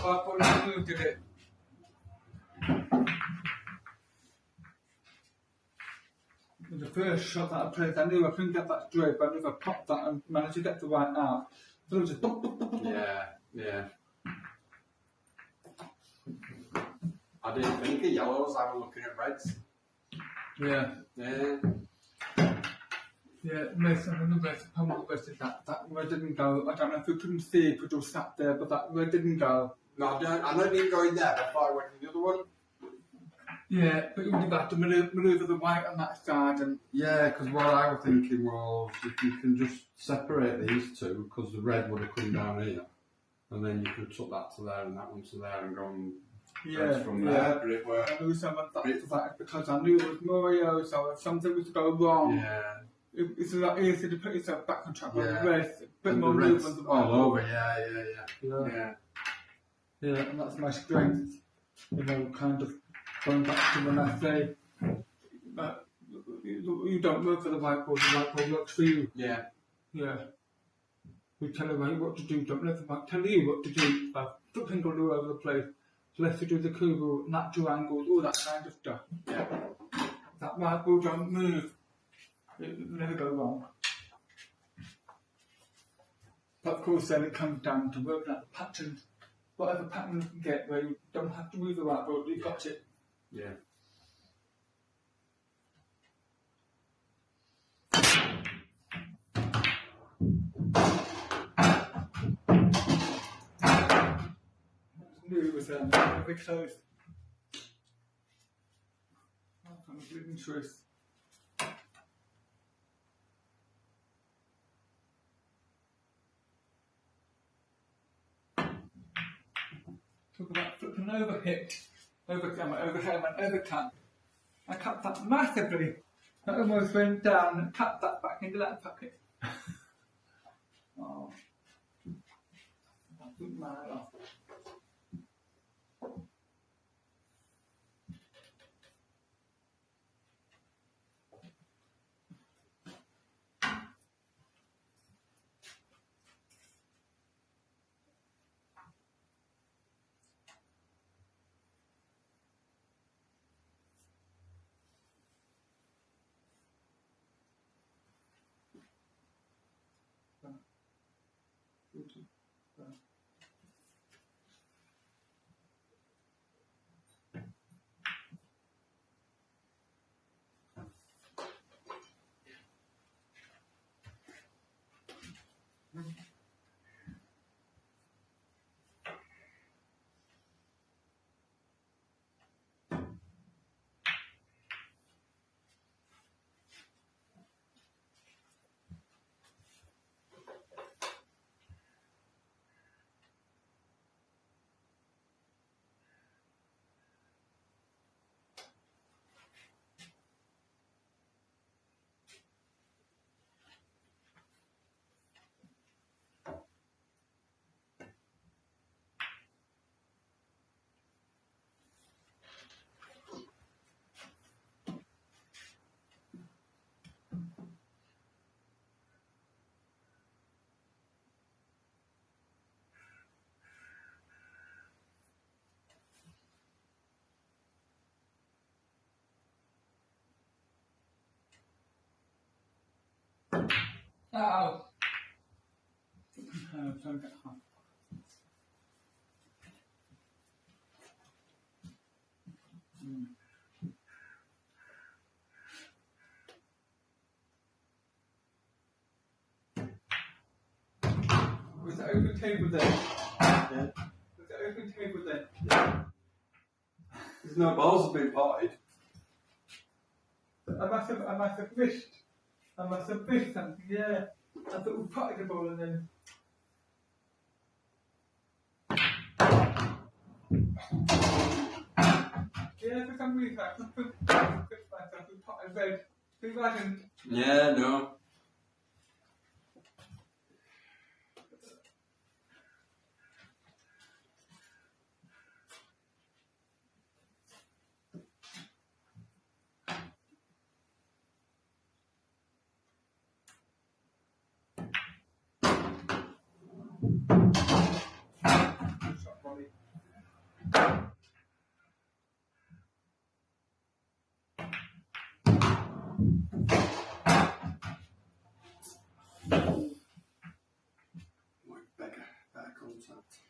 I probably moved it. The first shot that I played, I knew I couldn't get that straight, but I knew if I popped that and managed to get the right out. So it was just Yeah. I didn't think of yellows, I was looking at reds. Yeah. Yeah, most of the rest, probably the rest of that red didn't go. I don't know if you couldn't see it, but it was sat there, but that red didn't go. No, I know it didn't go in there, but I thought I went to the other one. Yeah, but you would have had to manoeuvre the white on that side and... Yeah, because what I was thinking was, if you can just separate these two, because the red would have come down here, and then you could have took that to there and that one to there and gone from there. But it worked. I knew someone that because I knew it was Mario, so if something was to go wrong, it's a lot easier to put yourself back on track with the rest, a bit more movement. All over, yeah. Yeah, and that's my strength, kind of going back to when I say you don't work for the whiteboard works for you. Yeah. We tell everybody what to do, don't let them tell you what to do. Flipping all over the place. So let's do the kubu, natural angles, all that kind of stuff. Yeah. That whiteboard don't move. It will never go wrong. But of course then it comes down to working out the patterns. Whatever pattern you can get where you don't have to move the whiteboard, you've got it. Yeah. Knew it was very close. I'm a bleeding truth. Talk about flipping overhead and overcut. I cut that massively. I almost went down and cut that back into that pocket. Oh. That took my head off. Ow. Trying to get hot. Was the open table there? Yeah. Was the open table there? There's no balls have been potted. I must have missed something, yeah. I thought we potted the ball and then. Yeah, for some reason I put myself we potted red. Who hadn't? Yeah, no. Better contact.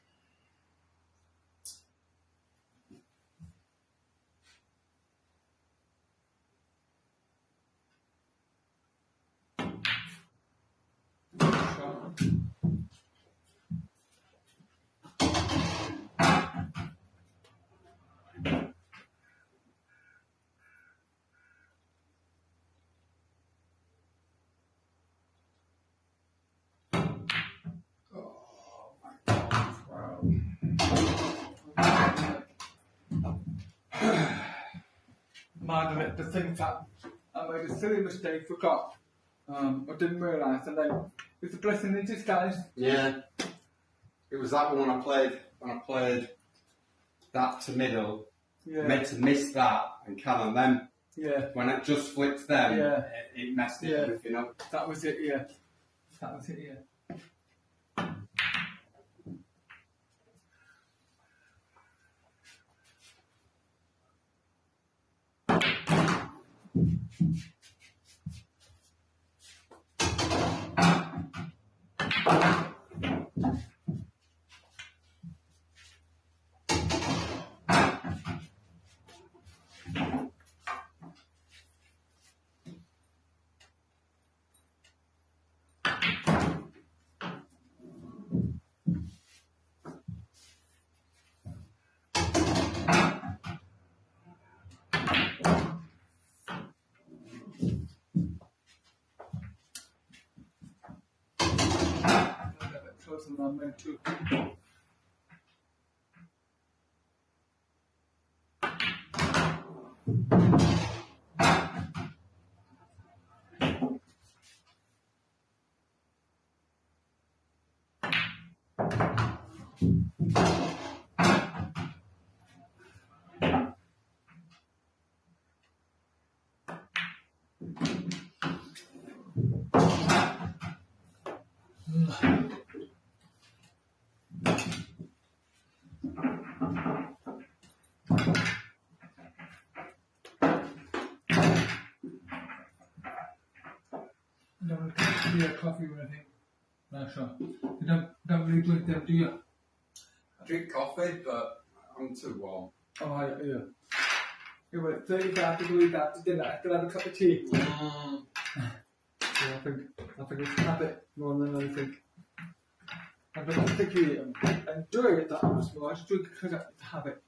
Mad of it to think that I made a silly mistake, forgot. I didn't realise, and then it's a blessing in disguise. Yeah. It was that one when I played that to middle. Yeah. Meant to miss that and Callum then. Yeah. When it just flipped them, Yeah. it messed Yeah. everything up. That was it, yeah. That was it, yeah. Close than I'm meant to. Don't tea or coffee or anything. No, sure. You don't really drink them, do you? I drink coffee, but I'm too warm. Oh, yeah. Yeah, well, 35 degrees after dinner, I still have a cup of tea. Yeah, I think it's habit more than anything. I don't particularly enjoy it that much more. I just do it because I have it.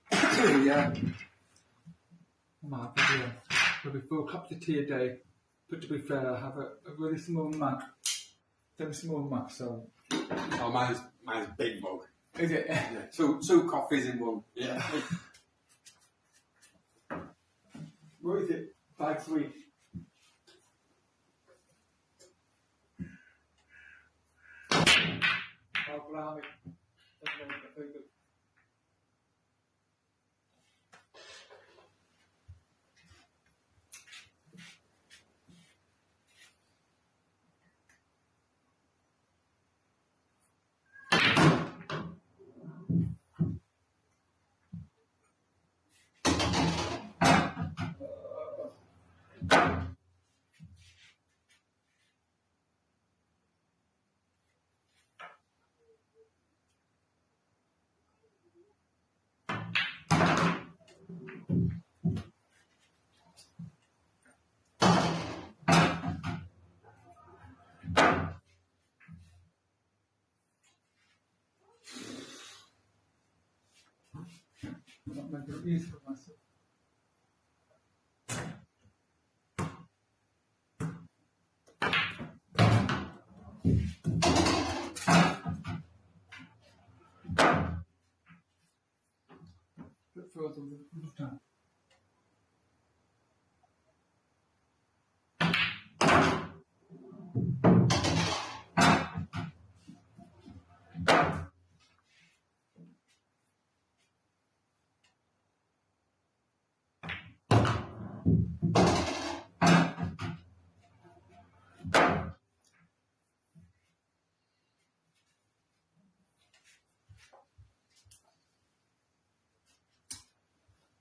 Yeah. I might have maybe 4 cups of tea a day. But to be fair, I have a really small mug. Very small mug, so. Oh, mine's big mug. Is it? Yeah. Two coffees in one. Yeah. What is it? 5-3. Oh, blimey. Very good. I'm not making it easy for myself. Bit further with time.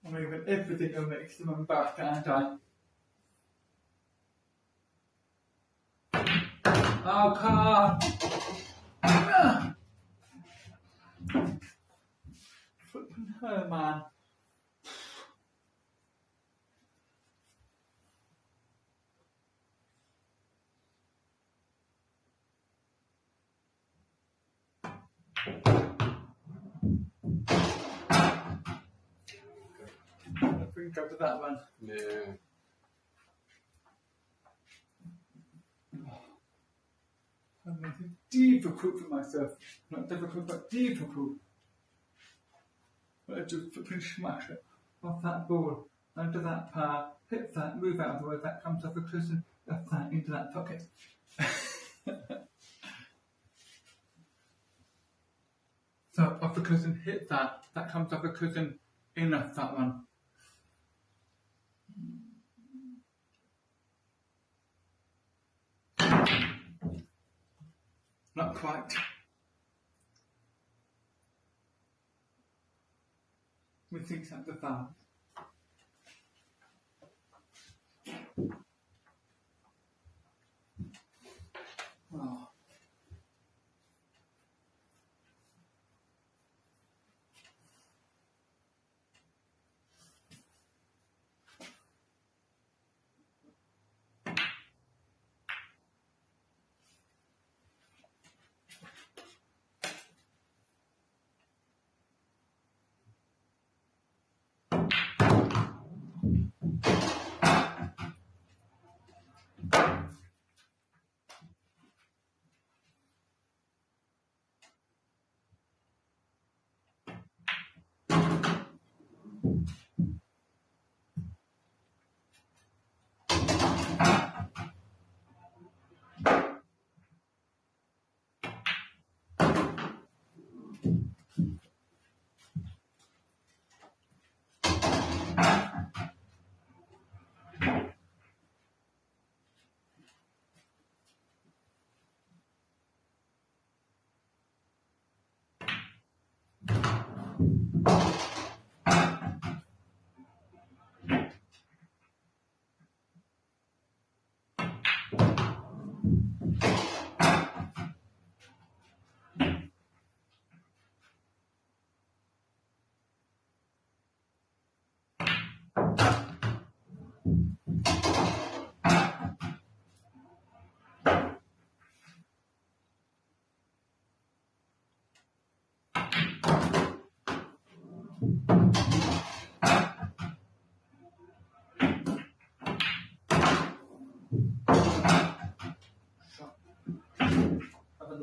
I'm moving everything over next to my back, aren't I? Oh, car! Flipping her, man. I think over that one. Yeah. I'm making it difficult for myself. Not difficult, but difficult. But I just flipping smash it off that ball, under that par, hit that, move out of the way, that comes off the cushion, off that into that pocket. So off the cushion, hit that, that comes off the cushion, in off that one. Not quite. Methinks at the foul. Oh.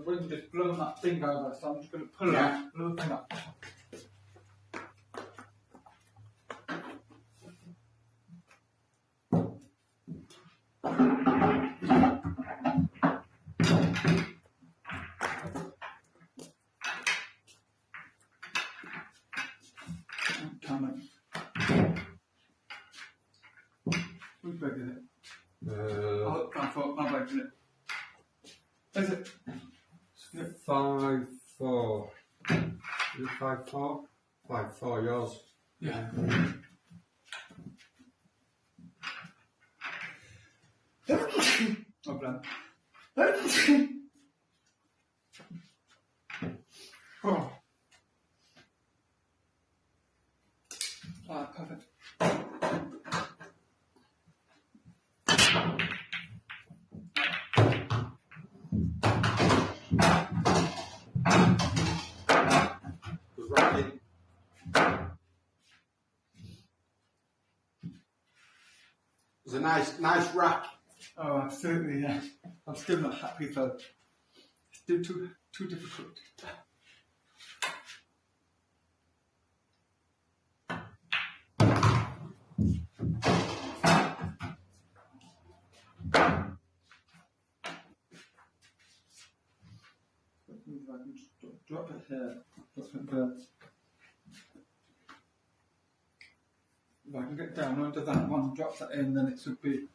the wind just blown that thing over, so I'm just going to pull that little thing up. Who's breaking it? Oh, I thought I'm breaking it. Is it? 5-4. Is it 5-4? 5-4, yours. Yeah. Oh, blank. Oh. Ah, perfect. Was rocking. It was a nice rack. Oh, absolutely, yeah. I'm still not happy though. Still too difficult. If I can just drop it here, drop it there. If I can get down onto that one, drop that in, then it should be.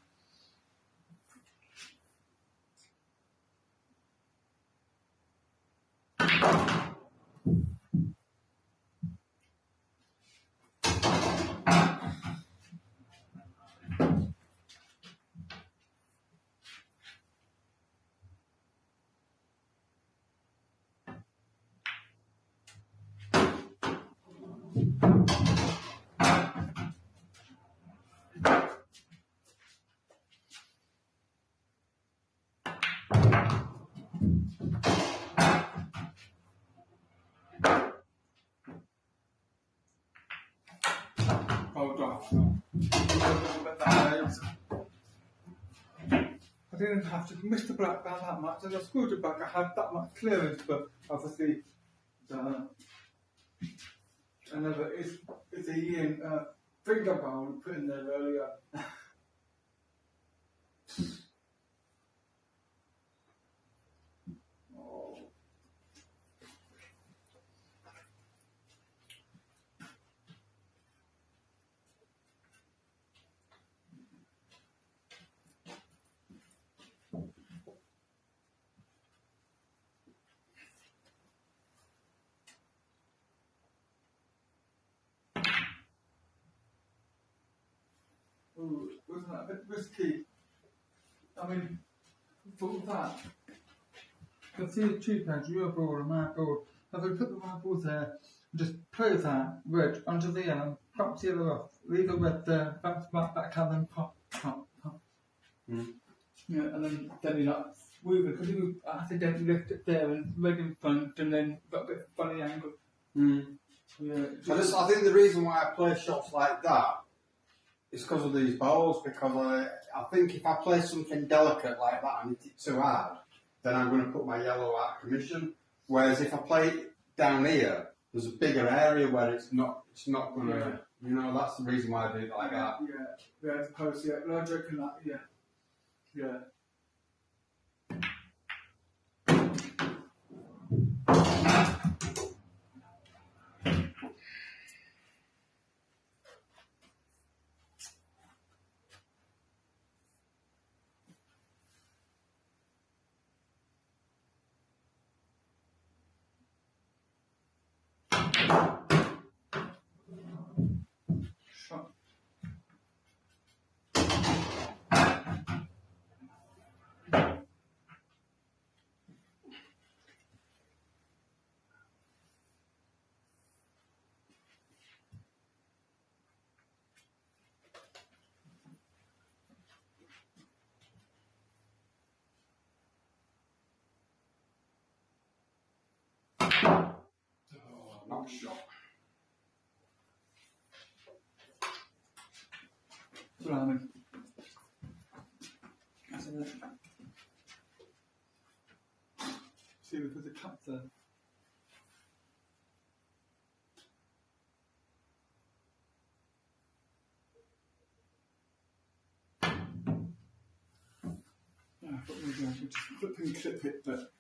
Hold off. I didn't have to miss the black band that much, and I screwed it back. I had that much clearance, but obviously, another is a Ian finger bowl put in there earlier. Oh. Ooh, wasn't that a bit risky? I mean, for that, you can see the two pads, your ball and my ball. If I put the white ball there, and just play that red onto the yellow, pop the yellow off, leave the red there, back, and then pop. Mm. Yeah, and then you like move it, because you accidentally left it there and red in front, and then got a bit funny angle. Mm. Yeah. I think the reason why I play shots like that is because of these balls, because I think if I play something delicate like that and hit it too hard, then I'm going to put my yellow out of commission. Whereas if I play it down here, there's a bigger area where it's not going to, you know, that's the reason why I do it like that. Yeah, as opposed to, well, I reckon that, yeah. Shot. Not shot. Blimey. That's a bit. See feeling for the cancer. I thought maybe I could just flip and clip it, but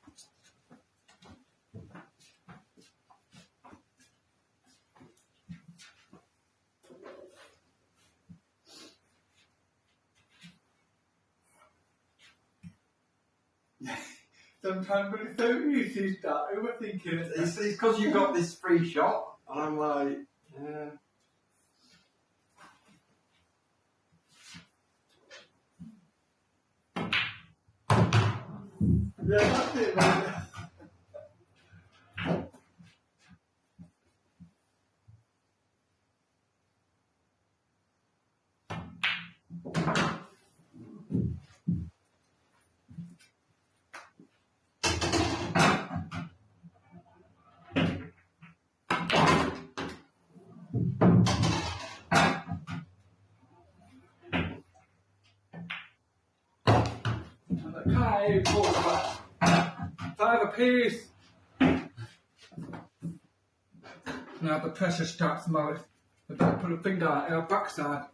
sometimes when it's so easy you start overthinking it. It's because you got this free shot, and I'm like, yeah. Yeah, that's it, man. I can't even talk about 5 apiece. Now the pressure starts more. I don't put a finger on our backside.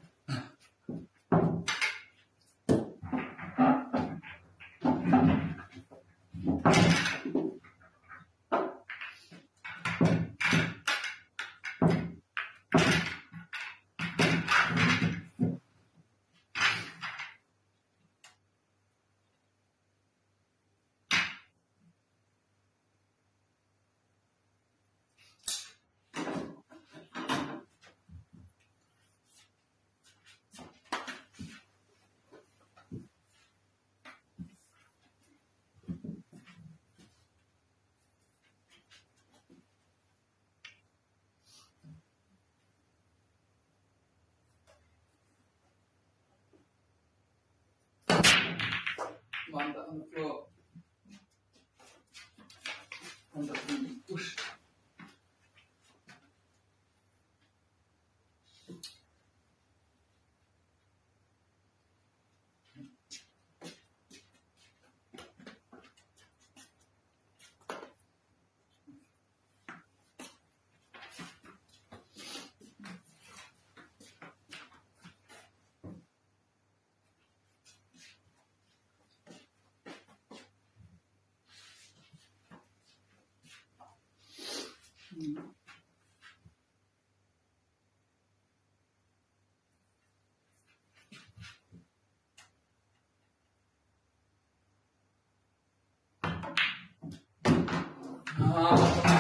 Land that on the floor. And that's being pushed.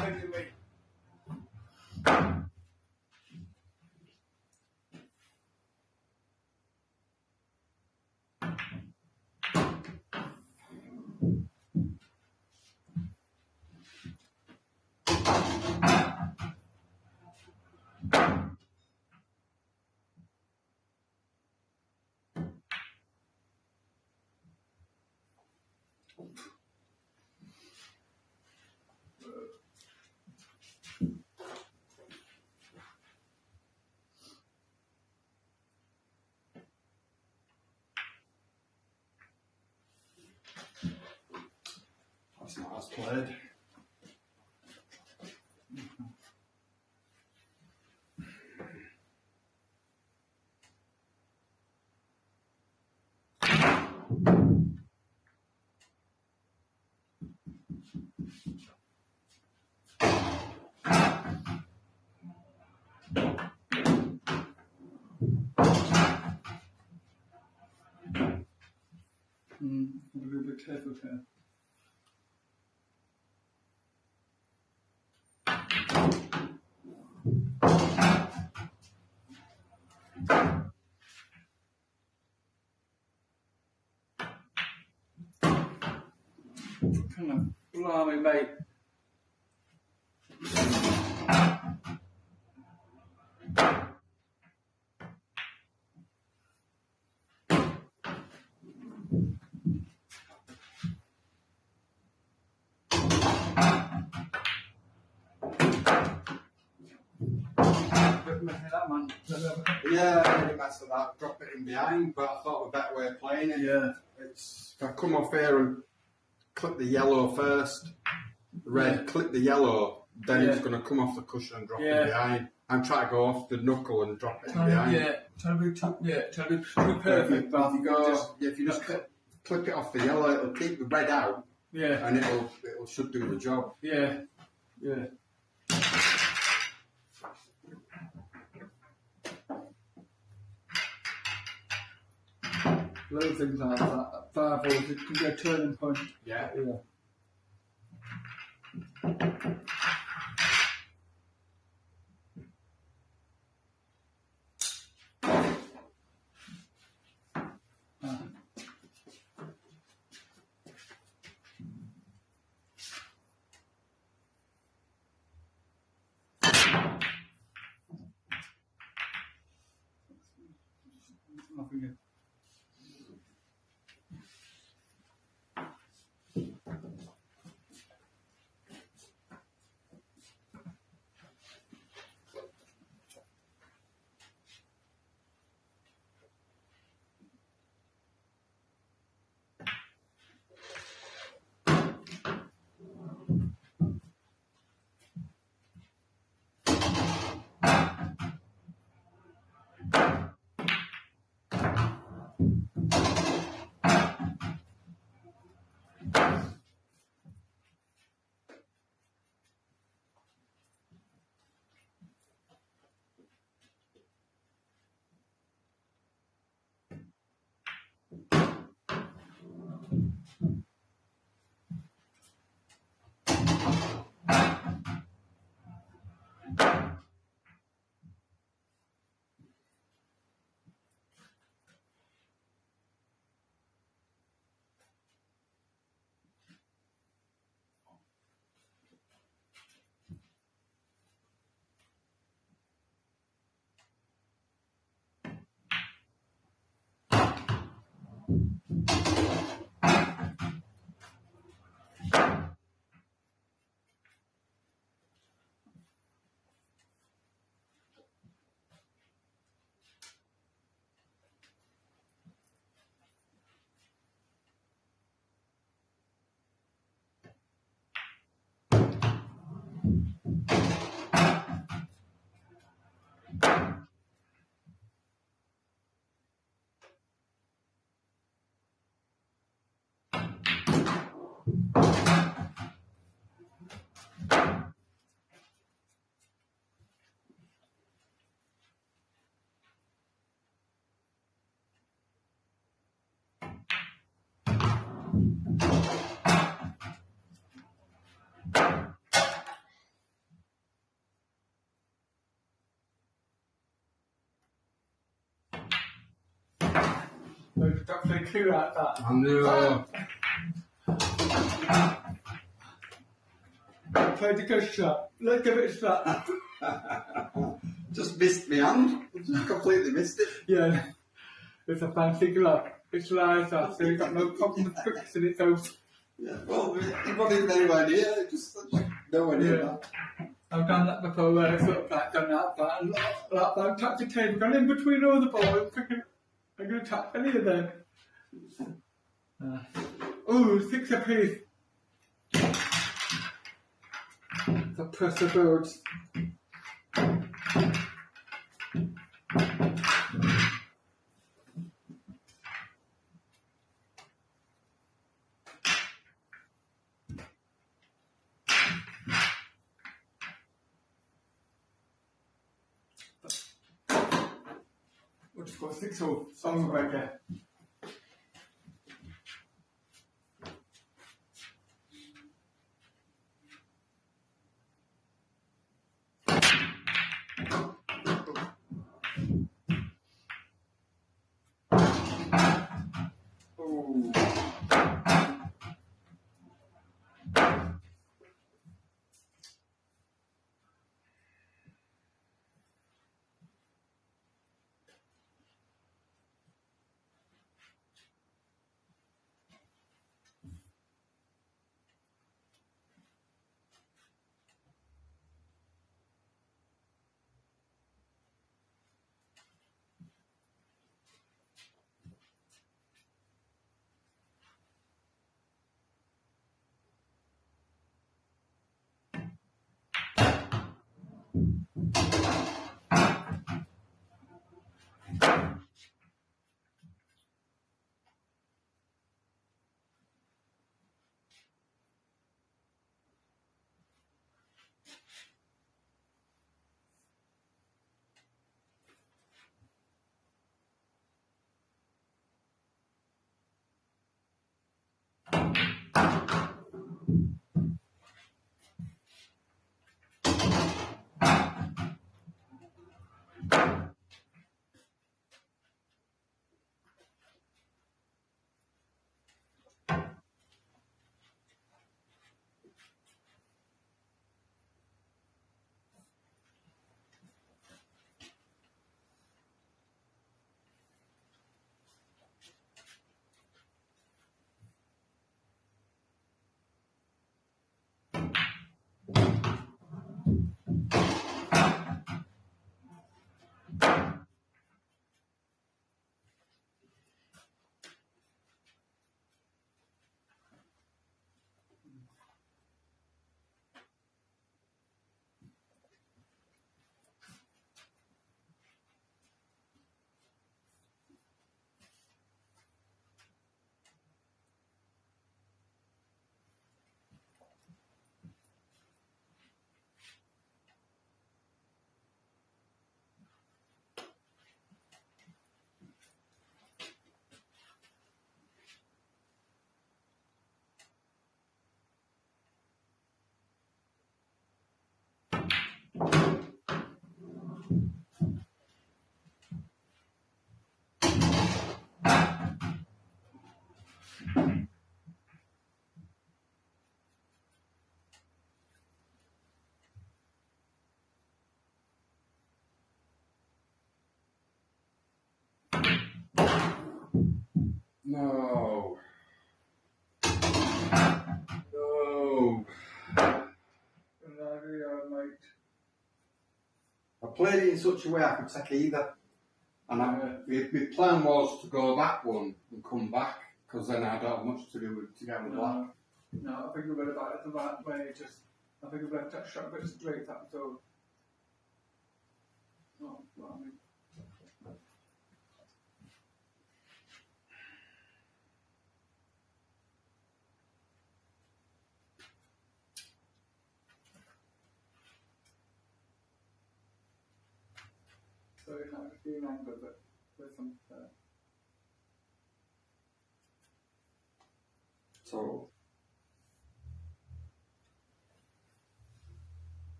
Anyway. That's not as played. A little bit careful here. Come on, blimey, mate. That man. Yeah, I really messed with that. Drop it in behind, but I thought of a better way of playing it. Yeah. It's if I come off here and clip the yellow first, red, clip the yellow, then it's going to come off the cushion and drop it behind. I'm trying to go off the knuckle and drop it behind. Trying to be too perfect. But if you just clip it off the yellow, it'll keep the red out. Yeah. And it should do the job. Yeah. Little things like that. 5 holes, it can be a turning point. Yeah. Nothing. Don't play clear like that. I know. Play the good shot. Let's give it a shot. Just missed me hand. Just completely missed it. Yeah. It's a fancy glove. It's like that, so you've got no problem with fixing it, so. Yeah, well, it wasn't even anywhere near. Just nowhere near that. I've done that before where I sort of like done that, and like that, touch the table, gone in between all the balls, thinking, I'm going to touch any of them. Oh, 6 apiece. The press the boards. We'll just go 6 or something right there. No. No. Mate. I played it in such a way I could take either. And my plan was to go that one and come back, because then I don't have much to do with to get with black. No, I think we're about it the right way. I think we're going to shot a bit straight. That's all. Oh, well, I mean. So it's not a few angle, but with some. So.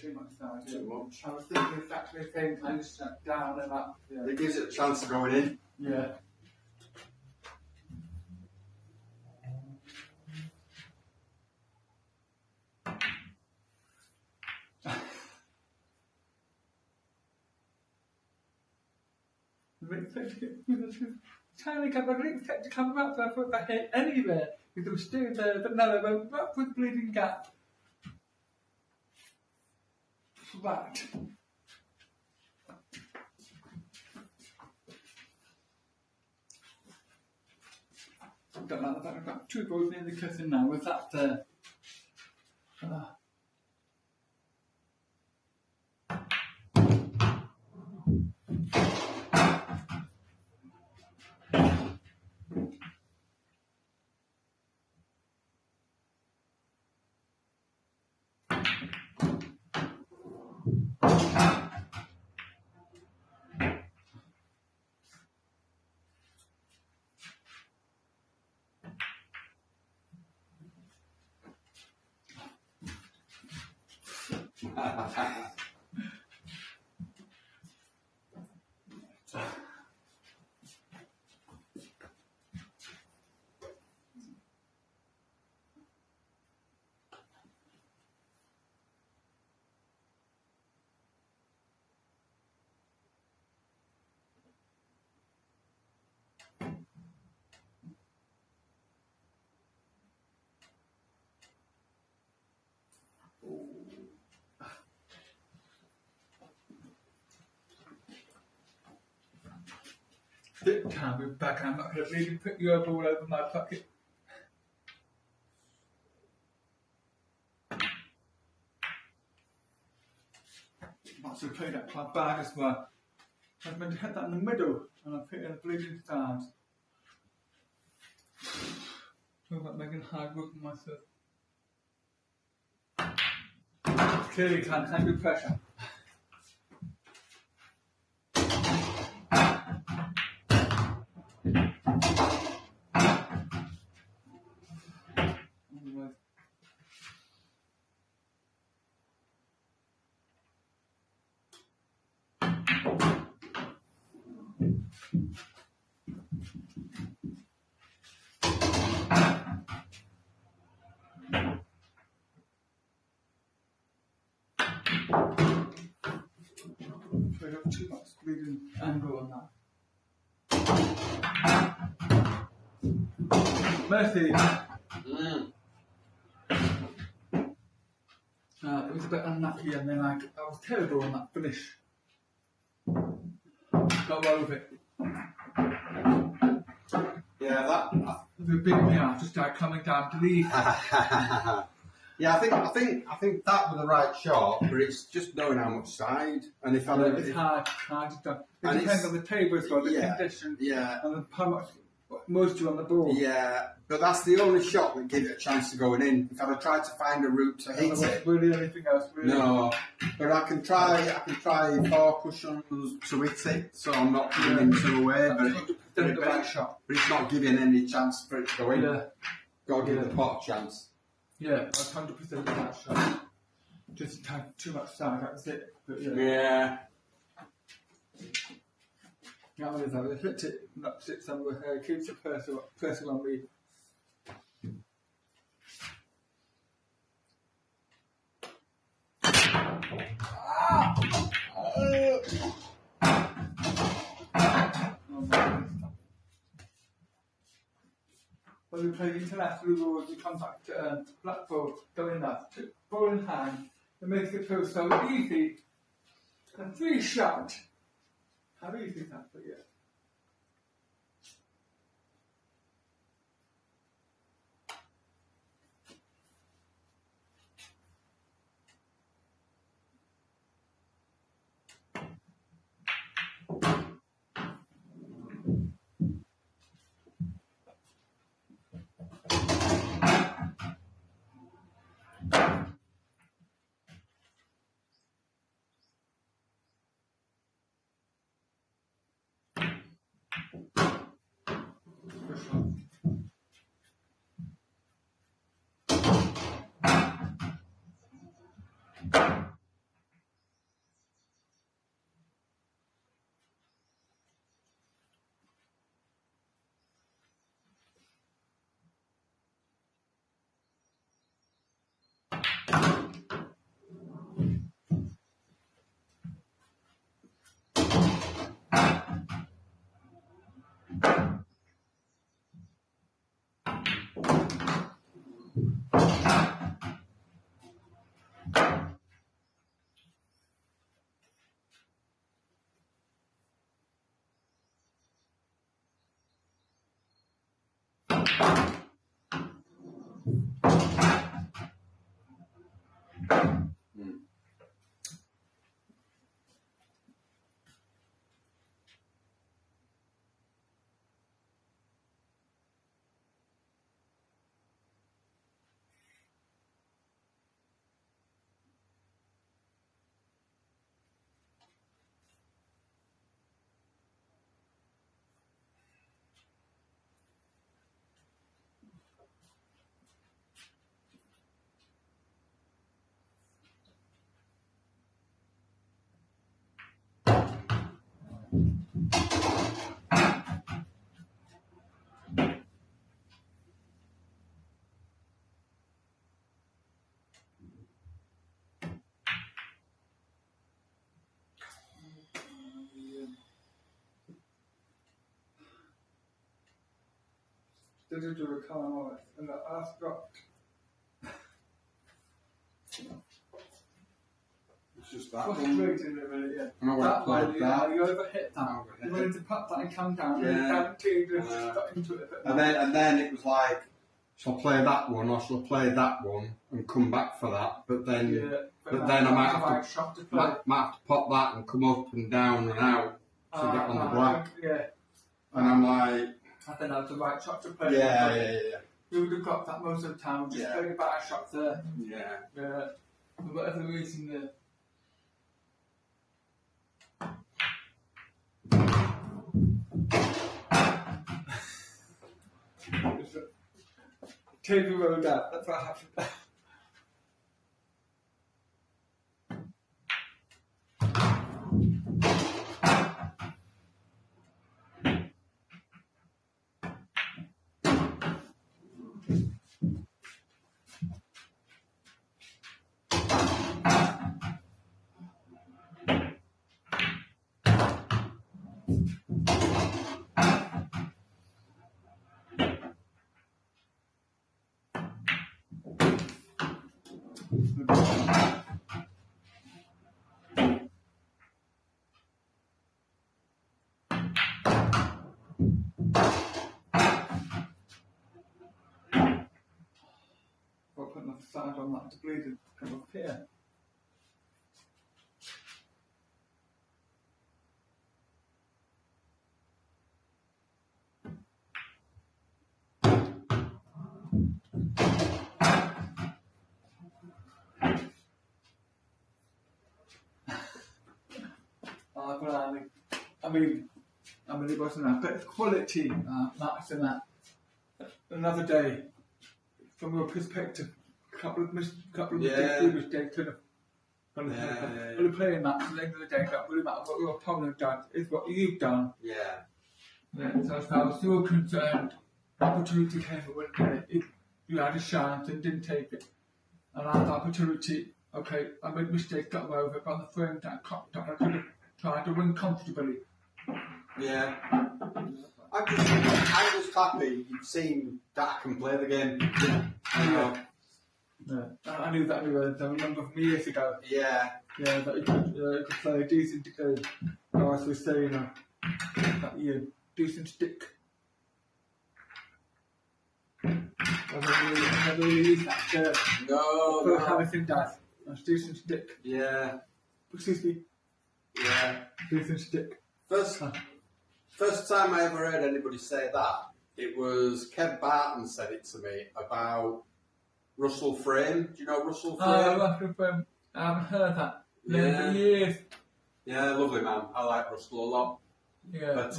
Too much down. Too much. I was thinking exactly the same kind of shut down and up. Yeah. It gives it a chance of going in. Yeah. Tiny couple of links had to come up if I put my head anywhere. Because they were still there, but no, they went up with bleeding gap. Flat. Don't like the fact I've got two balls near the cushion now with that there. This time we're back, I'm not going to really put you up all over my pocket. Must have played that quite bad as well. I was meant to hit that in the middle, and I put it in the bleeding stars. Talk about making hard work of myself. Clearly can't handle pressure. Too much bleeding angle on that. Mercy. It was a bit unlucky, and then I was terrible on that finish. Got well with it. Yeah, that. The big me off to start coming down to leave. Yeah, I think that was the right shot, but it's just knowing how much side, and it's hard to do. It depends on the table as well, the condition, yeah, and how much moisture on the ball. Yeah, but that's the only shot that gives it a chance of going in. If I'd have tried to find a route to hit it, Really anything else? Really? no. But I can try 4 cushions to hit it, so I'm not giving two away. But the right shot. But it's not giving any chance for it to go in. Yeah. Got to give the pot a chance. Yeah, 100% the right shot. Just had too much time. That's it. But Yeah. That was how they hit it, not sit somewhere here, keeps the pressure on me. When we play international rules, we come back to Blackpool, going up, ball in hand, it makes it feel so easy. A 3 shot. How easy is that for you? Did you do a calm and I've got It's just that frustrating a minute, yeah. And I went That like one, that. you overhit that. You wanted to pop that and calm down, and guaranteed you got into it a bit more. And then it was like, shall I play that one or shall I play that one and come back for that? But then, but then I might have to pop that and come up and down and out to get on the black. Yeah. And I'm like, I think that's the right shot to play. Yeah. You would have got that most of the time. Just play a better shot there. Yeah. For whatever reason, there. Take the road out. That's what happened. I'll put enough sand on that to bleed and come up here. I mean, it wasn't that, but quality match and that. Another day, from your perspective, a couple of mistakes could have. Only playing match at the end of the day, it doesn't really matter what your opponent does, it's what you've done. Yeah. So as far as you're concerned, opportunity came when you had a chance and didn't take it. And I had the opportunity, okay, I made mistakes, got away with it, but on the frame that I could have tried to win comfortably. Yeah. I was happy you'd seen that I can play the game. Yeah. I knew that anyway. I remember from years ago. Yeah. Yeah, that you could play a decent game. I was saying that you decent stick. I never really used that term. No. Harrison does. That's decent stick. Yeah. Excuse me. Yeah. Decent stick. First time I ever heard anybody say that, it was Kev Barton said it to me about Russell Frame. Do you know Russell Frame? Russell Frame. I haven't heard that. For years. Yeah, lovely man. I like Russell a lot. Yeah, but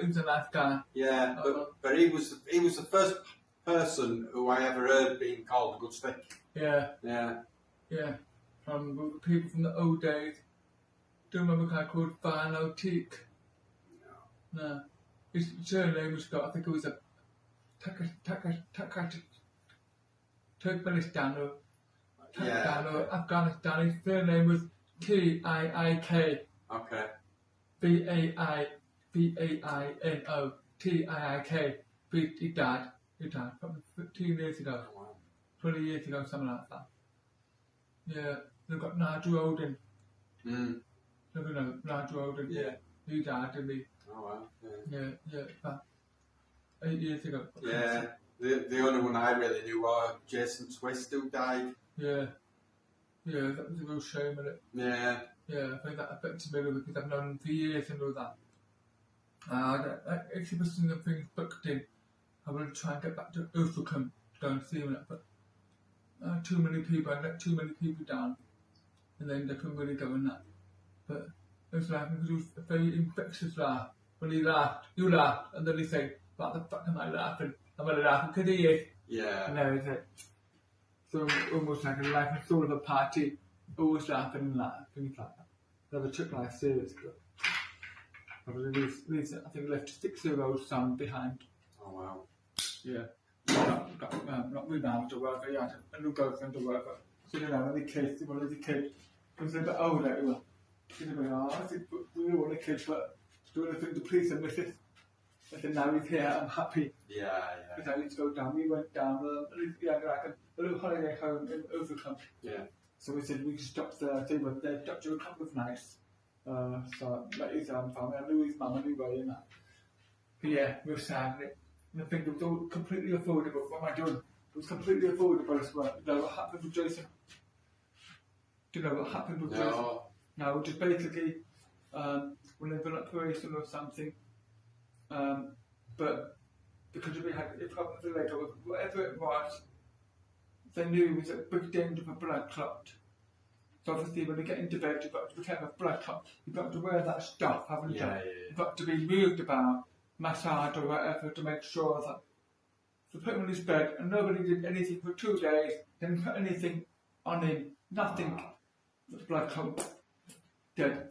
he's a nice guy. Yeah, but he was the first person who I ever heard being called a good stick. Yeah. Yeah. Yeah. From people from the old days. Do you remember a guy called Van Teak? No. His surname was I think it was a Turkmenistan or Afghanistan. His surname was Tiik. Okay. Vaino. Tiik. He died probably 15 years ago. 20 years ago, something like that. Yeah. They've got Nigel Odin. Nigel Odin. Yeah. He died, didn't he? Oh wow. Yeah, about 8 years ago. Yeah. The only one I really knew was Jason Twist, who died. Yeah. Yeah, that was a real shame, wasn't it? Yeah. Yeah, I think that affected me because I've known him for years and all that. If you were seeing the things booked in, I will try and get back to Overcome to go and see him, but too many people, I let too many people down, and then they couldn't really go in that. But it was laughing because it was a very infectious laugh. When he laughed, you laughed, and then he said, "What the fuck am I laughing? I'm only laughing because he is." Yeah. And that was it. So almost like a life and soul of a party, always laughing and laughing, things like that. Never took life seriously. I think left a 6-year-old son behind. Oh wow. Yeah. Not renowned or whatever, he had a new girlfriend or whatever. So you know, one of the kids, he was a bit older, he was. I think we were all the kids, but doing anything to please him with it. I said, now he's here, I'm happy. Yeah. Because I need to go down. We went down, like a little holiday home in Overcome. Yeah. So we said we could stop there. They stopped to a couple of nights. So I met his family, I knew his mum anyway and that. But yeah, we were sad. And I think it was all completely affordable. What am I doing? It was completely affordable as well. You know what happened with Jason? Do you know what happened with Jason? No, just basically, when they did an operation or something, but because we had a problem with the leg or whatever it was, they knew it was a big danger of a blood clot. So obviously when you get into bed, you've got to protect a blood clot. You've got to wear that stuff, haven't you? Yeah. You've got to be moved about, massaged or whatever to make sure that. So put him on his bed and nobody did anything for 2 days, didn't put anything on him, nothing. The blood clot, dead.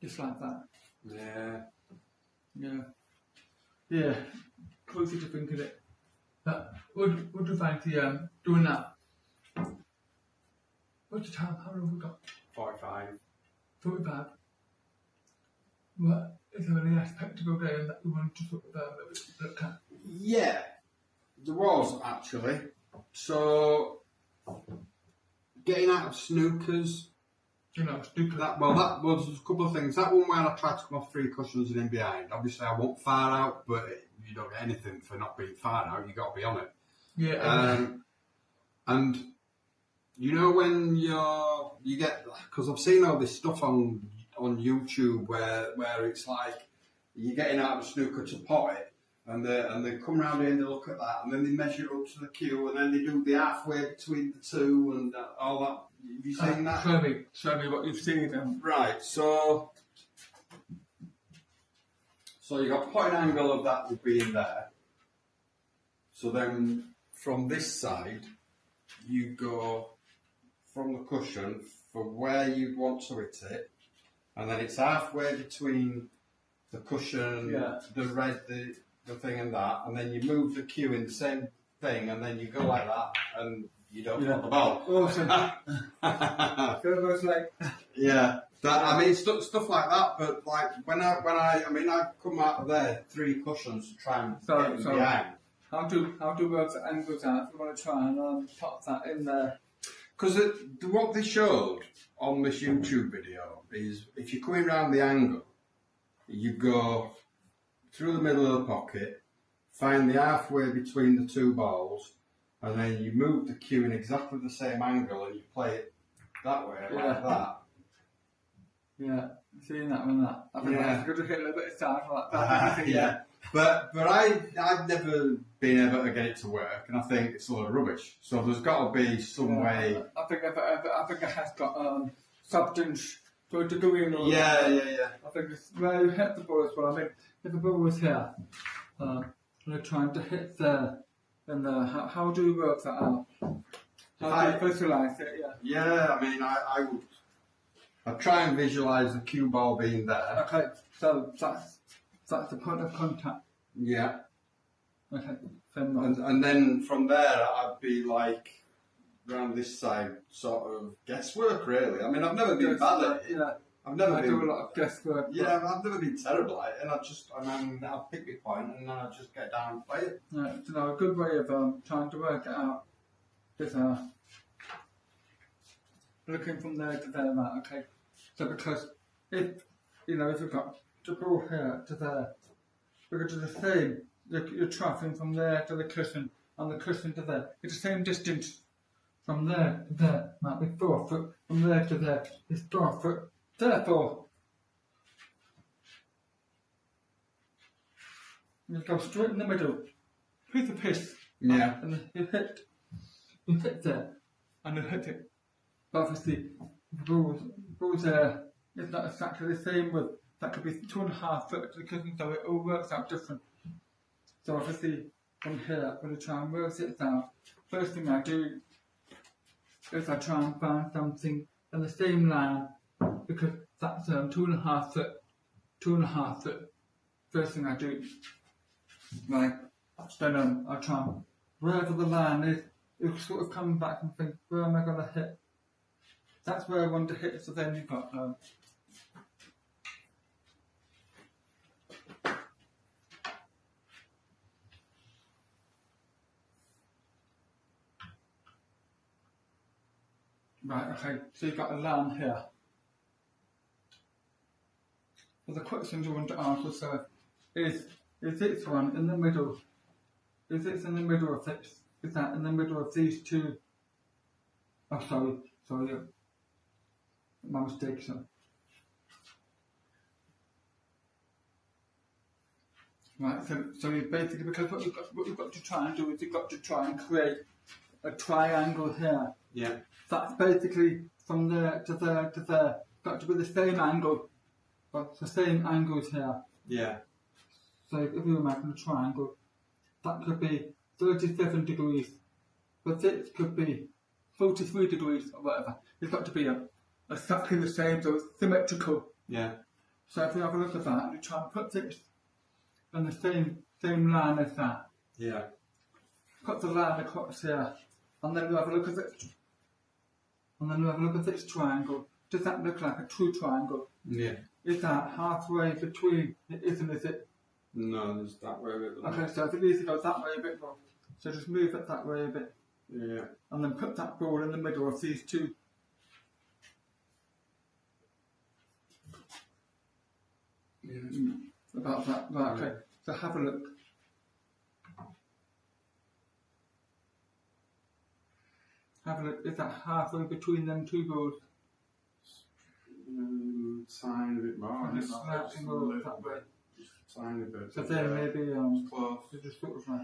Just like that. Yeah. Crazy to think of it. But would you fancy doing that? What's the time? How long have we got? 45. 45. What is there any aspect of your game that you want to sort of look at? Yeah, there was actually. So getting out of snookers. That was a couple of things. That one where I tried to come off 3 cushions and in behind. Obviously, I won't far out, but you don't get anything for not being far out. You got to be on it. Yeah. And you know when you get, because I've seen all this stuff on YouTube where it's like you're getting out of a snooker to pot it, and they come round here and they look at that, and then they measure it up to the cue, and then they do the halfway between the two and all that. Have you seen that? Show me what you've seen. Right, so So you got point angle of that would be in there. So then from this side, you go from the cushion for where you'd want to hit it, and then it's halfway between the cushion, the red, the thing and that, and then you move the cue in the same thing, and then you go like that, and you don't hit the ball. Awesome. So it was like... Yeah. I mean, stuff like that, but like when I've come out of there 3 cushions to try and get them behind. How do work the angles out if you want to try and pop that in there? Because what they showed on this YouTube video is if you're coming around the angle, you go through the middle of the pocket, find the halfway between the 2 balls, and then you move the cue in exactly the same angle and you play it that way, like that. Yeah, seeing that one, that. I think that's good to hit a little bit of start like that. Yeah. But I've never been able to get it to work, and I think it's a lot of rubbish. So there's got to be some way. I think it has got substance to go in. Yeah. I think it's where you hit the ball as well. I mean, if the ball was here, you're trying to hit there, then how do you work that out? How do you visualise it? Yeah, I mean, I would. I'd try and visualise the cue ball being there. Okay, so that's the point of contact. Yeah. Okay. And then from there, I'd be like round this side, sort of guesswork, really. I mean, I've never been bad at it. Yeah. I do a lot of guesswork. Yeah, I've never been terrible at it, and I'll pick my point, and then I'll just get down and play it. Yeah, a good way of trying to work it out is looking from there to there, right? Okay. So because if you've got the ball here to there, because it's the same, you're travelling from there to the cushion, and the cushion to there. It's the same distance from there to there. Might be 4 foot. From there to there is 4 foot. Therefore, you go straight in the middle, piece of piss. Yeah. And you hit there, and you hit it. But obviously, the ball's there. It's not exactly the same with. That could be 2.5 foot to the cushion, so it all works out different. So obviously, from here, I'm going to try and work it out. First thing I do is I try and find something in the same line, because that's 2.5 foot, 2.5 foot. First thing I do, right, then I try and, wherever the line is, you sort of come back and think, where am I going to hit? That's where I want to hit, so then you've got right, okay, so you've got a line here. So the questions you want to answer, so is this one in the middle? Is this in the middle of this? Is that in the middle of these 2? Oh, sorry, my mistake, sorry. Right, so you basically, because what you've got to try and do is you've got to try and create a triangle here. Yeah. That's basically from there to there to there. Got to be the same angle, but the same angles here. Yeah. So if you imagine a triangle, that could be 37 degrees, but this could be 43 degrees or whatever. It's got to be exactly the same, so it's symmetrical. Yeah. So if you have a look at that, and you try and put this on the same line as that. Yeah. Put the line across here, and then you have a look at it. And then you have a look at this triangle. Does that look like a true triangle? Yeah. Is that halfway between? Is it? No, there's that way a bit. Okay, so it needs to go that way a bit more. So just move it that way a bit. Yeah. And then put that ball in the middle of these 2. Yeah. About that. Right, okay. So have a look. Have a look. Is that halfway between them 2 balls? Tiny bit more. And it's slightly more that way. Tiny bit. So then maybe close. so just sort of like.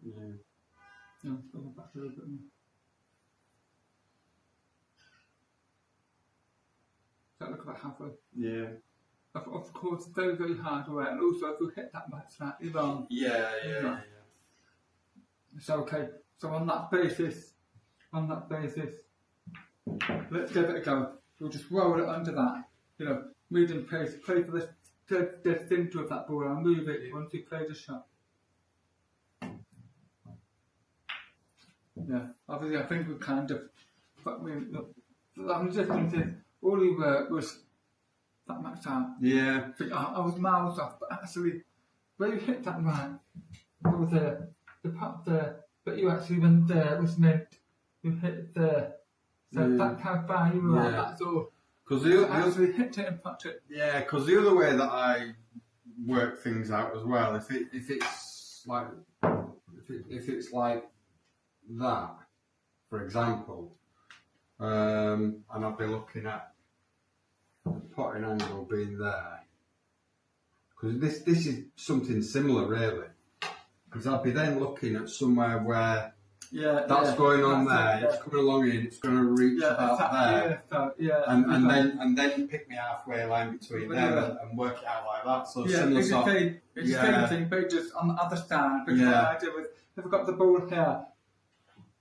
Yeah. Yeah, go back a little bit more. So look about halfway. Yeah. Of course, very, very hard to wear. And also, if you hit that back slightly wrong, Yeah. it's okay. So on that basis, let's give it a go. We'll just roll it under that, medium pace. Play for the centre of that ball and move it once you play the shot. Yeah, obviously I think we kind of, the difference is, all he worked was that much time. Yeah. I was miles off, but actually, where you hit that right, it was there, the putt there, but you actually went there, which meant you hit there. So that's how far you were at, that's all. Because you actually hit it and putt it. Yeah, because the other way that I work things out as well, if it's like that, for example, and I'll be looking at the potting angle being there, because this is something similar really, because I'll be then looking at somewhere where that's going on there, it's coming along in, it's going to reach about there, and then pick me halfway line between there and work it out like that. So similar sort. It's the same thing, but just on the other side. Because what I did was, if I've got the ball here,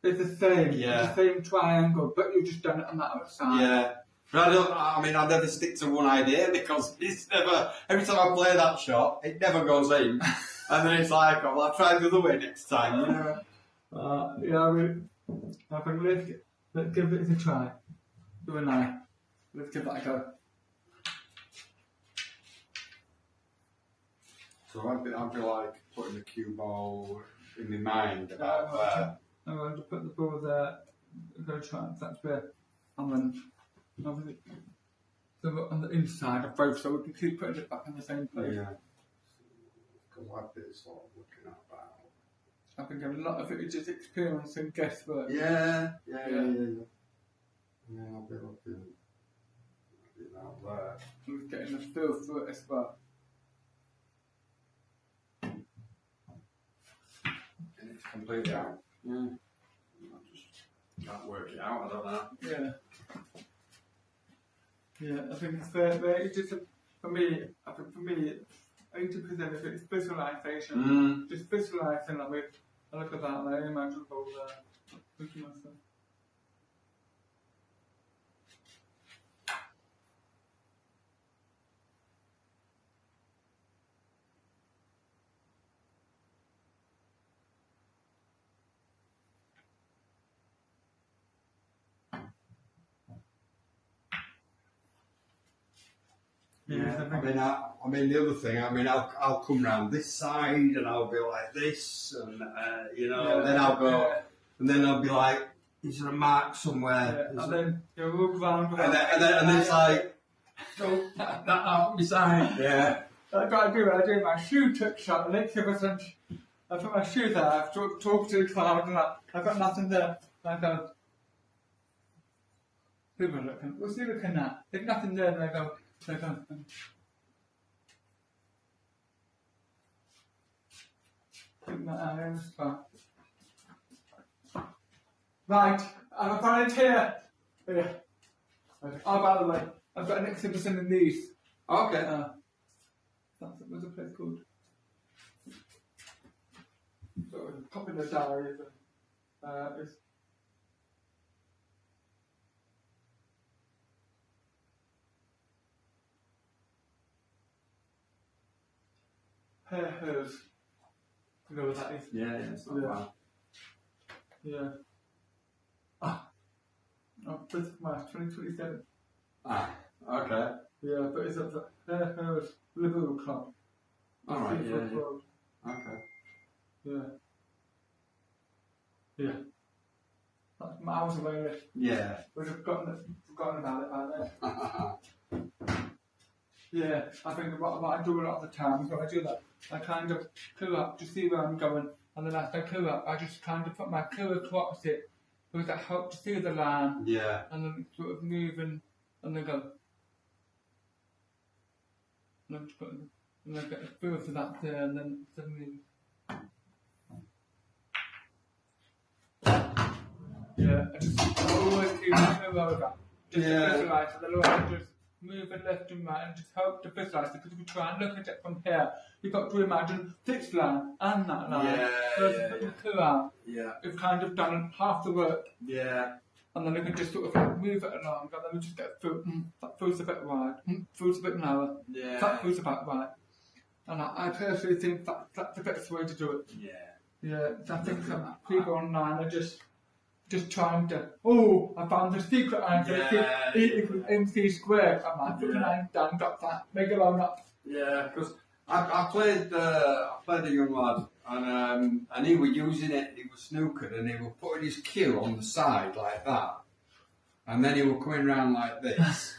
it's the same, the same triangle, but you've just done it on that other side. Yeah. But I never stick to one idea because it's never, every time I play that shot, it never goes in. And then it's like, oh, well, I'll try the other way next time, I think let's give it a try. You and I. Let's give that a go. So I'd be like putting the cue ball in my mind about where. I'm going to put the ball there, go try that's where, and then obviously so on the inside of both, so we can keep putting it back in the same place. Yeah. Because I've been sort of looking at about. I think a lot of it is just experience and guesswork. Yeah, I'll be looking out there. And getting the feel for it as well. And it's completely out. Yeah. I just can't work it out, I don't know. Yeah, I think it's fair. It's just for me, 80% of it is visualisation. Just visualising it. I look at that and I imagine the ball there. Look at myself. Yeah, I mean, the other thing, I'll come round this side and I'll be like this, and and then I'll go, and then I'll be like, is there a mark somewhere? And then you look round, and then it's like, so that out beside. Yeah. That's what I do my shoe trick shot, the next percent. I put my shoe there, I've talked to the cloud, and I've got nothing there. I go, people looking, what's he looking at? There's nothing there, and I go, put that in the spot. Right, I'm a volunteer. Yeah. Oh, by the way, I've got an exhibition in these. Okay. What's the place called? So pop in the diary. It's Hair Hers. You know what that is? Yeah, it's not bad. Yeah. Oh, 5th March 2027. Okay. Yeah, but it's at the Hair Hers Liverpool Club. Alright, yeah. Okay. Yeah. That's miles away. Yeah. We'd have forgotten about it by then. Yeah, I think what I do a lot of the time is when I do that, I kind of clue up to see where I'm going, and then as I clue up, I just kind of put my clue across it, because that helps to see the line, and then sort of move and then go. And then get a feel for that there, and then suddenly. you move over. Just Yeah. to visualise it, the Lord just move it left and right and just hope to visualise it. Because if you try and look at it from here, you've got to imagine this line and that line. Yeah, Whereas yeah, if you put yeah. the two out, Yeah. you've kind of done half the work. Yeah. And then you can just sort of move it along, and then you just get through, that feels a bit wide, feels a bit narrow, Yeah. that feels about right. And I personally think that's the best way to do it. Yeah. Yeah, I think that people online are just trying to, oh, I found the secret answer, Yeah. E equals MC squared. I'm like, put an line down, drop that, make it line up. Yeah, because I played a young lad, and he was using it. He was snookered, and he was putting his cue on the side like that, and then he was coming round like this,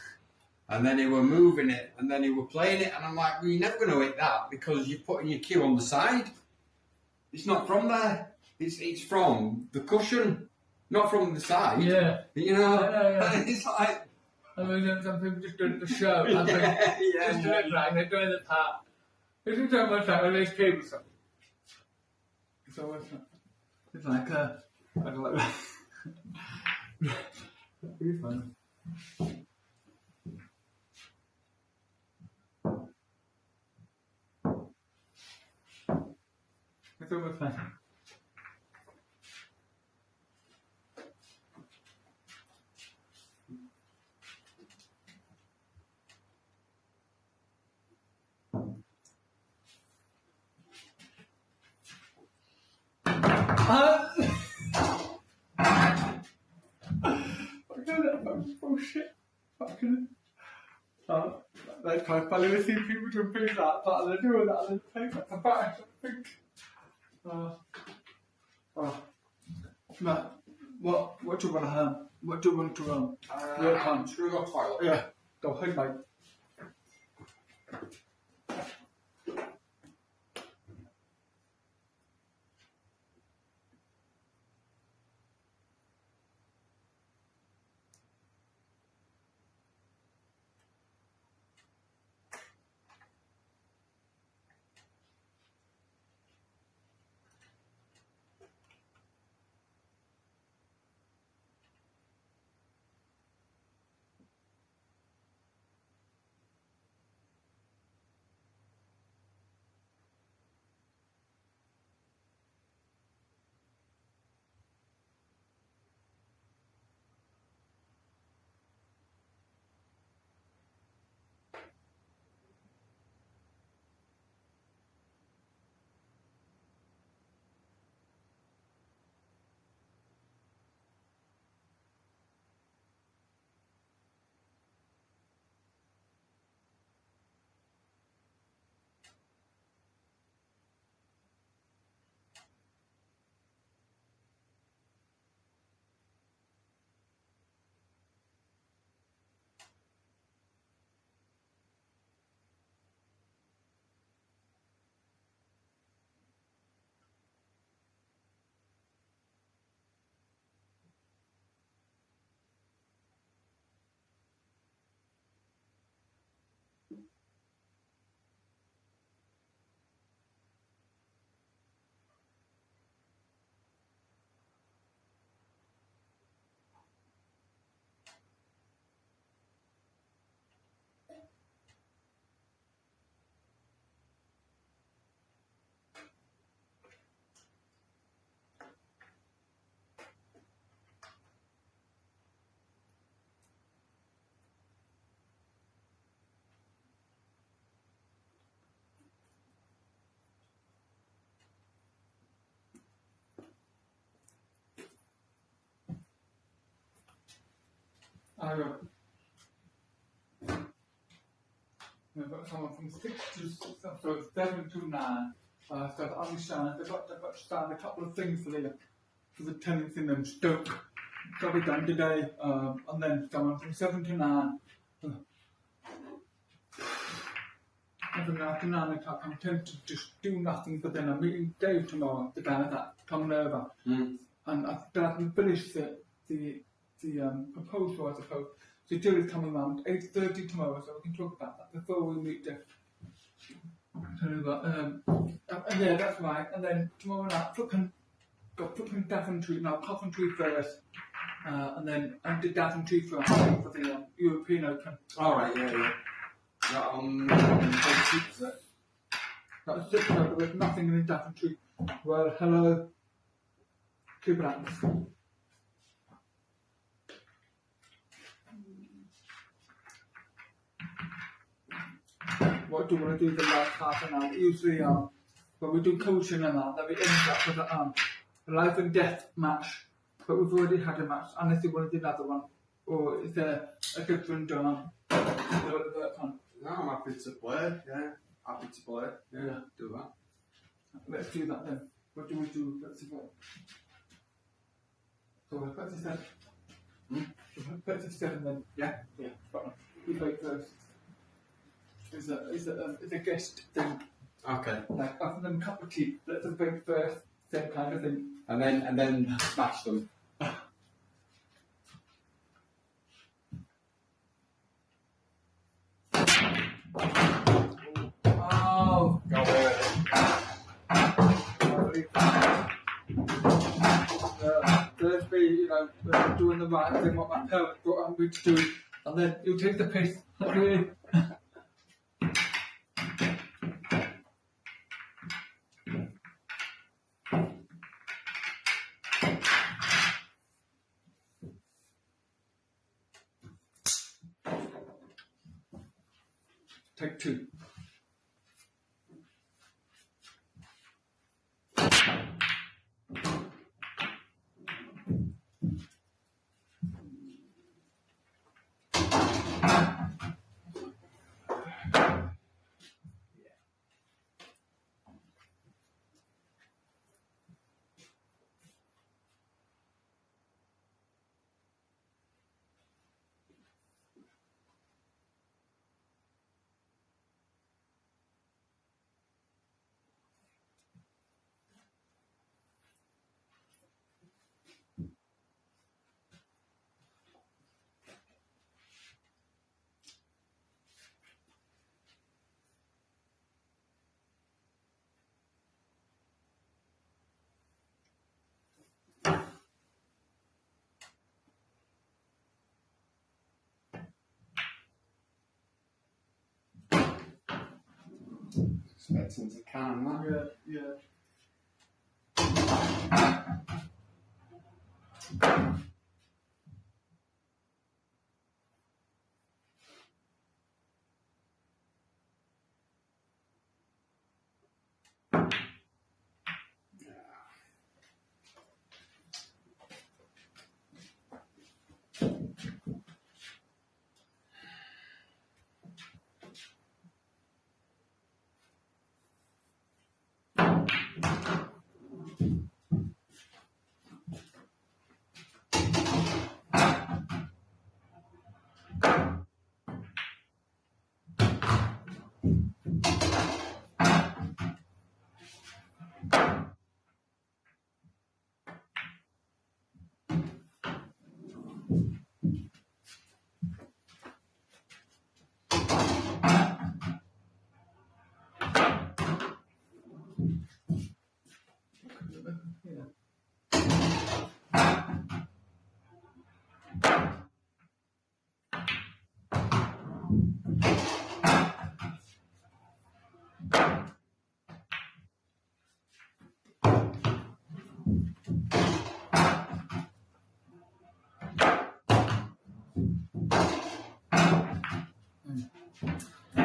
and then he were moving it, and then he were playing it, and I'm like, well, you're never going to hit that because you're putting your cue on the side. It's not from there. It's from the cushion, not from the side. Yeah. You know, Yeah. it's like. I mean, some people just doing the show. I think Yeah. just look like they're doing the part. This is so much like all these people. So it's like, I don't like that. Pretty fun. It's almost fun. Bullshit. Fucking. That's quite funny to see people doing things like that, and they're doing that, and they take that to back. I think. Matt, what do you want to have? What do you want to run? Work on? Should we go toilet? Yeah, go ahead, mate. I got someone from 6 to 7 to 9. So I've understand they've got to sign a couple of things for the tenants in them Stoke. That'll be done today, and then someone from 7 to 9. And from 9 to 9 o'clock, I'm tempted to just do nothing, but then I'm meeting Dave tomorrow, the guy that's coming over, and I haven't finished the proposal, I suppose. So Jill is coming around 8:30 tomorrow, so we can talk about that before we meet Jeff. Yeah, that's right. And then tomorrow night, got Daventry, Coventry first. and then I did Daventry for the European Open. All right, yeah. That on 26th, is it? That was 6 over with nothing in Daventry. Well, hello. Keep it up. What do you want to do the last half an hour? Usually, when we do coaching and that, then we end up with a life and death match. But we've already had a match, unless you want to do another one. Or is there a different No, I'm happy to play, yeah. Happy to play, yeah. Do that. Let's do that then. What do we do? Let's see what. So we're 37. 37 then. Yeah. Yeah. We play first. It's a guest thing. Okay. Like offer them a cup of tea. Let them break first. Same kind of thing. And then smash them. Oh. Go ahead. Let's be, doing the right thing, what my parents brought me to do, and then you take the piss. Really. Take 2. Expecting to can that. Yeah.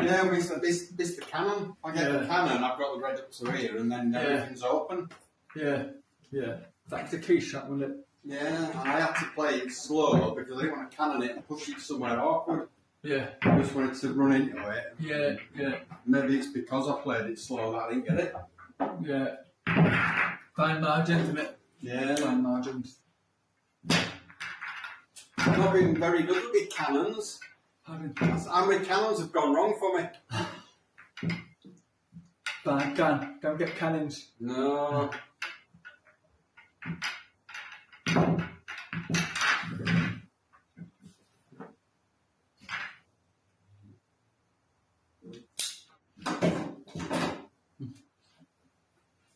Yeah, this the cannon. I get the cannon, I've got the red up to here, and then everything's open. Yeah. That's the key shot, wasn't it? Yeah, and I had to play it slow because I didn't want to cannon it and push it somewhere awkward. Yeah. I just wanted to run into it. Yeah. Maybe it's because I played it slow that I didn't get it. Yeah. Fine margins, isn't it? Yeah. Fine margins. I've not been very good at big cannons. How many cannons have gone wrong for me? Bad can. Don't get cannons. No.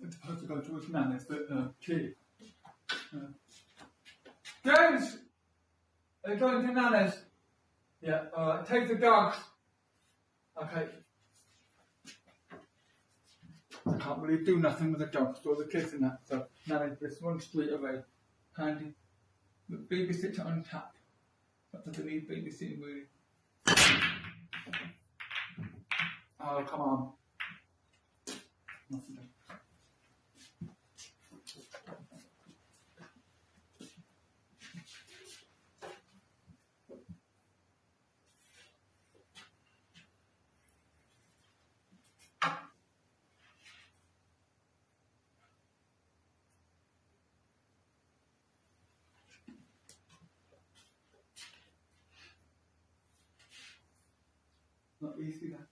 It's supposed to go towards man, it's the key. James! They're going to Nana's. Yeah, alright. Take the dogs. Okay. I can't really do nothing with the dogs or the kids and that, so Nana's just 1 street away. Handy. The babysitter on tap. That doesn't need babysitting really. Oh, come on. Nothing. Not easy that.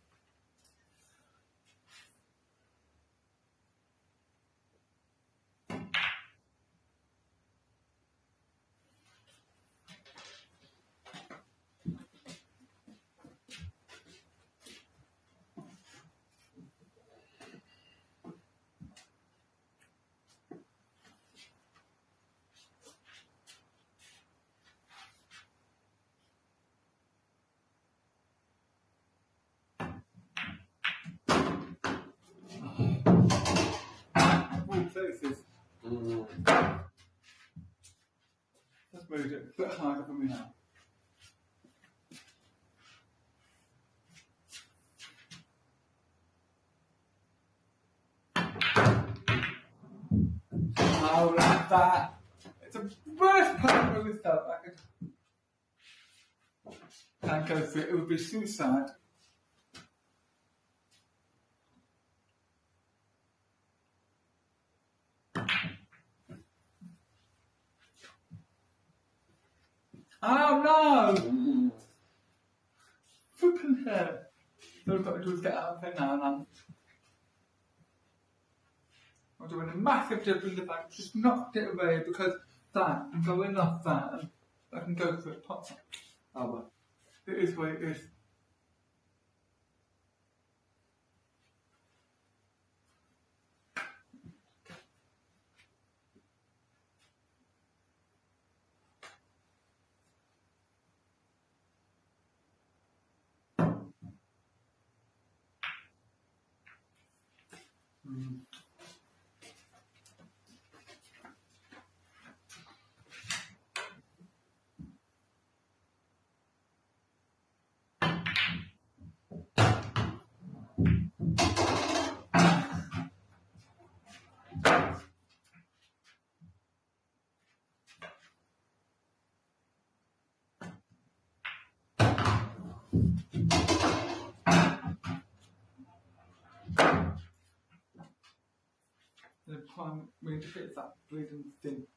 All places. Let's move it a bit harder for me now. Oh, like that. It's the worst part of this stuff. I can't go through it. It would be suicide. Oh no! Flipping hell. So what I've got to do is get out of here now and I'm doing a massive dip in the back, just knocked it away because that and going off that and I can go through it. Oh well. It is what it is. The prime way to fix that bleeding thing.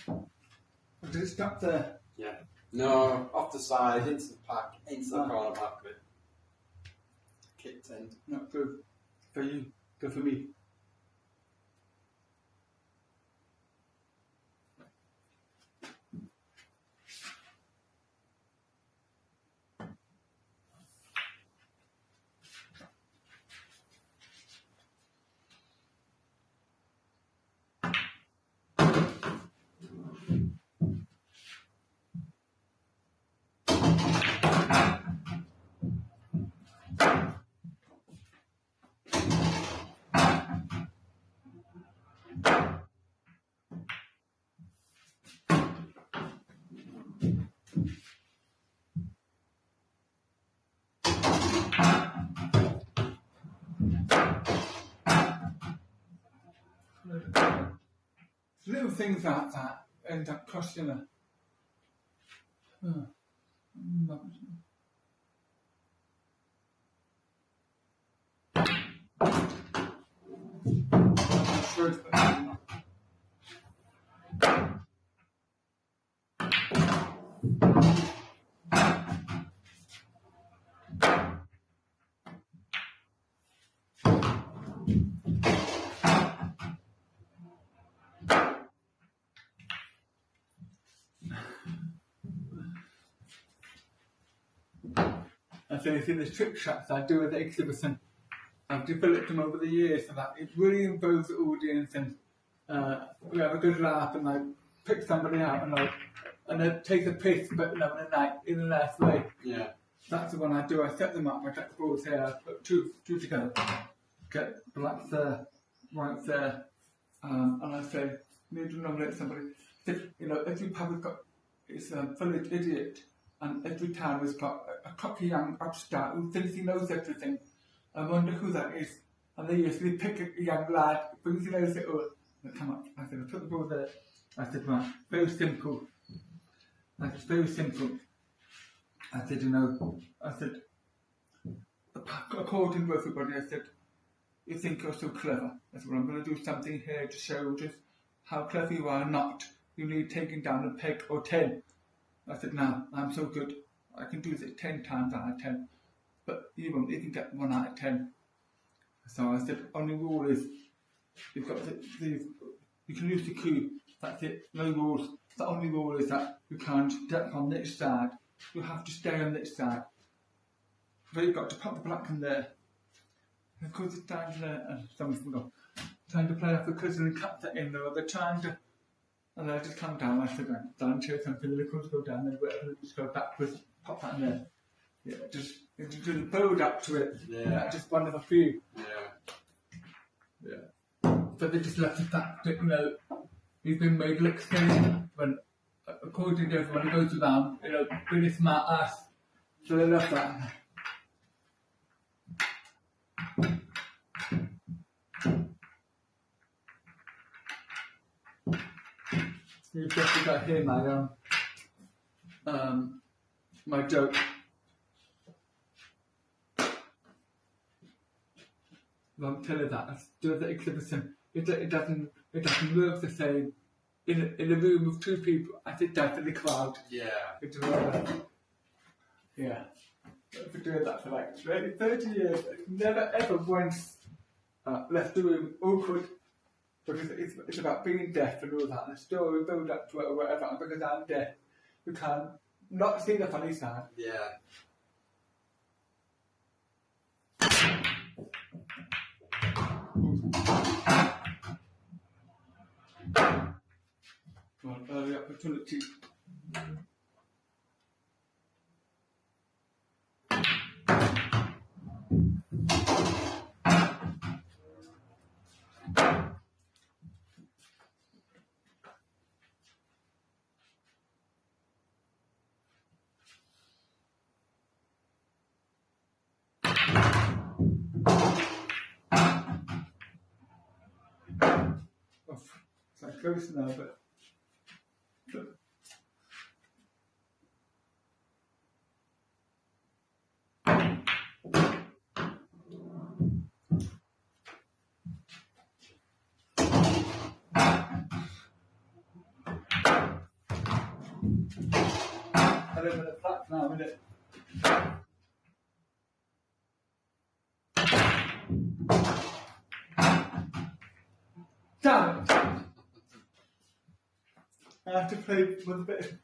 Did it stop there? Yeah. No, off the side, into the pack, into the corner back of it. Kicked in. Not good for you, good for me. Little things like that end up costing her. And so you see the trick shots I do with the exhibition, I've developed them over the years so that it really involves the audience and we have a good laugh and I pick somebody out and I take a piss but in a nice way. Yeah. That's the one I do. I set them up, I get the balls here, I put two together, get black there, white there, and I say, need to nominate somebody. Every pub has got, it's a village idiot, and every town has got a cocky young upstart who thinks he knows everything. I wonder who that is. And they usually pick a young lad, brings he knows it all, and come up. I said, I put the ball there. I said, right, very simple. That's very simple. I said, according to everybody, I said, you think you're so clever. I said, well, I'm going to do something here to show just how clever you are not. You need taking down a peg or 10. I said, no, I'm so good. I can do this 10 times out of 10. But you won't even get 1 out of 10. So I said, only rule is, you've got you can use the cue. That's it, no rules. The only rule is that you can't step on this side. You have to stay on this side. But you've got to put the black in there. And of course it's down there, and someone's trying to play off the cousin and cut that in there, or they're trying to, and I just come down, I said, down to something, the course go down there, whatever, just go backwards, pop that in there. Yeah, just build up to it. Yeah. Not just one of a few. Yeah. But they just left the fact that, you've been made look silly when, according to everyone who goes around, really smart ass. So they love that. You've definitely got to hear my joke. I'll tell you that. Do the exhibition. It doesn't work the same in a room of 2 people as it does in the crowd. Yeah. It's yeah. I've been doing that for like 30 years. I've never ever once left the room awkward because it's about being deaf and all that. And the story build up to it or whatever. And because I'm deaf, you can't not see the funny side. Yeah. Well, early opportunity. It's like close now, but I live in a flat now, innit? Damn it! I have to play with a bit of...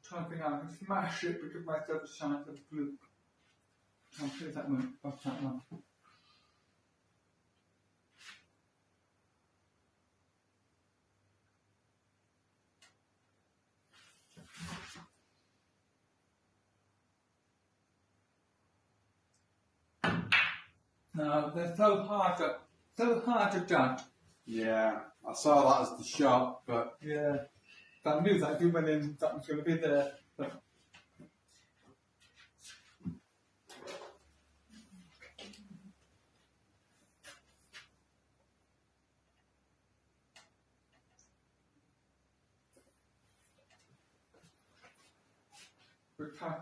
Trying to think how I can smash it because my stuff shines as blue. I'll play that one, off that one. No, they're so hard to judge. Yeah, I saw that as the shot, but Yeah. But I knew that if you went in, that was going to be there. But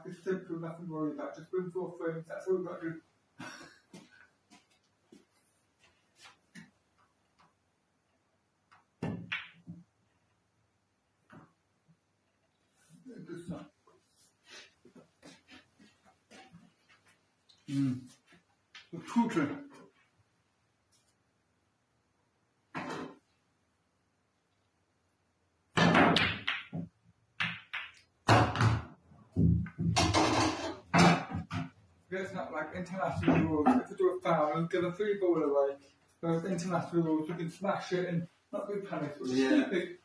it's simple, nothing to worry about. Just win 4 frames, that's all we've got to do. Good stuff. The poultry. It's not like international rules. If you do a foul, you'll give a 3 ball away. Whereas international rules, you can smash it and not be punished. Which is stupid.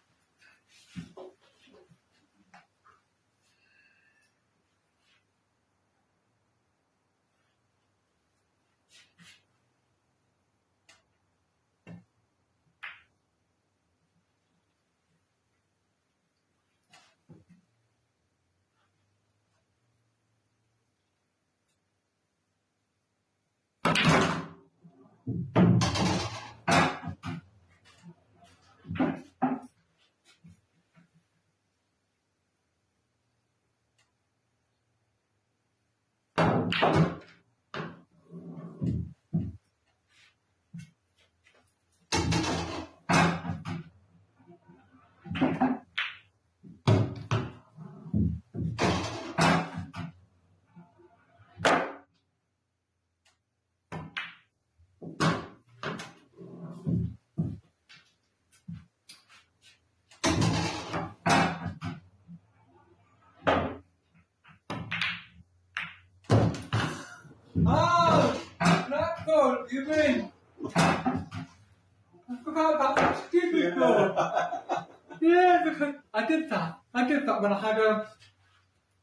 Oh! That goal, you mean? I forgot about that stupid goal. Yeah, because I did that. I did that when I had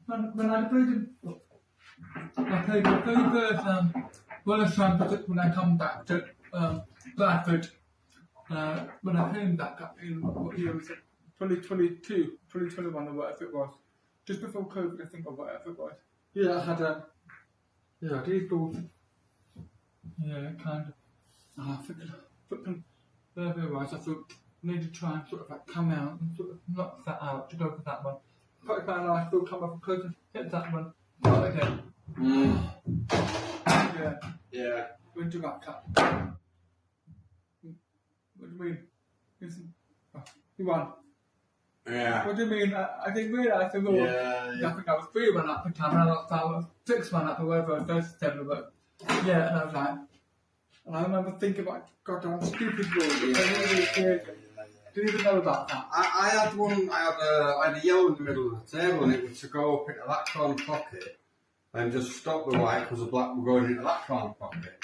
when I played in... I played the very first Welsh Championship when I come back to Bradford. When I came back up in, what year was it? 2022, 2021 or whatever it was. Just before COVID, I think, or whatever it was. Yeah, I had yeah, these balls. Yeah, kind of. I think there was. I thought I need to try and sort of like come out and sort of knock that out to go for that one. Put it down, I still come up close and hit that one. Not again. Yeah. yeah. Went to that cut. What do you mean? You won. Yeah. What do you mean? I didn't realise the rule. Yeah. I think I was 3-1 up at the time, and I lost out 6-1 up or whatever, first 7, but yeah, and I was like, and I remember thinking about goddamn stupid rules. Didn't even know about that. I had one. I had a yellow in the middle of the table, and it was to go up into that corner pocket and just stop the white because the black were going into that corner pocket.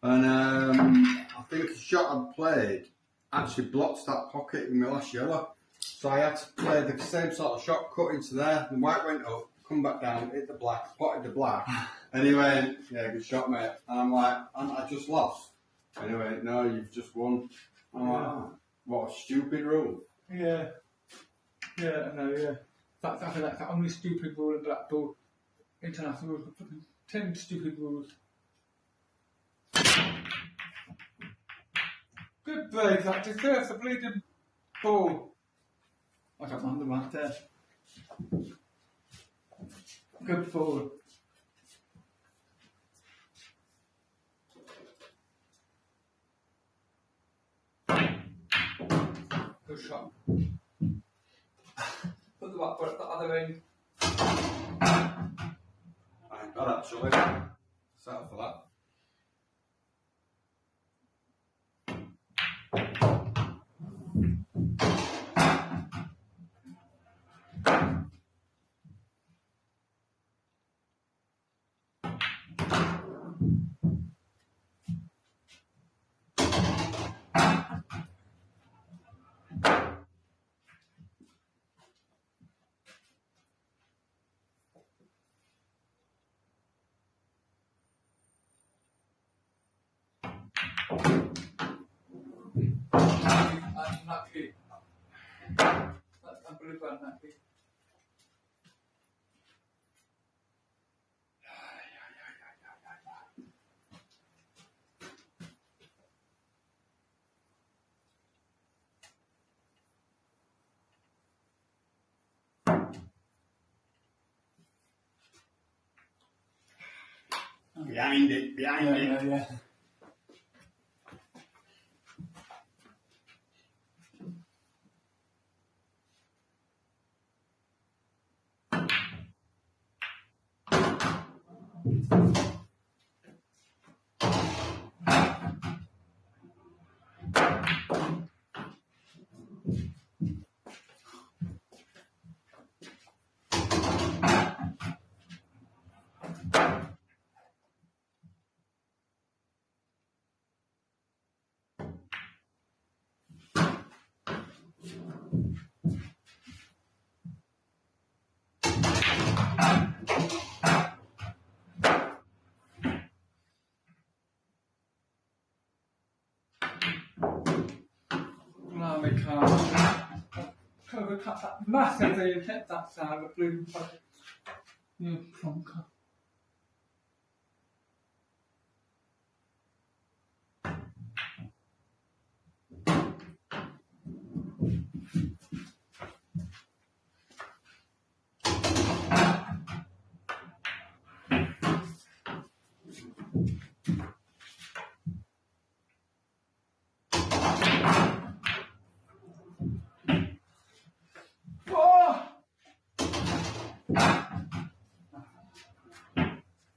And I think the shot I'd played actually blocks that pocket in my last yellow. So I had to play the same sort of shot, cut into there. The white went up, come back down, hit the black, potted the black. And he went, yeah, good shot, mate. And I'm like, I just lost. And he went, no, you've just won. I'm like, oh, what a stupid rule. Yeah. Yeah, I know, yeah. I feel like the only stupid rule in Blackpool international rules. 10 stupid rules. Good break, that deserves a bleeding ball. I don't mind the right there. Good ball. Good shot. Put the back foot at the other end. I ain't got actually. Set up for that. That's lucky. That's unbelievable lucky. Behind it. Yeah. No, we can't. Cover cut that massively and hit that side of the blue pocket. You plonker.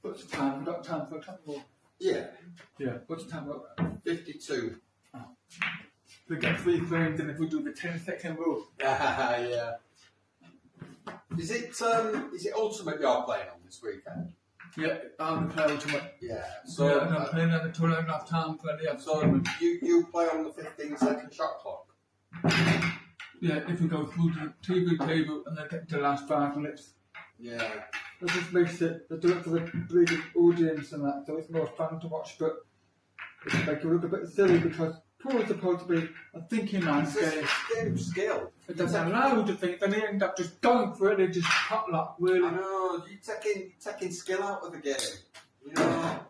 What's the time? We've got time for a couple more. Yeah. Yeah. What's the time? We've got 52. we get 3 frames and if we do the 10-second rule. Yeah. Is it Ultimate you're playing on this weekend? Yeah, I'm the player ultimate. Yeah. So yeah, and I'm playing at the tool and enough time for the other. So you play on the 15-second shot clock? Yeah, if we go through the TV table and then get to the last 5 minutes. Yeah. It just makes it, they do it for the bleeding audience and that, so it's more fun to watch, but it can make you look a bit silly because pool is supposed to be a thinking man's game. It's skill. It doesn't allow you to think, then they end up just going for it and just cut like really. I know, you're taking skill out of the game. You know?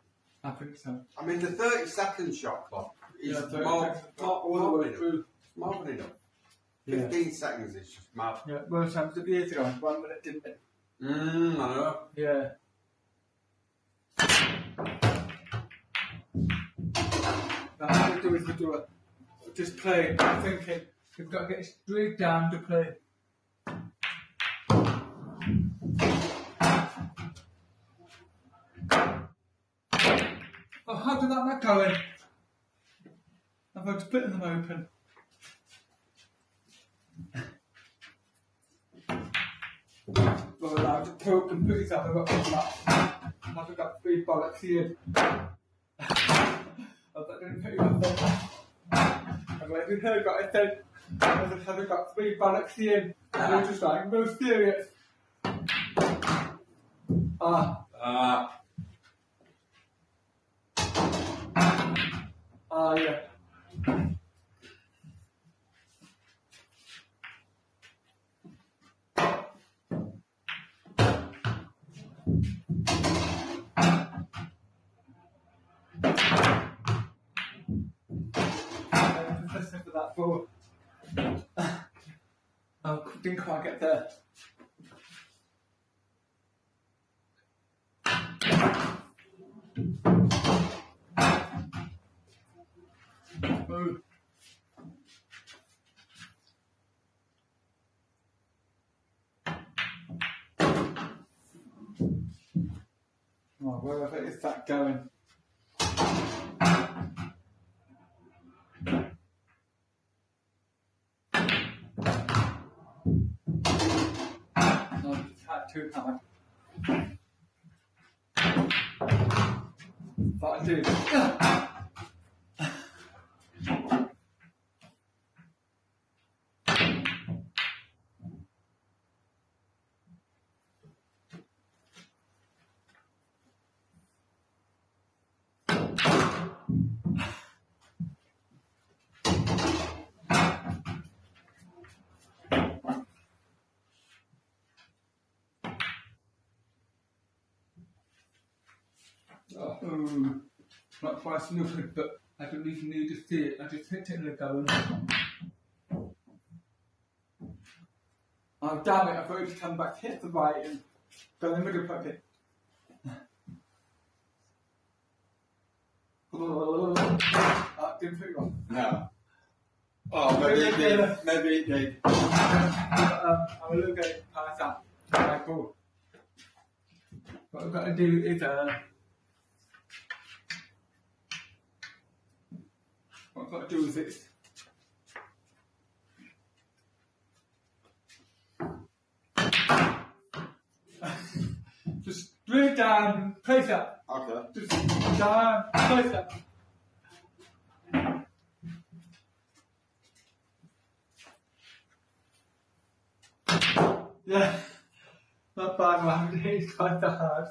I think so. I mean, the 30-second shot clock is Yeah, more than enough. 15 seconds is just mad. Yeah, most times it years ago, 1 minute, didn't it? I know. Yeah. Now, what we do is we do it. Just play, thinking, we've got to get straight down to play. Oh, how did that not go in? I've got splitting them open. Well, allowed to poke and put yourself, I've got to that. I've got 3 bollocks here. I didn't put you up there. And when you heard what I said, I've got 3 bollocks here. And you're just like, no serious. Yeah. Listening to that ball. I didn't quite get there. wherever is that going? No, it's not too hard. But I do. Not quite snooping, but I don't even need to see it. I just hit it in the going. Oh damn it, I've already come back, hit the right and go in the middle pocket. Didn't put it on. No. Oh, maybe it did. Maybe it did. I'm a little bit past that. Right, cool. What I've got to do is what I've got to do is this. Just bring it down, place up. Okay. Just down, place up. Yeah, not bad, man. It's quite that hard.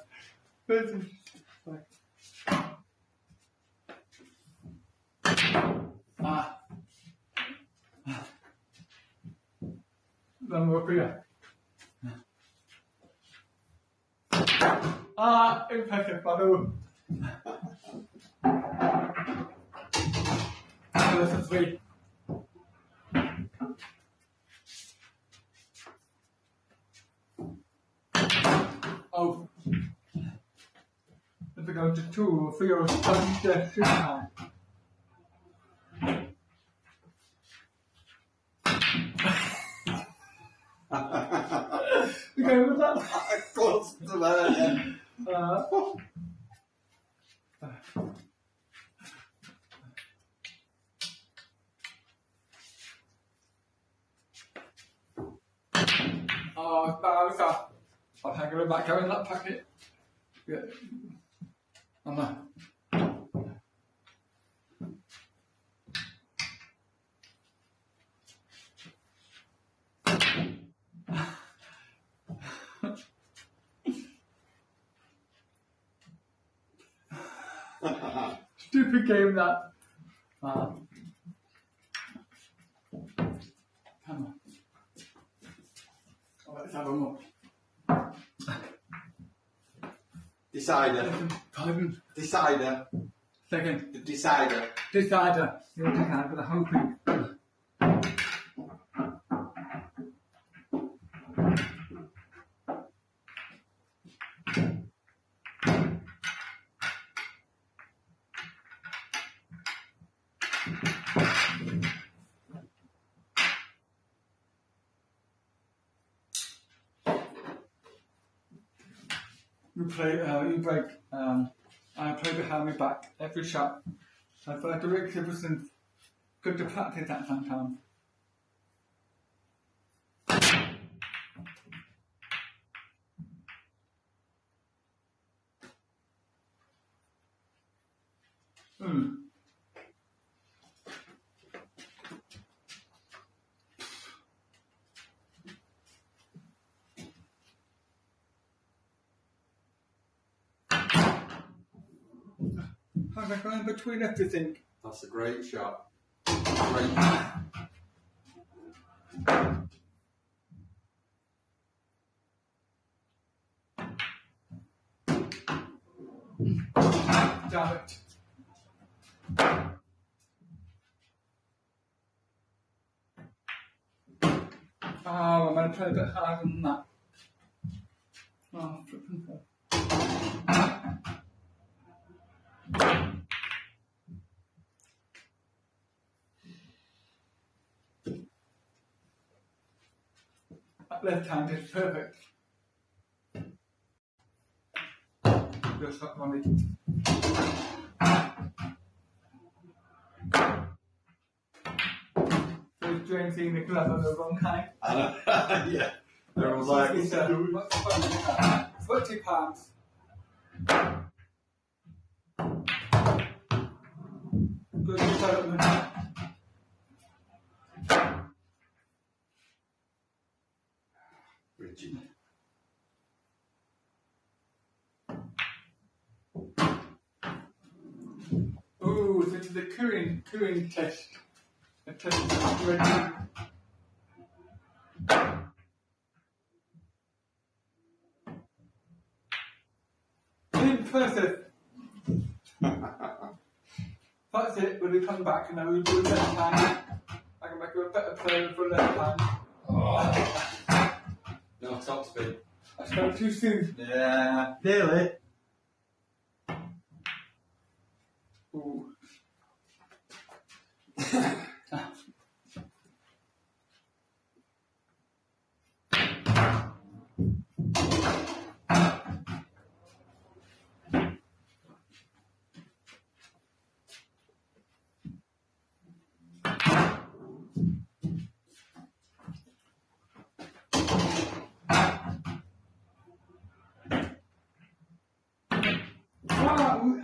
One more here. Impressive, Badu. This is sweet. Oh, if we go to 2 for your sponge death time. We go with that. Close to that, yeah. Oh, that was I'll hang it back in that packet. Yeah. Stupid game that. Come on. Oh, let's have a more. Decider. Pardon? Decider. Second. The decider. Decider. You're decider with a whole thing. You break, I play behind my back every shot. I feel like the Rick Simpson's good to practice that sometimes. How's that going between everything? That's a great shot. Great shot. Damn it. Oh, I'm going to play a bit harder than that. Oh, flipping hell. That left hand is perfect. The just not money. So he's drinking the glove on the wrong hand. Yeah. Everyone's like, What's the £40. Good development. Richie. Ooh, this is the cooing test. The test is ready. Impressive. That's it, when we come back and I will do a left hand. I can make you a better player for left hand. Oh. No top spin. I spoke too soon. Yeah. Nearly. Ooh.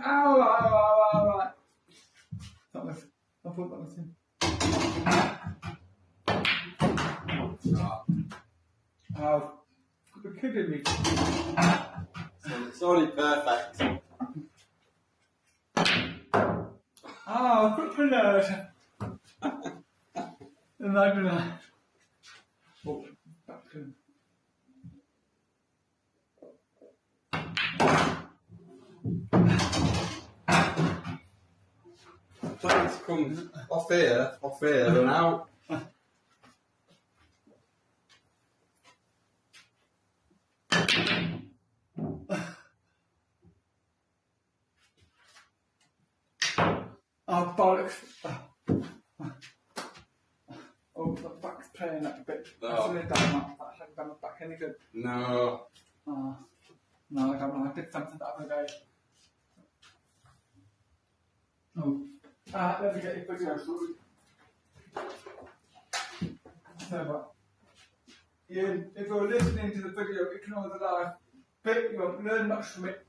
Ow. I thought that was him. Oh, you're kidding me. So it's already perfect. Oh, quick nerd. Imagine that. Oh, back to him. Trying to come off here and out. Oh, bollocks. Oh, the back's playing up a bit. No. I should have done that. I hadn't done my back any good. No. Oh, no, I don't know. I did something the other day. Oh. Let me get your video sorted. So what? Ian, if you're listening to the video, ignore the live bit. You won't learn much from it.